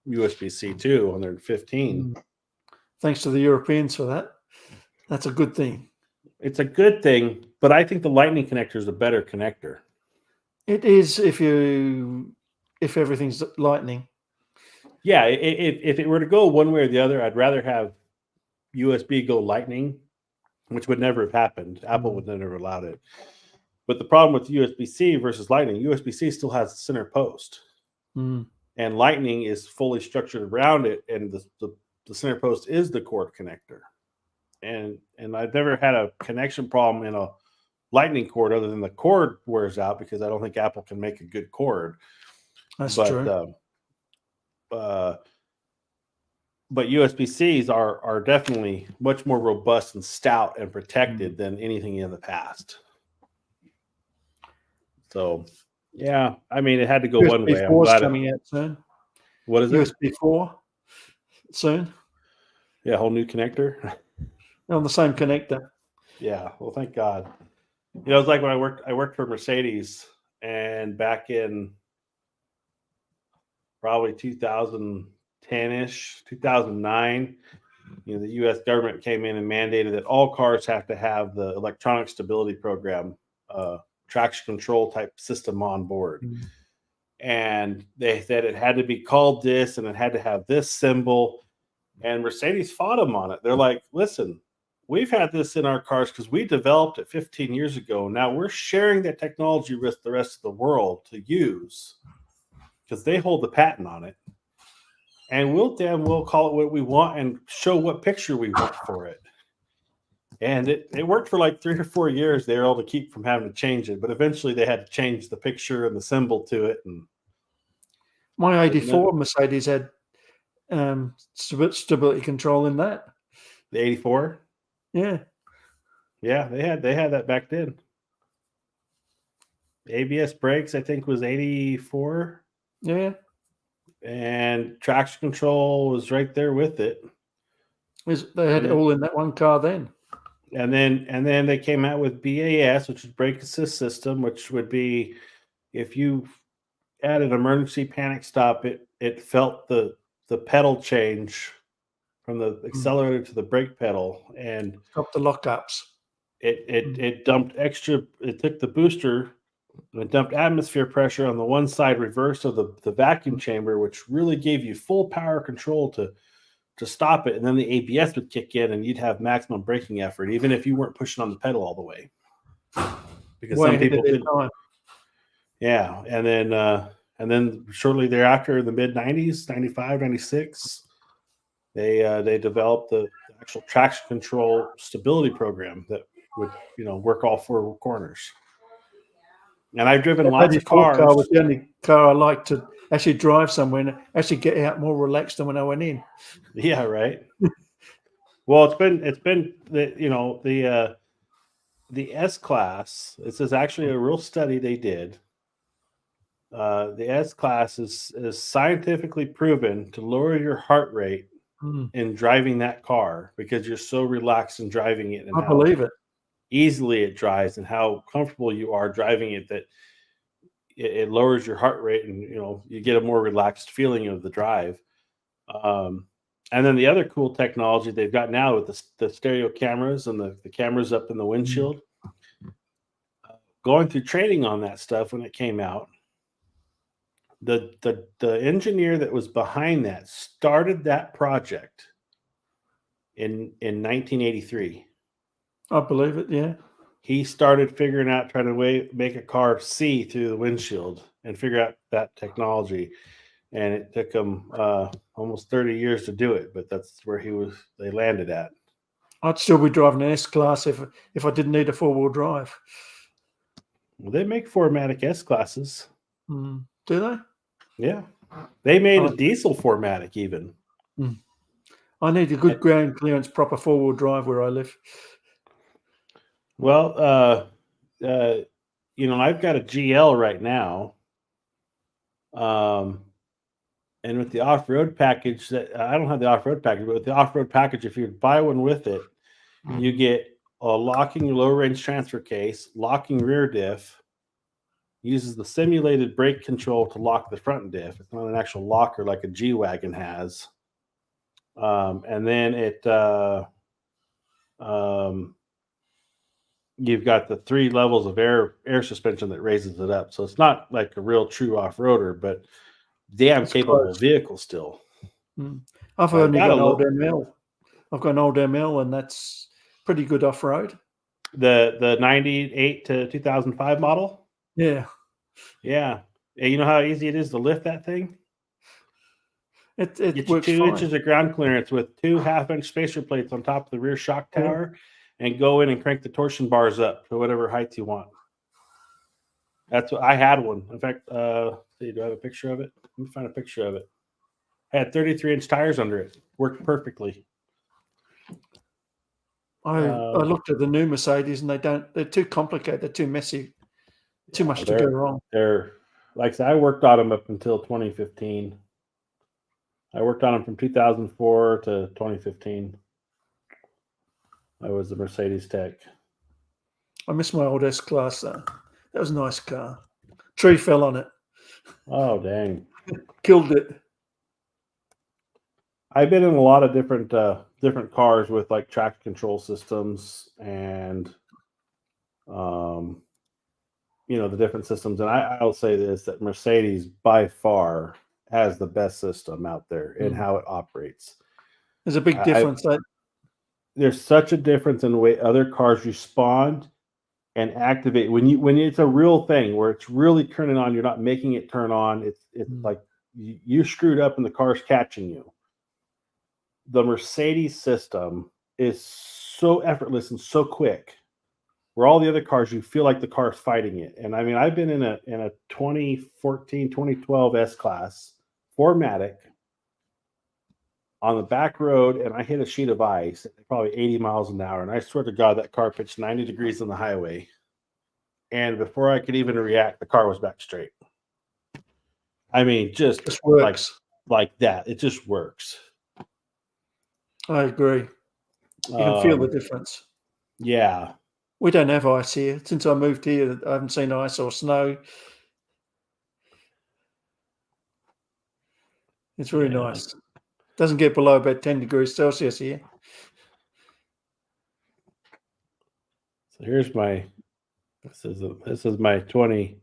USB-C too on their 15. Thanks to the Europeans for that. That's a good thing. It's a good thing, but I think the Lightning connector is a better connector. It is if everything's Lightning. Yeah, if it were to go one way or the other, I'd rather have USB go Lightning, which would never have happened. Apple would never have allowed it. But the problem with USB-C versus Lightning, USB-C still has the center post. And Lightning is fully structured around it, and the center post is the cord connector. And I've never had a connection problem in a Lightning cord other than the cord wears out because I don't think Apple can make a good cord. That's true. But USB-Cs are definitely much more robust and stout and protected than anything in the past. So, yeah, I mean, it had to go one way. I'm glad coming out soon. What is USB it? 4 soon. Yeah, whole new connector. On the same connector. Yeah, well, thank God. It was like when I worked for Mercedes, and back in probably 2010-ish, 2009, the U.S. government came in and mandated that all cars have to have the electronic stability program, traction control type system on board. And they said it had to be called this, and it had to have this symbol. And Mercedes fought them on it. They're like, listen, we've had this in our cars because we developed it 15 years ago. Now we're sharing that technology with the rest of the world to use because they hold the patent on it. And we'll call it what we want and show what picture we want for it. And it worked for like 3 or 4 years. They were able to keep from having to change it. But eventually they had to change the picture and the symbol to it. And my 84 Mercedes had stability control in that. The 84? Yeah. Yeah, they had that back then. ABS brakes, I think, was 84. Yeah. And traction control was right there with it. They had it all in that one car then. And then they came out with BAS, which is brake assist system, which would be if you had an emergency panic stop, it felt the pedal change from the accelerator to the brake pedal and stop the lockups. It dumped extra. It took the booster and it dumped atmosphere pressure on the one side reverse of the vacuum chamber, which really gave you full power control to stop it. And then the ABS would kick in and you'd have maximum braking effort, even if you weren't pushing on the pedal all the way. Because some people did. Yeah. And then shortly thereafter, in the mid 90s, 95, 96, they developed the actual traction control stability program that would, work all 4 corners. And I've driven lots of cars. Car was the only car I liked to actually drive somewhere and actually get out more relaxed than when I went in. Yeah, right. Well, it's been the S class. This is actually a real study they did. The S class is scientifically proven to lower your heart rate in driving that car because you're so relaxed in driving it. And I believe it. Easily it drives and how comfortable you are driving it that it lowers your heart rate and you get a more relaxed feeling of the drive. And then the other cool technology they've got now with the stereo cameras and the cameras up in the windshield. Going through training on that stuff when it came out, the engineer that was behind that started that project in 1983. I believe it, yeah. he started figuring out trying to make a car see through the windshield and figure out that technology. And it took him almost 30 years to do it, but that's where they landed at. I'd still be driving an S-Class if I didn't need a four-wheel drive. Well, they make 4MATIC S-Classes. Do they? Yeah. They made a diesel 4MATIC even. I need a good ground clearance, proper four-wheel drive where I live. Well, I've got a GL right now. And with the off-road package, I don't have the off-road package, but with the off-road package, if you buy one with it, you get a locking low-range transfer case, locking rear diff, uses the simulated brake control to lock the front diff. It's not an actual locker like a G-Wagon has. And then you've got the 3 levels of air suspension that raises it up. So it's not like a real true off-roader, but damn capable vehicle still. I've only got an old ML. I've got an old ML, and that's pretty good off-road. The 98 to 2005 model? Yeah. Yeah. You know how easy it is to lift that thing? It Get works 2 fine. inches of ground clearance with 2 half-inch spacer plates on top of the rear shock tower, and go in and crank the torsion bars up to whatever height you want. That's what I had one. In fact, do I have a picture of it? Let me find a picture of it. I had 33-inch tires under it. Worked perfectly. I looked at the new Mercedes, and they're too complicated. They're too messy. Too much to go wrong. They're, like I said, I worked on them up until 2015. I worked on them from 2004 to 2015. I was a Mercedes tech. I miss my old S-Class. That was a nice car. Tree fell on it. Oh, dang. Killed it. I've been in a lot of different cars with like traction control systems and the different systems. And I'll say this, that Mercedes by far has the best system out there in how it operates. There's a big difference. There's such a difference in the way other cars respond and activate when it's a real thing where it's really turning on. You're not making it turn on. It's like you screwed up and the car's catching you. The Mercedes system is so effortless and so quick, where all the other cars, you feel like the car's fighting it. And I mean, I've been in a 2014, 2012 S-Class 4MATIC on the back road, and I hit a sheet of ice at probably 80 miles an hour. And I swear to God, that car pitched 90 degrees on the highway. And before I could even react, the car was back straight. I mean, just like that. It just works. I agree. You can feel the difference. Yeah. We don't have ice here. Since I moved here, I haven't seen ice or snow. It's really nice. Doesn't get below about 10 degrees Celsius here. So here's this is my 2000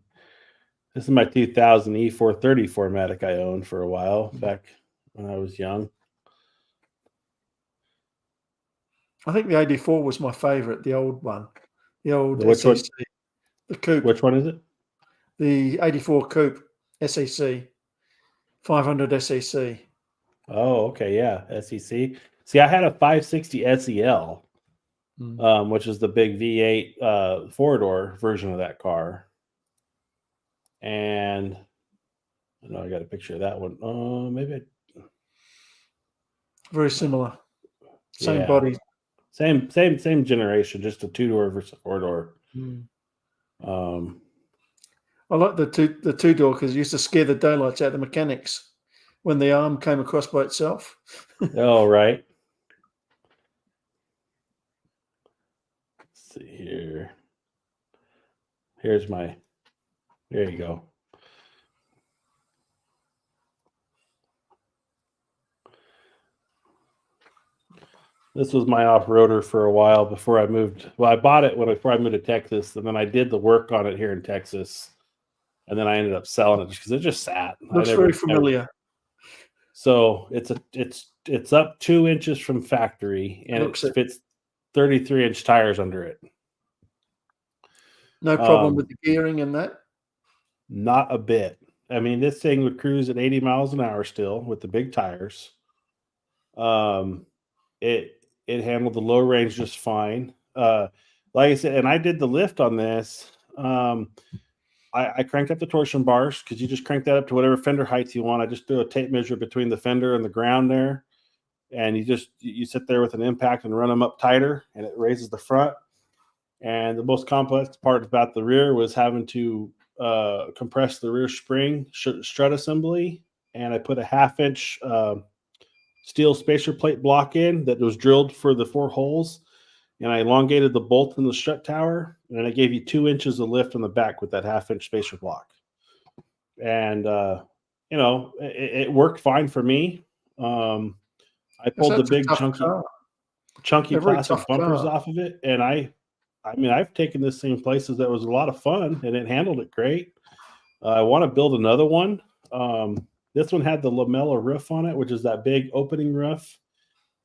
E430 4MATIC I owned for a while back when I was young. I think the 84 was my favorite, the old one. The old Which SEC. one? The coupe. Which one is it? The 84 coupe SEC. 500 SEC. Oh, okay, yeah, SEC. See, I had a 560 SEL, which is the big V8 four-door version of that car. And I know I got a picture of that one. Maybe very similar. Same body. Same generation, just a 2-door versus a 4-door. I like the 2-door because it used to scare the daylights out of the mechanics when the arm came across by itself. Oh, right. Let's see here. There you go. This was my off-roader for a while before I moved. Well, I bought it before I moved to Texas, and then I did the work on it here in Texas, and then I ended up selling it because it just sat. Looks very familiar. So it's up 2 inches from factory, and it fits 33-inch tires under it. No problem with the gearing and that? Not a bit. I mean, this thing would cruise at 80 miles an hour still with the big tires. It handled the low range just fine. Like I said, and I did the lift on this. I cranked up the torsion bars because you just crank that up to whatever fender height you want. I just do a tape measure between the fender and the ground there, and you sit there with an impact and run them up tighter, and it raises the front. And the most complex part about the rear was having to compress the rear spring strut assembly, and I put a 1/2 inch steel spacer plate block in that was drilled for the 4 holes, and I elongated the bolt in the strut tower, and I gave you 2 inches of lift on the back with that 1/2 inch spacer block. And it worked fine for me. I pulled the big chunky plastic bumpers off of it, and I mean, I've taken this thing places that was a lot of fun, and it handled it great. I want to build another one. This one had the lamella roof on it, which is that big opening roof.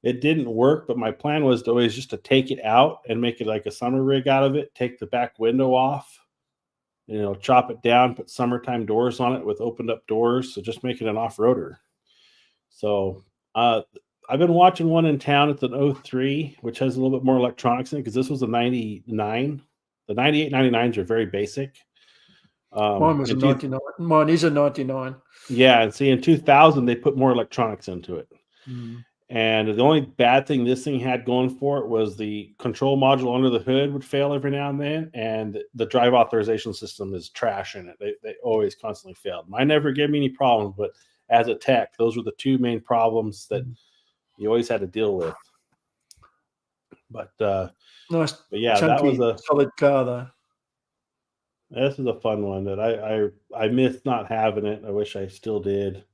It didn't work, but my plan was always just to take it out and make it like a summer rig out of it, take the back window off, chop it down, put summertime doors on it with opened up doors. So just make it an off-roader. So I've been watching one in town. It's an 03, which has a little bit more electronics in it because this was a 99. The 98, 99s are very basic. Mine was a 99. Mine is a 99. Yeah, and see, in 2000, they put more electronics into it. And the only bad thing this thing had going for it was the control module under the hood would fail every now and then, and the drive authorization system is trash in it. They always constantly failed. Mine never gave me any problems, but as a tech, those were the 2 main problems that you always had to deal with. But nice, but yeah, chunky, that was a solid car though. This is a fun one that I missed not having it. I wish I still did.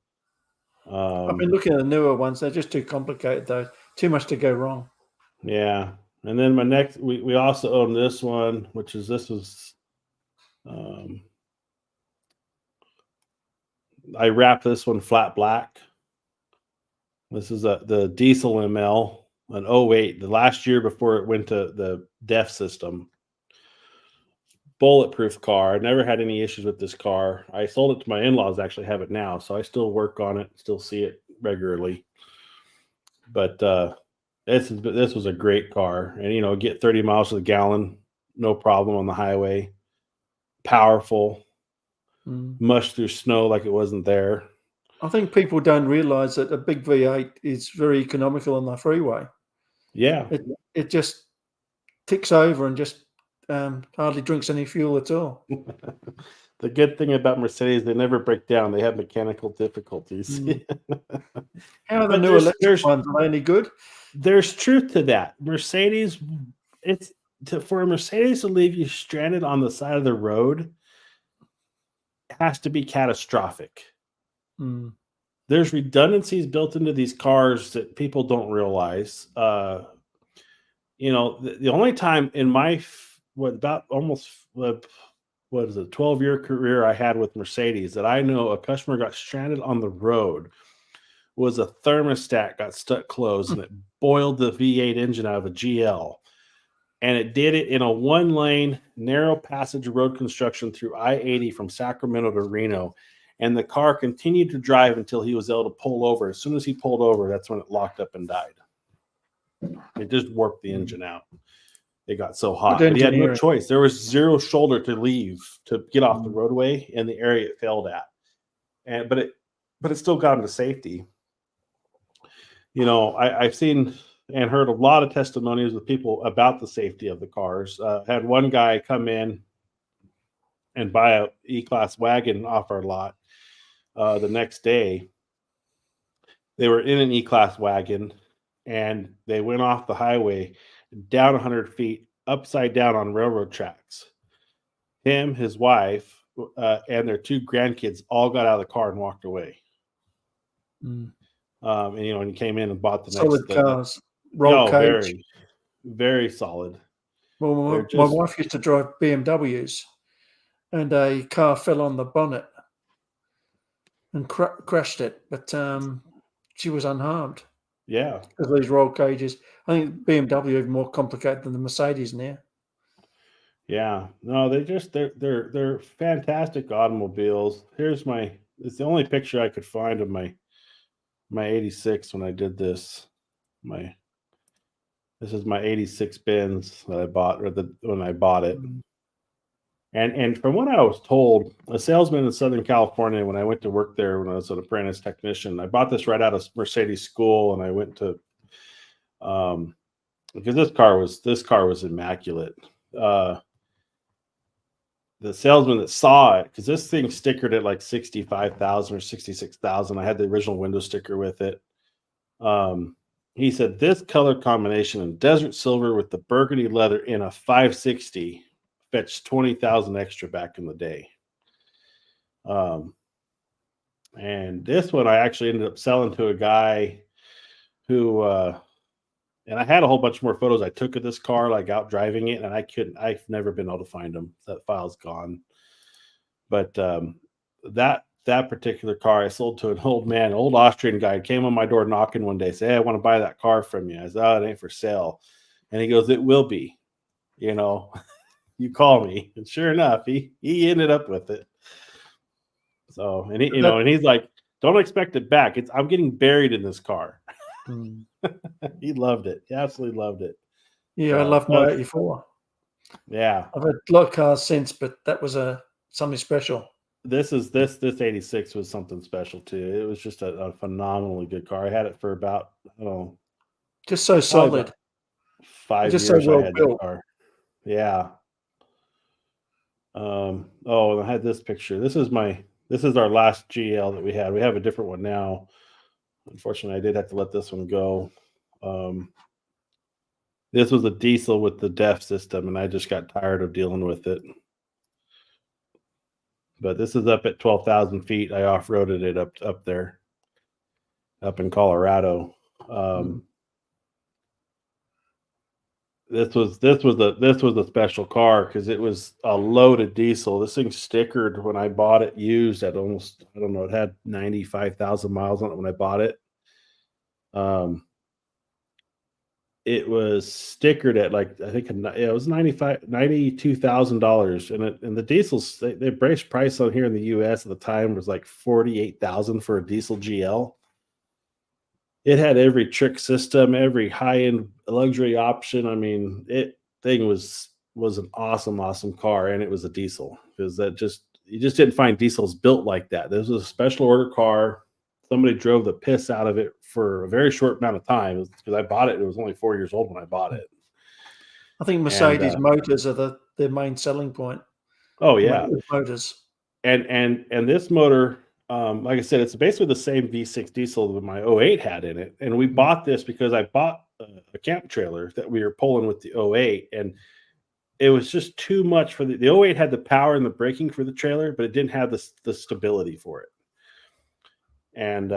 I've been looking at the newer ones. They're just too complicated though. Too much to go wrong. Yeah. And then we also own this one, which is I wrapped this one flat black. This is the diesel ML, an 08, the last year before it went to the DEF system. Bulletproof car. I never had any issues with this car. I sold it to my in-laws, actually have it now, so I still work on it, still see it regularly. But this was a great car, and get 30 miles to the gallon, no problem on the highway. Powerful, mush through snow like it wasn't there. I think people don't realize that a big V8 is very economical on the freeway. Yeah, it just ticks over and just hardly drinks any fuel at all. The good thing about Mercedes, they never break down. They have mechanical difficulties. How are the new electric ones? Are they any good? There's truth to that. Mercedes, for a Mercedes to leave you stranded on the side of the road, it has to be catastrophic. There's redundancies built into these cars that people don't realize. The only time in my 12-year career I had with Mercedes that I know a customer got stranded on the road was a thermostat got stuck closed and it boiled the V8 engine out of a GL. And it did it in a 1-lane narrow passage road construction through I-80 from Sacramento to Reno. And the car continued to drive until he was able to pull over. As soon as he pulled over, that's when it locked up and died. It just warped the engine out. It got so hot. But he had no choice. There was zero shoulder to leave to get off the roadway in the area it failed at. But it still got him to safety. I've seen and heard a lot of testimonies with people about the safety of the cars. Had one guy come in and buy a E-Class wagon off our lot. The next day, they were in an E-Class wagon, and they went off the highway down 100 feet, upside down on railroad tracks. Him, his wife, and their 2 grandkids all got out of the car and walked away. And he came in and bought the solid cars. Roll cage. Very, very solid. Well, my wife used to drive BMWs, and a car fell on the bonnet and crashed it, but she was unharmed. Yeah, because of these roll cages. I think BMW is more complicated than the Mercedes now. Yeah, no, they're fantastic automobiles. It's the only picture I could find of my 86 when I did this. My This is my 86 Benz that I bought when I bought it. Mm. And from what I was told, a salesman in Southern California, when I went to work there when I was an apprentice technician, I bought this right out of Mercedes school, and I went to because this car was immaculate. The salesman that saw it, because this thing stickered at like 65,000 or 66,000. I had the original window sticker with it. He said this color combination in desert silver with the burgundy leather in a 560 fetched 20,000 extra back in the day. And this one I actually ended up selling to a guy who, and I had a whole bunch more photos I took of this car, like out driving it, and I've never been able to find them. That file's gone. But that particular car I sold to an old Austrian guy. He came on my door knocking one day, said, "Hey, I want to buy that car from you." I said, "Oh, it ain't for sale." And he goes, "It will be, you know, you call me." And sure enough, he ended up with it. So, and he's like, "Don't expect it back. I'm getting buried in this car." Mm. He loved it. He absolutely loved it. Yeah, I love my 84. Yeah. I've had a lot of cars since, but that was something special. This 86 was something special too. It was just a phenomenally good car. I had it for about, I don't know, Just so solid. 5 Just years. so well I had built. that car. Yeah. And I had this picture. This is our last GL that we had. We have a different one now. Unfortunately, I did have to let this one go. This was a diesel with the DEF system, and I just got tired of dealing with it. But this is up at 12,000 feet. I off-roaded it up there, up in Colorado. This was a special car because it was a loaded diesel. This thing stickered when I bought it used at almost, I don't know, it had 95,000 miles on it when I bought it. It was stickered at like, I think it was $92,000, and the diesels, the base price on here in the US at the time was like 48,000 for a diesel GL. It had every trick system, every high-end luxury option. I mean, thing was an awesome car, and it was a diesel, because you just didn't find diesels built like that. This was a special order car. Somebody drove the piss out of it for a very short amount of time, because I bought it. It was only 4 years old when I bought it. I think Mercedes motors are their main selling point. Oh yeah, motors. And this motor, like I said, it's basically the same V6 diesel that my 08 had in it. And we bought this because I bought a camp trailer that we were pulling with the 08, and it was just too much for the 08 had the power and the braking for the trailer, but it didn't have the stability for it. And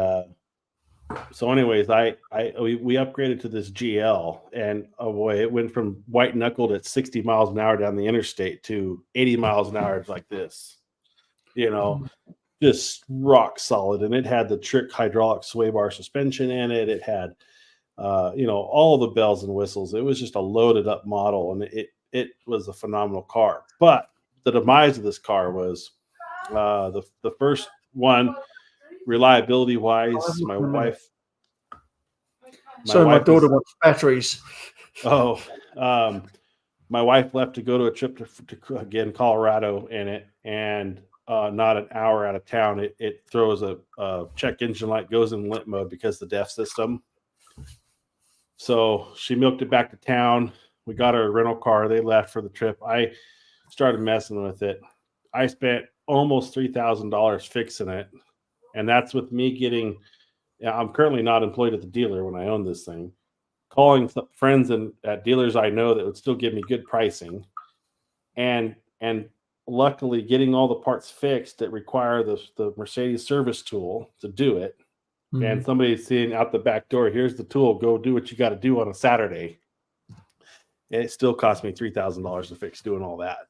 so anyways, we upgraded to this GL, and oh boy, it went from white knuckled at 60 miles an hour down the interstate to 80 miles an hour like this, just rock solid. And it had the trick hydraulic sway bar suspension in it. It had, all the bells and whistles. It was just a loaded up model, and it was a phenomenal car. But the demise of this car was the first one, reliability wise. My wife. So my daughter wants batteries. Oh, my wife left to go to a trip to again Colorado in it, and not an hour out of town, it throws a check engine light, goes in limp mode because the DEF system. So she milked it back to town. We got her a rental car. They left for the trip. I started messing with it. I spent almost $3,000 fixing it, and that's with me getting. I'm currently not employed at the dealer when I own this thing. Calling some friends at dealers I know that would still give me good pricing, and luckily getting all the parts fixed that require the Mercedes service tool to do it. Mm-hmm. And somebody seeing out the back door, here's the tool, go do what you got to do on a Saturday. And it still cost me $3,000 to fix doing all that.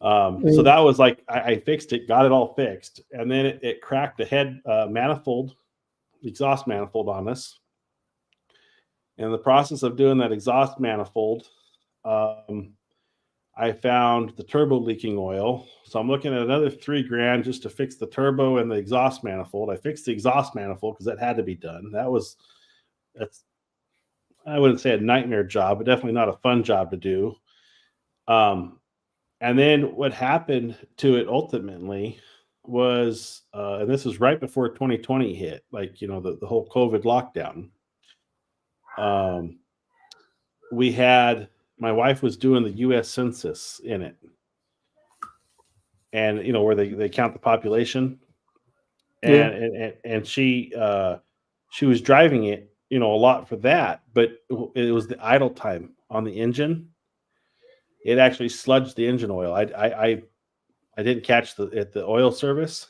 So that was like, I fixed it, got it all fixed, and then it cracked the head manifold, exhaust manifold on us. In the process of doing that exhaust manifold, I found the turbo leaking oil. So I'm looking at another $3,000 just to fix the turbo and the exhaust manifold. I fixed the exhaust manifold because that had to be done. That's I wouldn't say a nightmare job, but definitely not a fun job to do. And then what happened to it ultimately was, and this was right before 2020 hit, like, the whole COVID lockdown. My wife was doing the US Census in it. And, where they count the population. And she was driving it, a lot for that, but it was the idle time on the engine. It actually sludged the engine oil. I didn't catch at the oil service,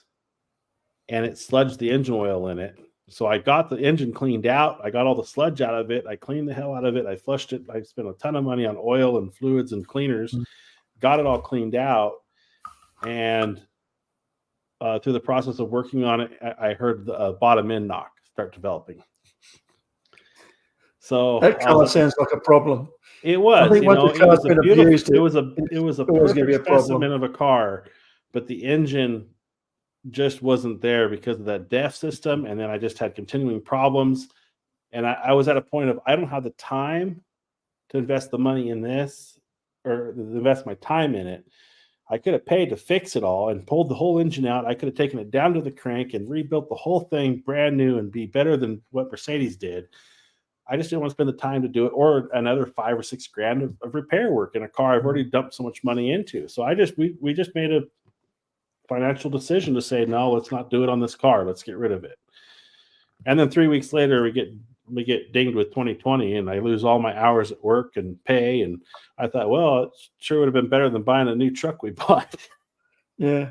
and it sludged the engine oil in it. So I got the engine cleaned out. I got all the sludge out of it. I cleaned the hell out of it. I flushed it. I spent a ton of money on oil and fluids and cleaners. Got it all cleaned out, and through the process of working on it, I heard the bottom end knock start developing. So that car sounds like a problem. It was. I think once the car's been abused, it was a perfect specimen of a car, but the engine just wasn't there because of that DEF system, and then I just had continuing problems. And I was at a point of, I don't have the time to invest the money in this, or invest my time in it. I could have paid to fix it all and pulled the whole engine out. I could have taken it down to the crank and rebuilt the whole thing brand new and be better than what Mercedes did. I just didn't want to spend the time to do it, or another $5,000 or $6,000 of repair work in a car I've already dumped so much money into. So we just made a financial decision to say, no, let's not do it on this car. Let's get rid of it. And then 3 weeks later, we get dinged with 2020, and I lose all my hours at work and pay. And I thought, well, it sure would have been better than buying a new truck we bought. Yeah.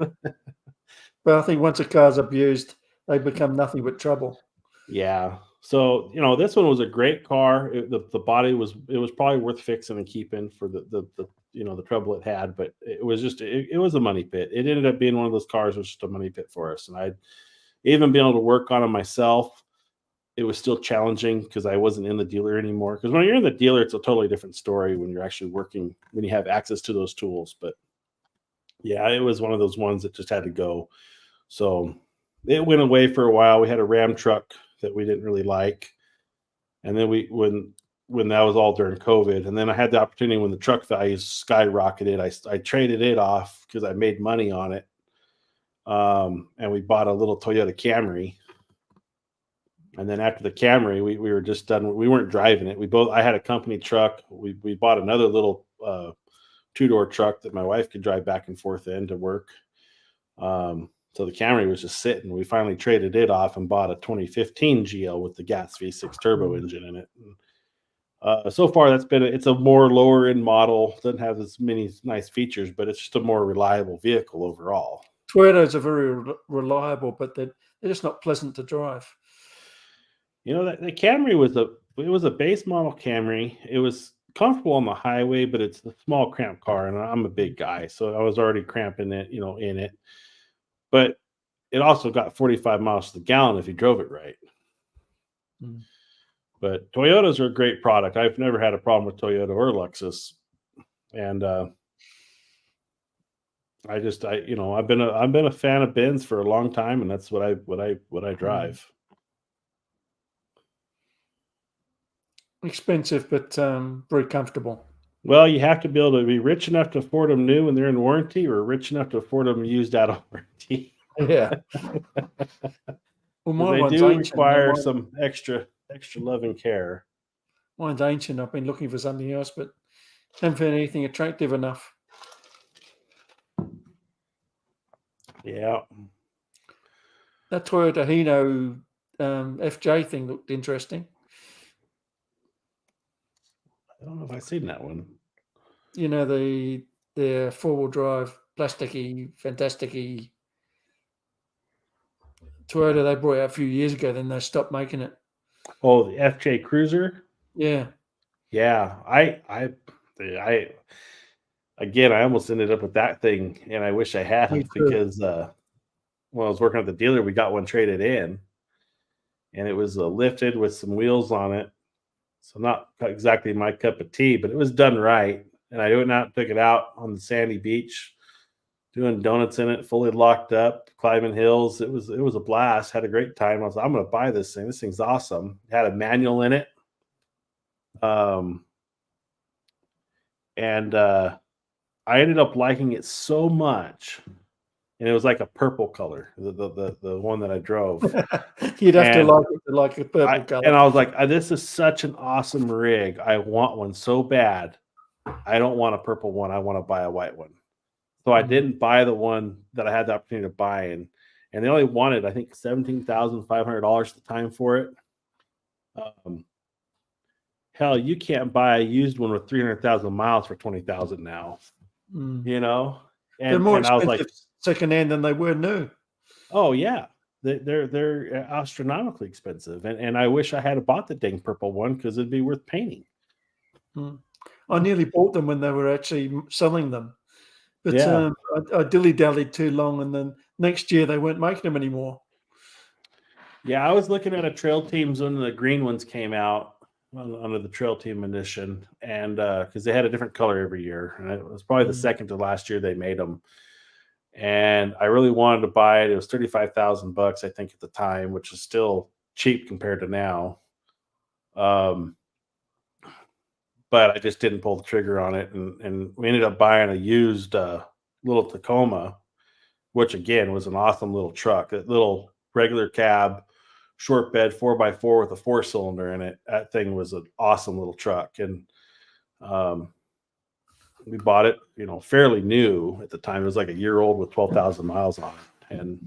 But I think once a car's abused, they become nothing but trouble. Yeah. So, this one was a great car. The body was probably worth fixing and keeping for the trouble it had, but it was just, it was a money pit. It ended up being one of those cars that was just a money pit for us. And I'd even been able to work on it myself. It was still challenging because I wasn't in the dealer anymore. Because when you're in the dealer, it's a totally different story when you're actually working, when you have access to those tools. But yeah, it was one of those ones that just had to go. So it went away for a while. We had a Ram truck that we didn't really like. And then when that was all during COVID, and then I had the opportunity when the truck values skyrocketed, I traded it off because I made money on it. And we bought a little Toyota Camry. And then after the Camry, we were just done. We weren't driving it. I had a company truck. We bought another little 2-door truck that my wife could drive back and forth in to work. So the Camry was just sitting. We finally traded it off and bought a 2015 GL with the gas V6 turbo engine in it. And, so far, it's a more lower end model. Doesn't have as many nice features, but it's just a more reliable vehicle overall. Toyotas are very reliable, but they're just not pleasant to drive. That the Camry was a base model Camry. It was comfortable on the highway, but it's a small cramped car, and I'm a big guy, so I was already cramping it, in it. But it also got 45 miles to the gallon if you drove it right. But Toyotas are a great product. I've never had a problem with Toyota or Lexus, and I've been a fan of Benz for a long time, and that's what I drive. Expensive, but very comfortable. Well, you have to be able to be rich enough to afford them new when they're in warranty, or rich enough to afford them used out of warranty. Yeah. Well, they do require some extra loving care. Mine's ancient. I've been looking for something else, but haven't found anything attractive enough. Yeah. That Toyota Hino FJ thing looked interesting. I don't know if I've seen that one. The 4-wheel drive, plasticky, fantasticky Toyota they brought out a few years ago. Then they stopped making it. Oh, the FJ Cruiser. Yeah. Yeah. I almost ended up with that thing, and I wish I hadn't, because when I was working at the dealer, we got one traded in, and it was lifted with some wheels on it. So not exactly my cup of tea, but it was done right. and I went out and took it out on the sandy beach, doing donuts in it, fully locked up, climbing hills. It was a blast. Had a great time. I was like, I'm going to buy this thing. This thing's awesome. It had a manual in it. And I ended up liking it so much, and it was like a purple color, the one that I drove. You'd have to And like it to like a purple color. And I was like, this is such an awesome rig. I want one so bad. I don't want a purple one. I want to buy a white one. So I didn't buy the one that I had the opportunity to buy, and they only wanted, I think, $17,500 at the time for it. Hell, you can't buy a used one with 300,000 miles for $20,000 now. You know, they're more and I was like, secondhand than they were new. Oh yeah, they're astronomically expensive, and I wish I had bought the dang purple one because it'd be worth painting. I nearly bought them when they were actually selling them, but Yeah. I dilly-dallied too long, and then next year they weren't making them anymore. Yeah, I was looking at a Trail Teams when the green ones came out under the Trail Team edition, and because they had a different color every year, and it was probably the second to last year they made them. And I really wanted to buy it. It was $35,000, I think, at the time, which is still cheap compared to now. But I just didn't pull the trigger on it, and we ended up buying a used little Tacoma, which again was an awesome little truck. That little regular cab, short bed 4x4 with a 4-cylinder in it. That thing was an awesome little truck, and we bought it, fairly new at the time. It was like a year old with 12,000 miles on it, and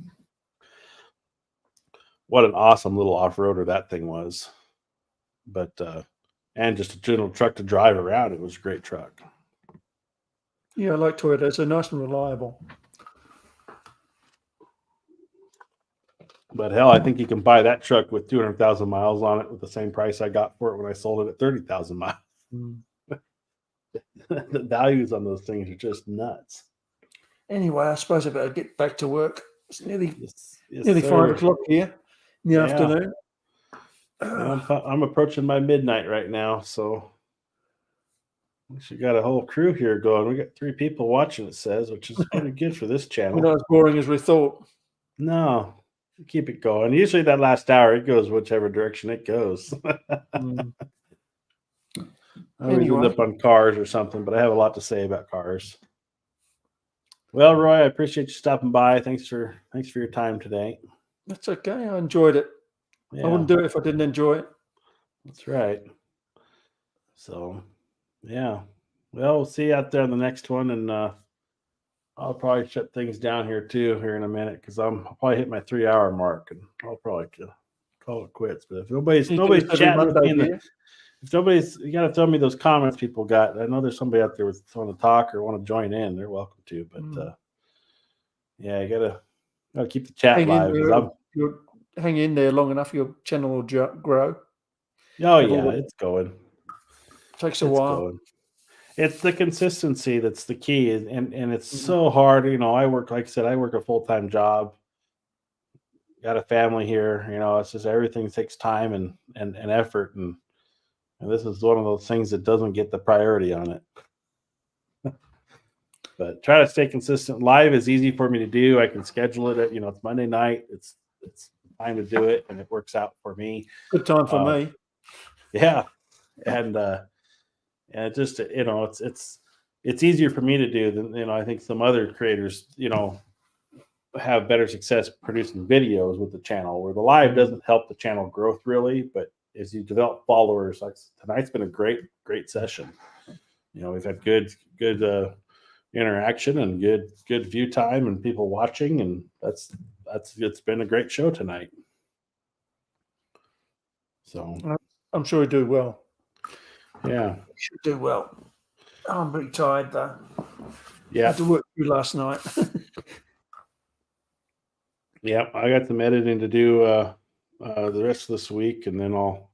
what an awesome little off-roader that thing was. But and just a general truck to drive around. It was a great truck. Yeah, I like Toyotas. They're nice and reliable. But hell, I think you can buy that truck with 200,000 miles on it with the same price I got for it when I sold it at 30,000 miles. The values on those things are just nuts. Anyway, I suppose I better get back to work. It's nearly Yes, 5 o'clock here in the afternoon. I'm approaching my midnight right now, so we should got a whole crew here going. We got 3 people watching, it says, which is pretty good for this channel. We're not as boring as we thought. No, keep it going. Usually that last hour, it goes whichever direction it goes. I always end up on cars or something, but I have a lot to say about cars. Well, Roy, I appreciate you stopping by. Thanks for your time today. That's okay. I enjoyed it. Yeah. I wouldn't do it if I didn't enjoy it. That's right. So, yeah. Well, we'll see you out there on the next one, and I'll probably shut things down here too here in a minute because I'll probably hit my 3-hour mark, and I'll probably call it quits. But if nobody's chatting with me, if nobody's, you got to tell me those comments people got. I know there's somebody out there with want to talk or want to join in. They're welcome to, but yeah, you gotta keep the chat live. You'll hang in there long enough, your channel will grow. Oh yeah, it's going. Takes a while. Going. It's the consistency that's the key, and it's so hard. I work, like I said, I work a full-time job. Got a family here. It's just everything takes time and effort, and this is one of those things that doesn't get the priority on it. But try to stay consistent. Live is easy for me to do. I can schedule it. It's Monday night. It's time to do it, and it works out for me. Good time for me. Yeah, and just it's easier for me to do than I think some other creators have better success producing videos with the channel, where the live doesn't help the channel growth really, but as you develop followers, like tonight's been a great session. We've had good interaction and good view time and people watching, and it's been a great show tonight. So I'm sure you do well. Yeah, you should do well. I'm pretty tired though. Yeah, I had to work through last night. Yeah, I got some editing to do the rest of this week, and then I'll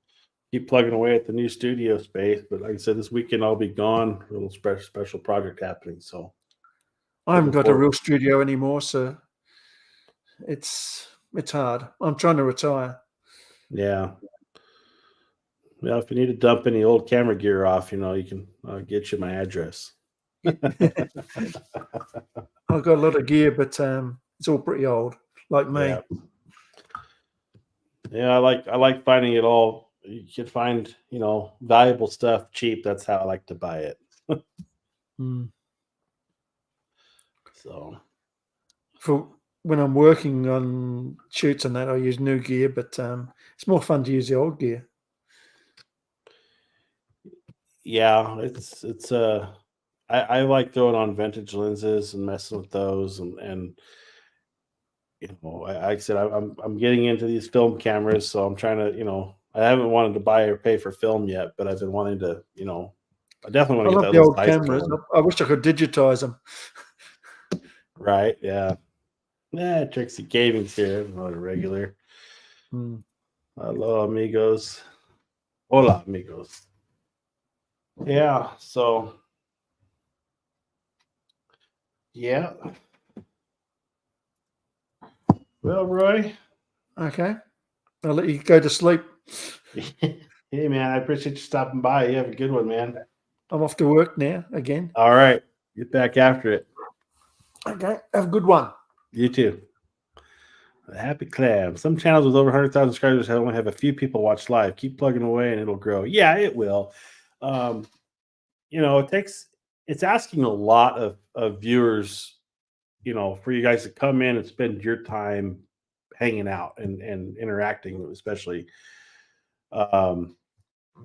keep plugging away at the new studio space. But like I said, this weekend I'll be gone. A little special project happening. So I haven't got a real studio anymore, so it's hard. I'm trying to retire. Yeah. Well, if you need to dump any old camera gear off, you can get you my address. I've got a lot of gear, but it's all pretty old, like me. Yeah. Yeah, I like finding it all. You can find, valuable stuff cheap. That's how I like to buy it. Mm. So For when I'm working on shoots and that, I use new gear, but it's more fun to use the old gear. yeah, it's I like throwing on vintage lenses and messing with those and like I said, I'm getting into these film cameras, so I'm trying to, I haven't wanted to buy or pay for film yet, but I've been wanting to, I definitely want I to get love that the little old size cameras. going. I wish I could digitize them. Right? Yeah. Yeah, Trixie Gaming's here, not a regular. Mm. Hello, amigos. Hola, amigos. Yeah, so yeah. Well, Roy. Okay. I'll let you go to sleep. Hey man, I appreciate you stopping by. You have a good one, man. I'm off to work now again. All right. Get back after it. Okay. Have a good one. You too. Happy Clam. Some channels with over 100,000 subscribers only have a few people watch live. Keep plugging away and it'll grow. Yeah, it will. It's asking a lot of viewers, for you guys to come in and spend your time hanging out and interacting, especially. And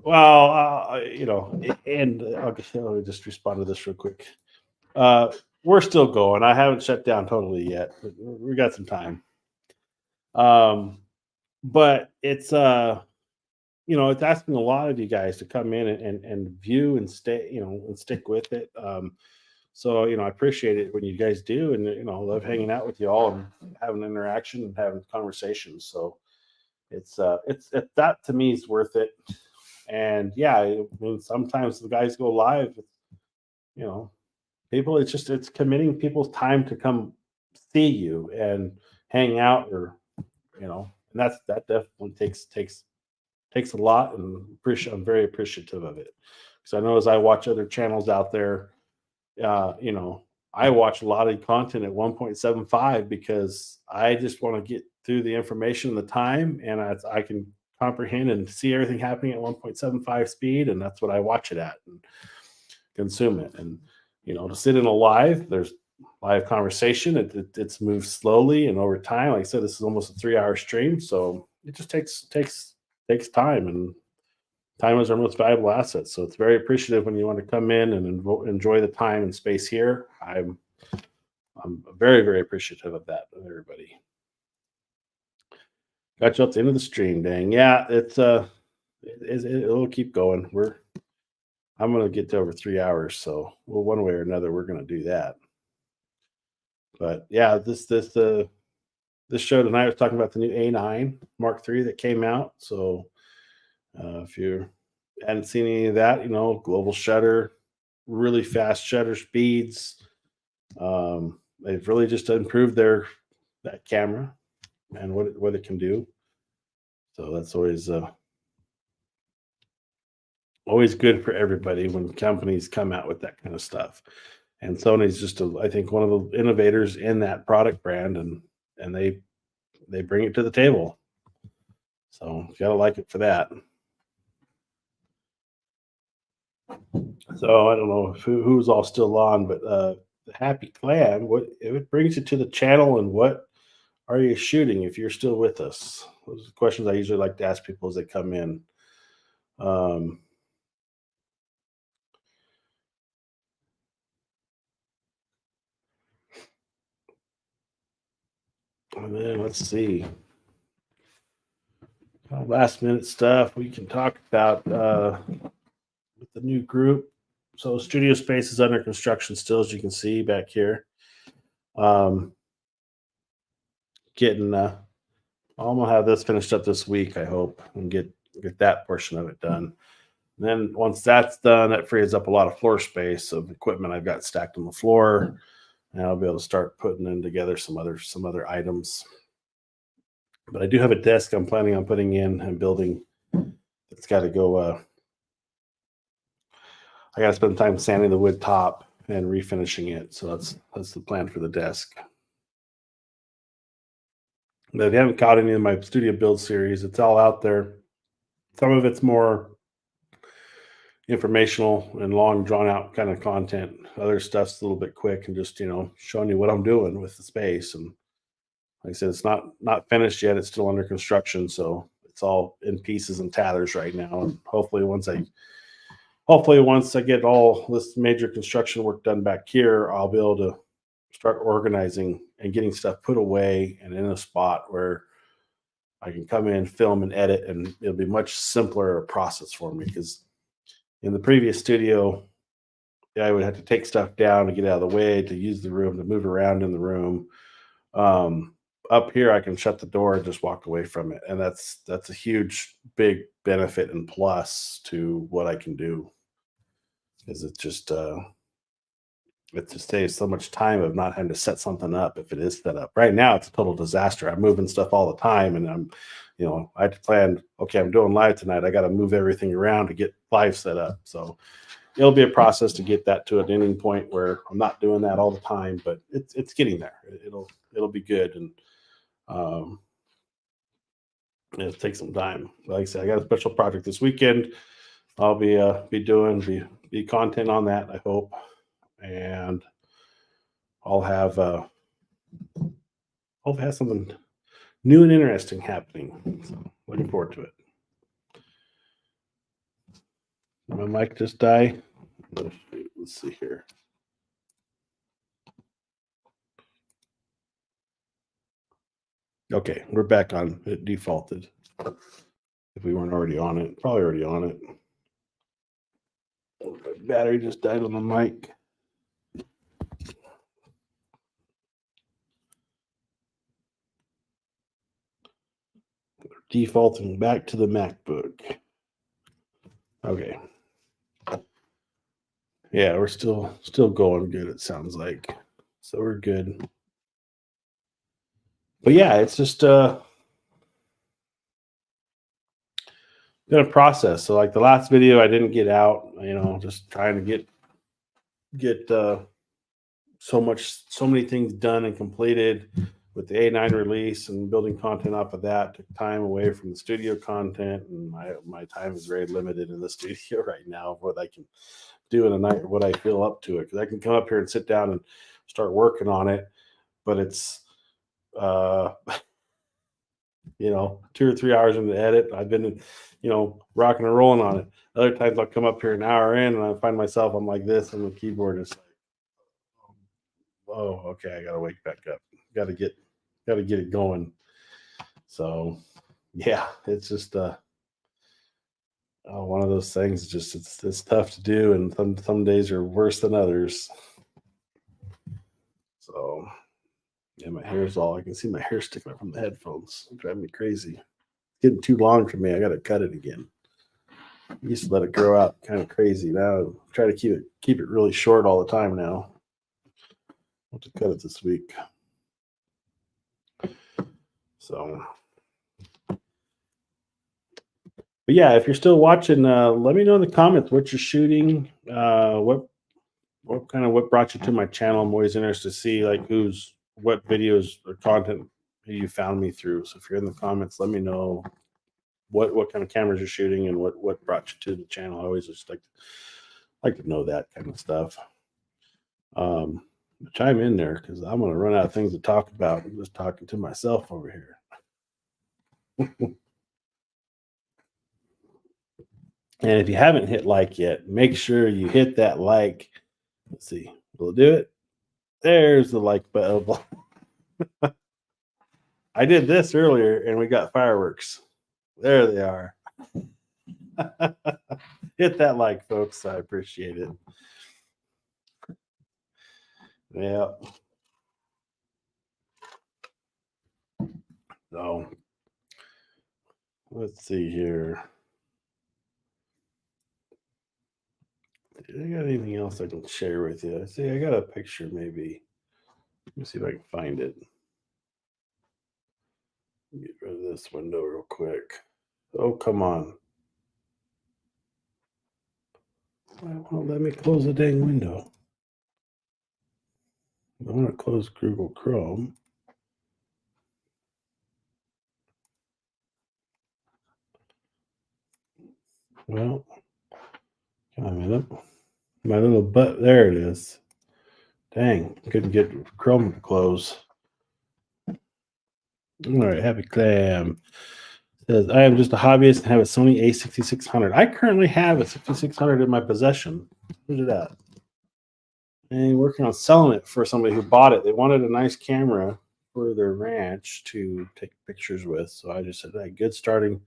let me just respond to this real quick. We're still going. I haven't shut down totally yet. But we got some time. But it's it's asking a lot of you guys to come in and view and stay, and stick with it. So I appreciate it when you guys do, and love hanging out with you all and having interaction and having conversations. So it's that to me is worth it. And yeah, I mean sometimes the guys go live, people, it's committing people's time to come see you and hang out, or and that definitely takes a lot, and I'm very appreciative of it, because I know as I watch other channels out there, I watch a lot of content at 1.75 because I just want to get through the information and the time, and I can comprehend and see everything happening at 1.75 speed, and that's what I watch it at and consume it. And to sit in a live, there's live conversation. It's moved slowly and over time. Like I said, this is almost a 3-hour stream, so it just takes time, and time is our most valuable asset. So it's very appreciative when you want to come in and enjoy the time and space here. I'm very, very appreciative of that, of everybody. Got you up to the end of the stream, dang. Yeah, it'll keep going. I'm gonna get to over 3 hours, so one way or another, we're gonna do that. But yeah, this show tonight was talking about the new A9 Mark III that came out. So if you hadn't seen any of that, global shutter, really fast shutter speeds. They've really just improved that camera and what it can do. So that's always good for everybody when companies come out with that kind of stuff. And Sony's just I think one of the innovators in that product brand, and they bring it to the table. So you gotta like it for that. So I don't know who's all still on, but the Happy Clan, what brings you to the channel, and what are you shooting if you're still with us? Those are questions I usually like to ask people as they come in. And then let's see. Last minute stuff we can talk about with the new group. So studio space is under construction still, as you can see back here. Getting I'm gonna have this finished up this week, I hope, and get that portion of it done. And then once that's done, that frees up a lot of floor space of equipment I've got stacked on the floor, and I'll be able to start putting in together some other items. But I do have a desk I'm planning on putting in and building. It's got to go. I got to spend time sanding the wood top and refinishing it. So that's the plan for the desk. But if you haven't caught any of my studio build series, it's all out there. Some of it's more informational and long drawn out kind of content. Other stuff's a little bit quick and just, showing you what I'm doing with the space. And like I said, it's not finished yet. It's still under construction. So it's all in pieces and tatters right now. And hopefully once I get all this major construction work done back here, I'll be able to start organizing and getting stuff put away and in a spot where I can come in, film, and edit, and it'll be much simpler process for me. Because in the previous studio, I would have to take stuff down to get out of the way, to use the room, to move around in the room. Up here, I can shut the door and just walk away from it, and that's a huge, big benefit and plus to what I can do. Is it just saves so much time of not having to set something up if it is set up. Right now, it's a total disaster. I'm moving stuff all the time, and I had to plan. Okay, I'm doing live tonight. I got to move everything around to get live set up. So it'll be a process to get that to an ending point where I'm not doing that all the time, but it's getting there. It'll be good, and it'll take some time. Like I said, I got a special project this weekend. I'll be doing content on that, I hope, and I'll have something new and interesting happening. So looking forward to it. My mic just died. Let's see here. Okay, we're back on. It defaulted. If we weren't already on it, probably already on it. Battery just died on the mic. Defaulting back to the MacBook. Okay. Yeah, we're still going good, it sounds like. So we're good. But yeah, it's just been a process. So like the last video I didn't get out, just trying to get so many things done and completed with the A9 release and building content off of that. Took time away from the studio content, and my time is very limited in the studio right now. What I can do in a night, what I feel up to it, because I can come up here and sit down and start working on it, but it's 2 or 3 hours in the edit. I've been rocking and rolling on it. Other times I'll come up here an hour in and I find myself, I'm like this on the keyboard. It's like, oh, okay, I gotta wake back up. Gotta get it going. So yeah, it's just one of those things. Just it's tough to do, and some days are worse than others. So yeah, my hair's all, I can see my hair sticking up from the headphones. It's driving me crazy. It's getting too long for me. I gotta cut it again. I used to let it grow out kind of crazy. Now I try to keep it really short all the time now. I'll have to cut it this week. So, but yeah, if you're still watching, let me know in the comments what you're shooting, what brought you to my channel. I'm always interested to see like what videos or content you found me through. So if you're in the comments, let me know what kind of cameras you're shooting and what brought you to the channel. I always just like to know that kind of stuff. Chime in there, because I'm going to run out of things to talk about. I'm just talking to myself over here. And if you haven't hit like yet, make sure you hit that like. Let's see. Will it do it? There's the like button. I did this earlier and we got fireworks. There they are. Hit that like, folks. I appreciate it. Yeah. So let's see here. I got anything else I can share with you? See, I got a picture maybe. Let me see if I can find it. Get rid of this window real quick. Oh, come on. Why won't let me close the dang window? I want to close Google Chrome. Well, come on a minute. My little butt, there it is. Dang, couldn't get Chrome to close. All right, Happy Clam says, I am just a hobbyist and have a Sony A6600. I currently have a 6600 in my possession. Look at that. And working on selling it for somebody who bought it. They wanted a nice camera for their ranch to take pictures with. So I just said, hey, good starting,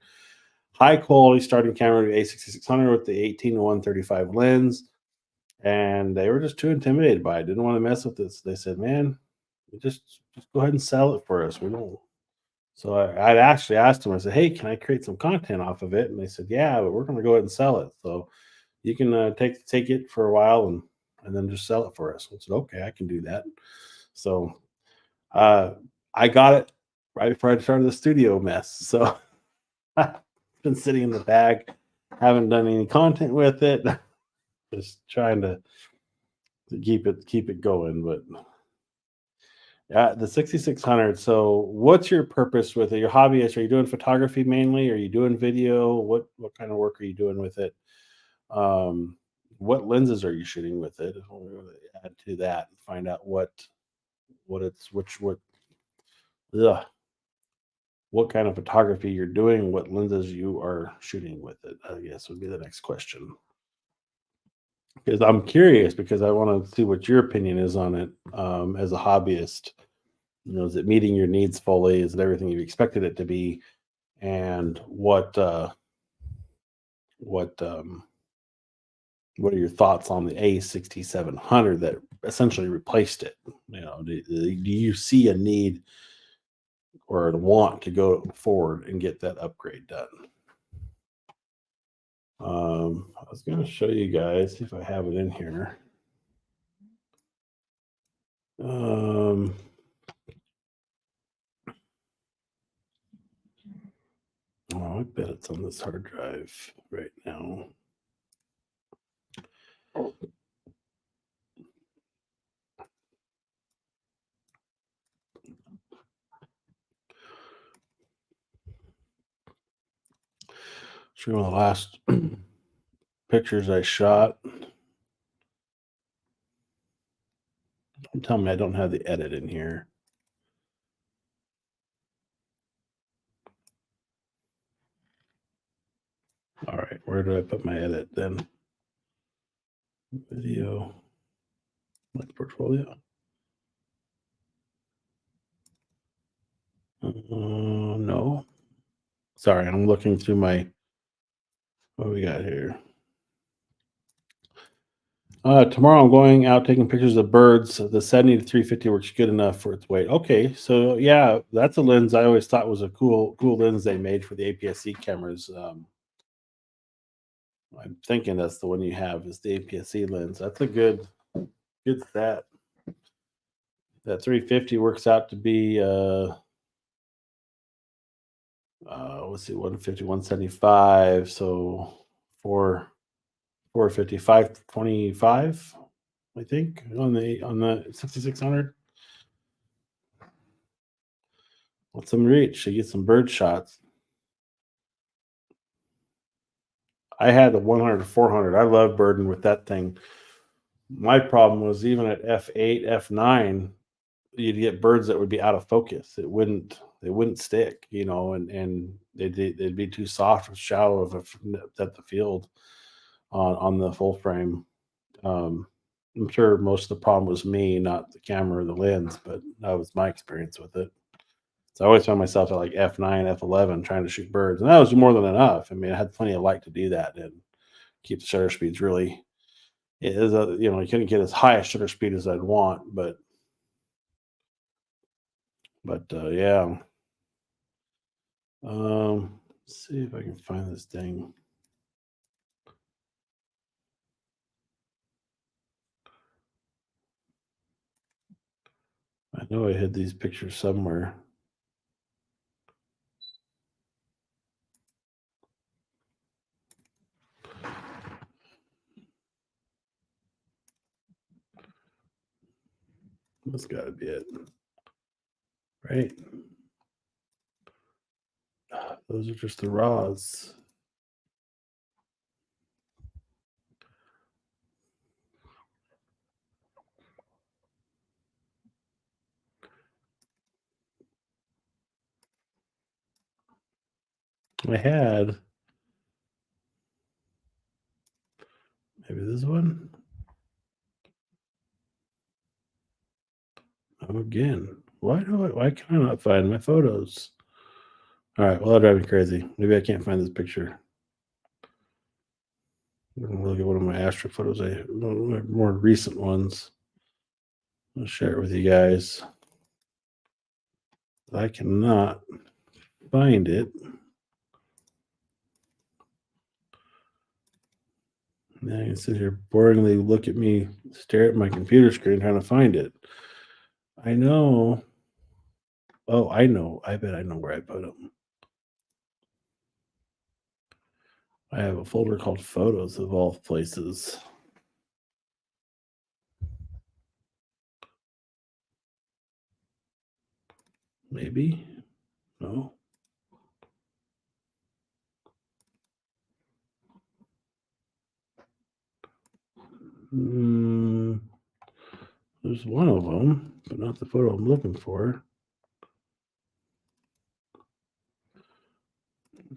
high quality starting camera, A6600 with the 18-135 lens. And they were just too intimidated by it. Didn't want to mess with this. They said, man, just go ahead and sell it for us. We don't. So I'd actually asked them, I said, hey, can I create some content off of it? And they said, yeah, but we're going to go ahead and sell it. So you can take it for a while and then just sell it for us. I said, okay, I can do that. So I got it right before I started the studio mess. So it's been sitting in the bag, haven't done any content with it, just trying to keep it going. But yeah, the 6600. So what's your purpose with it? Your hobbyist? Are you doing photography mainly? Are you doing video? What kind of work are you doing with it? What lenses are you shooting with it? We'll add to that and find out what kind of photography you're doing, what lenses you are shooting with it, I guess would be the next question. Because I'm curious, because I want to see what your opinion is on it as a hobbyist. Is it meeting your needs fully? Is it everything you expected it to be? And what are your thoughts on the A6700 that essentially replaced it? Do you see a need or a want to go forward and get that upgrade done? I was going to show you guys, see if I have it in here. I bet it's on this hard drive right now. Show one of the last pictures I shot. Don't tell me I don't have the edit in here. All right, where do I put my edit then? Video, my portfolio. No. Sorry, I'm looking through my. What we got here? Tomorrow I'm going out taking pictures of birds. The 70-350 works good enough for its weight. Okay, so yeah, that's a lens I always thought was a cool lens they made for the APS-C cameras. I'm thinking that's the one you have is the APS-C lens. That's a good stat. That 350 works out to be let's see, 150, 175. So 450, 525, I think, on the 6600. What's some reach? You get some bird shots. I had the 100 to 400. I love birding with that thing. My problem was even at f8, f9, you'd get birds that would be out of focus. They wouldn't stick, and they'd be too soft or shallow of at the field on the full frame. I'm sure most of the problem was me, not the camera or the lens, but that was my experience with it. So I always found myself at like f9, f11 trying to shoot birds, and that was more than enough. I mean, I had plenty of light to do that and keep the shutter speeds really. It is you couldn't get as high a shutter speed as I'd want, but yeah. Let's see if I can find this thing. I know I had these pictures somewhere. That's got to be it. Right. Those are just the raws. I had maybe this one. Oh, again. Why can I not find my photos? All right, well, that drives me crazy. Maybe I can't find this picture. I'm gonna look at one of my Astro photos, one of my more recent ones. I'll share it with you guys. I cannot find it. Now you can sit here boringly look at me stare at my computer screen trying to find it. I know. Oh, I know. I bet I know where I put them. I have a folder called Photos of all places. Maybe. No. There's one of them, but not the photo I'm looking for.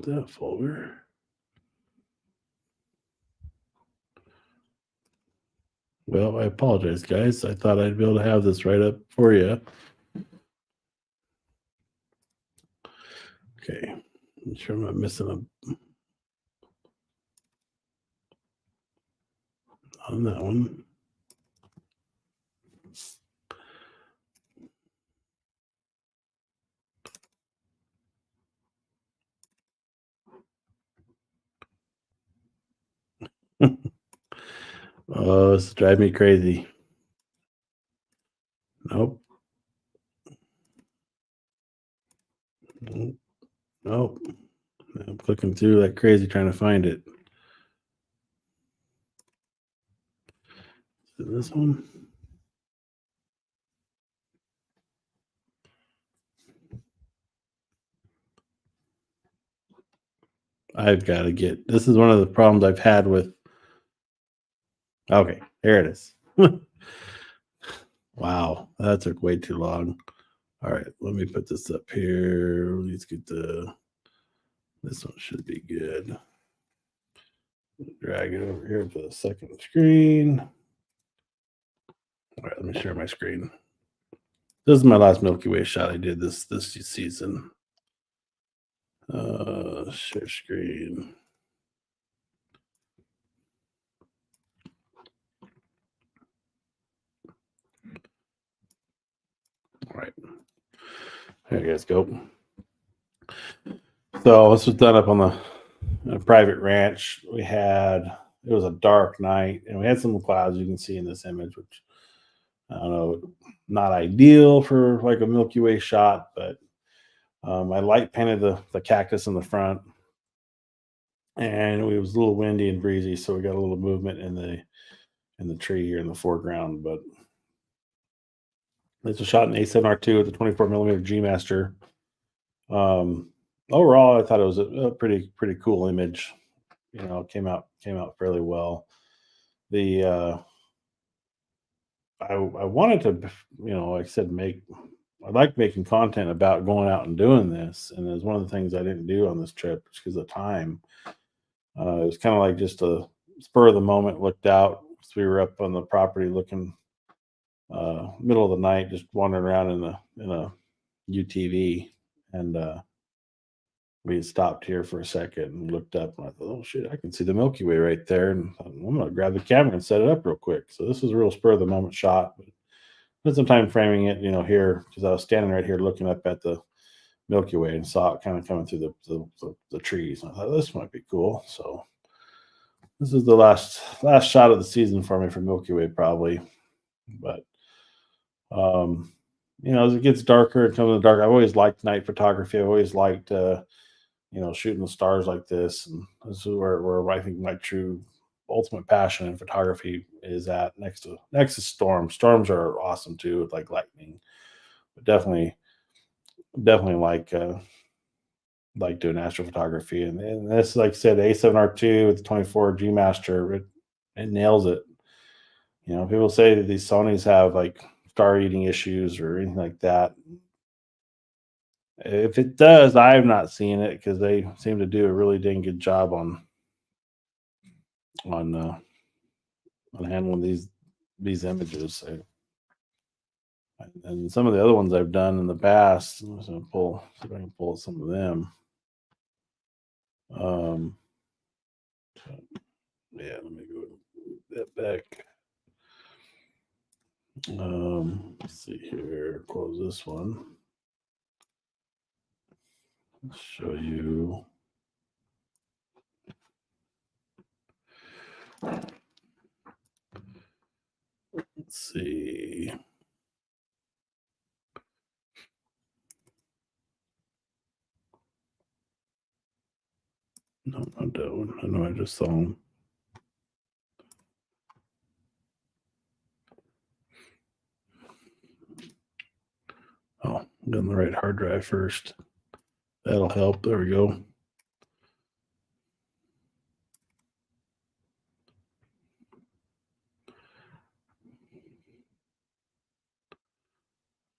That folder. Well, I apologize, guys. I thought I'd be able to have this right up for you. Okay. I'm sure I'm not missing on that one. Oh, this is driving me crazy. Nope. Nope. I'm clicking through like crazy trying to find it. Is it this one? I've got to get, this is one of the problems I've had with, okay, there it is. Wow, that took way too long. All right, let me put this up here. Let's get this one should be good. Drag it over here to the second screen. All right, let me share my screen. This is my last Milky Way shot I did this season. Share screen. All right, there you guys go. So this was done up on a private ranch. It was a dark night, and we had some clouds you can see in this image, which I don't know, not ideal for like a Milky Way shot, but I light painted the cactus in the front, and it was a little windy and breezy, so we got a little movement in the tree here in the foreground. But it's a shot in A7R2 with the 24mm G Master. Overall, I thought it was a pretty cool image. You know, came out fairly well. I wanted to, you know, like I said, I like making content about going out and doing this, and it was one of the things I didn't do on this trip because of time. It was kind of like just a spur of the moment. Looked out, so we were up on the property looking, middle of the night, just wandering around in a UTV, and we had stopped here for a second and looked up, and I thought, oh shit, I can see the Milky Way right there, and I thought, I'm gonna grab the camera and set it up real quick. So this was a real spur of the moment shot, but spent some time framing it, you know, here because I was standing right here looking up at the Milky Way and saw it kind of coming through the trees. And I thought this might be cool. So this is the last shot of the season for me for Milky Way, probably. But you know, as it gets darker and comes in the dark, I've always liked night photography. I've always liked you know, shooting the stars like this. And this is where I think my true ultimate passion in photography is at next to storms. Storms are awesome too, with like lightning. But definitely like doing astrophotography. And this, like I said, the A7R II with the 24 G Master, it nails it. You know, people say that these Sonys have like star eating issues or anything like that. If it does, I have not seen it because they seem to do a really dang good job on handling these images. So, and some of the other ones I've done in the past, I'm just gonna see if I can pull some of them. Yeah, let me go that back. Let's see here. Close this one. Let's show you. Let's see. No, not that one. I know I just saw them. Oh, I'm getting the right hard drive first. That'll help. There we go.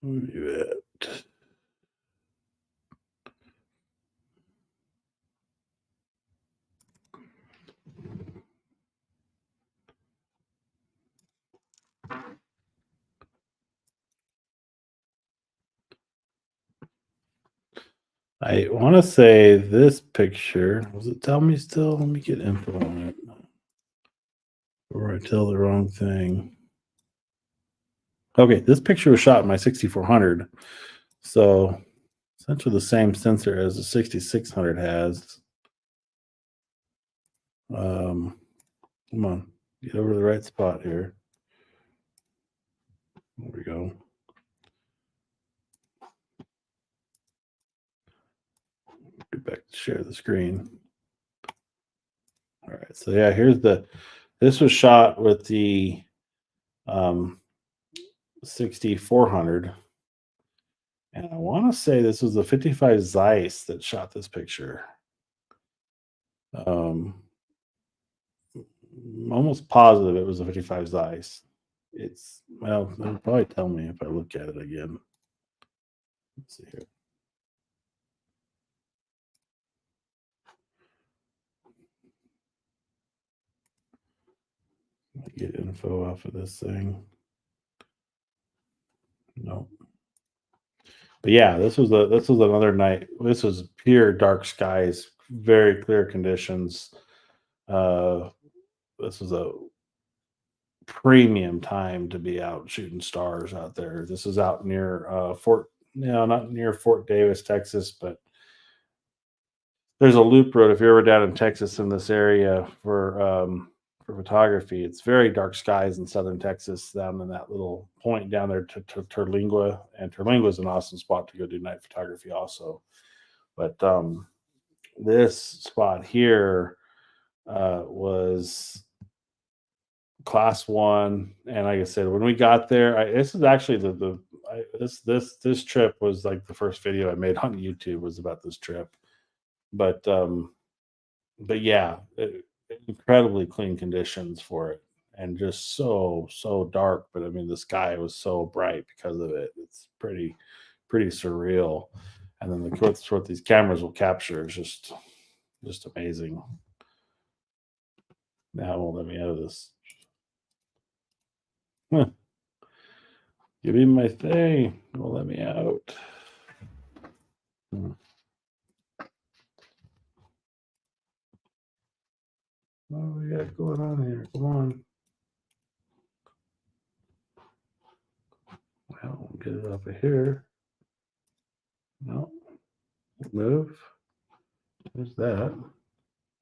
Where are you at? I want to say this picture. Does it tell me still? Let me get info on it. Or I tell the wrong thing. Okay, this picture was shot in my 6400. So essentially the same sensor as the 6600 has. Come on, get over to the right spot here. There we go. Get back to share the screen. All right, so yeah, this was shot with the 6400. And I want to say this was the 55 Zeiss that shot this picture. I'm almost positive it was a 55 Zeiss. Well, they'll probably tell me if I look at it again. Let's see here. I get info off of this thing. No. But yeah, this was another night. This was pure dark skies, very clear conditions. This was a premium time to be out shooting stars out there. This is out near not near Fort Davis, Texas, but there's a loop road if you're ever down in Texas in this area for photography. It's very dark skies in southern Texas, down in that little point down there to Terlingua, and Terlingua is an awesome spot to go do night photography also. But this spot here was class 1, and like I said, when we got there, this is actually this trip was like the first video I made on YouTube was about this trip. But yeah, incredibly clean conditions for it, and just so dark. But I mean, the sky was so bright because of it. It's pretty surreal. And then what these cameras will capture is just amazing. Now it won't let me out of this. Huh. Give me my thing. It won't let me out. What do we got going on here? Come on. Well, we'll get it up of here. No. Move. There's that.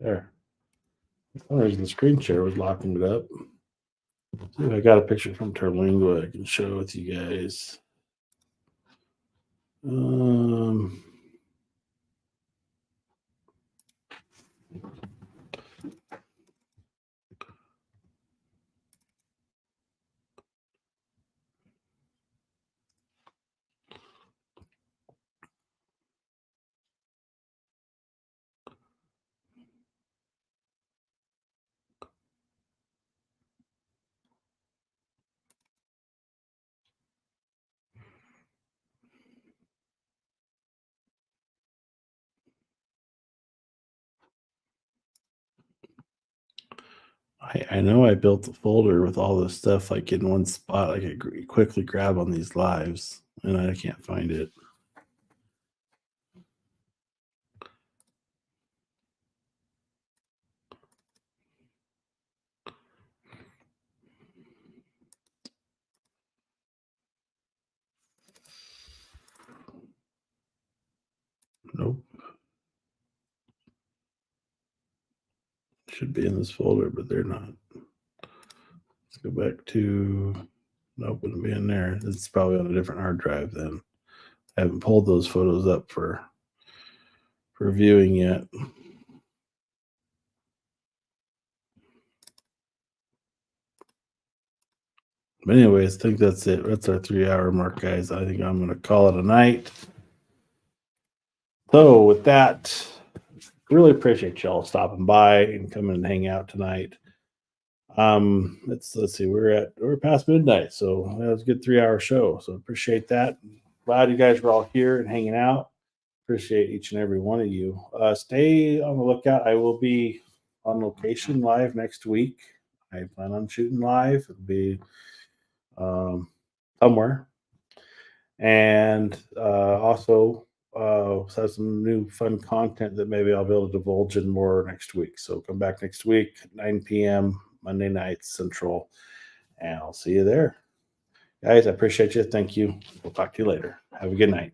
There. For some reason, the screen share was locking it up. See if I got a picture from Terlingua I can show with you guys. I know I built a folder with all this stuff like in one spot. I could quickly grab on these lives, and I can't find it. Nope. Should be in this folder, but they're not. Let's go back to, nope, wouldn't be in there. It's probably on a different hard drive then. I haven't pulled those photos up for viewing yet. But anyways, I think that's it. That's our 3-hour mark, guys. I think I'm going to call it a night. So with that, really appreciate y'all stopping by and coming and hang out tonight. Let's see, we're past midnight, so that was a good 3-hour show. So appreciate that. Glad you guys were all here and hanging out. Appreciate each and every one of you. Stay on the lookout. I will be on location live next week. I plan on shooting live. It'll be somewhere, and also have some new fun content that maybe I'll be able to divulge in more next week. So come back next week, 9 p.m. Monday night Central, and I'll see you there. Guys, I appreciate you. Thank you. We'll talk to you later. Have a good night.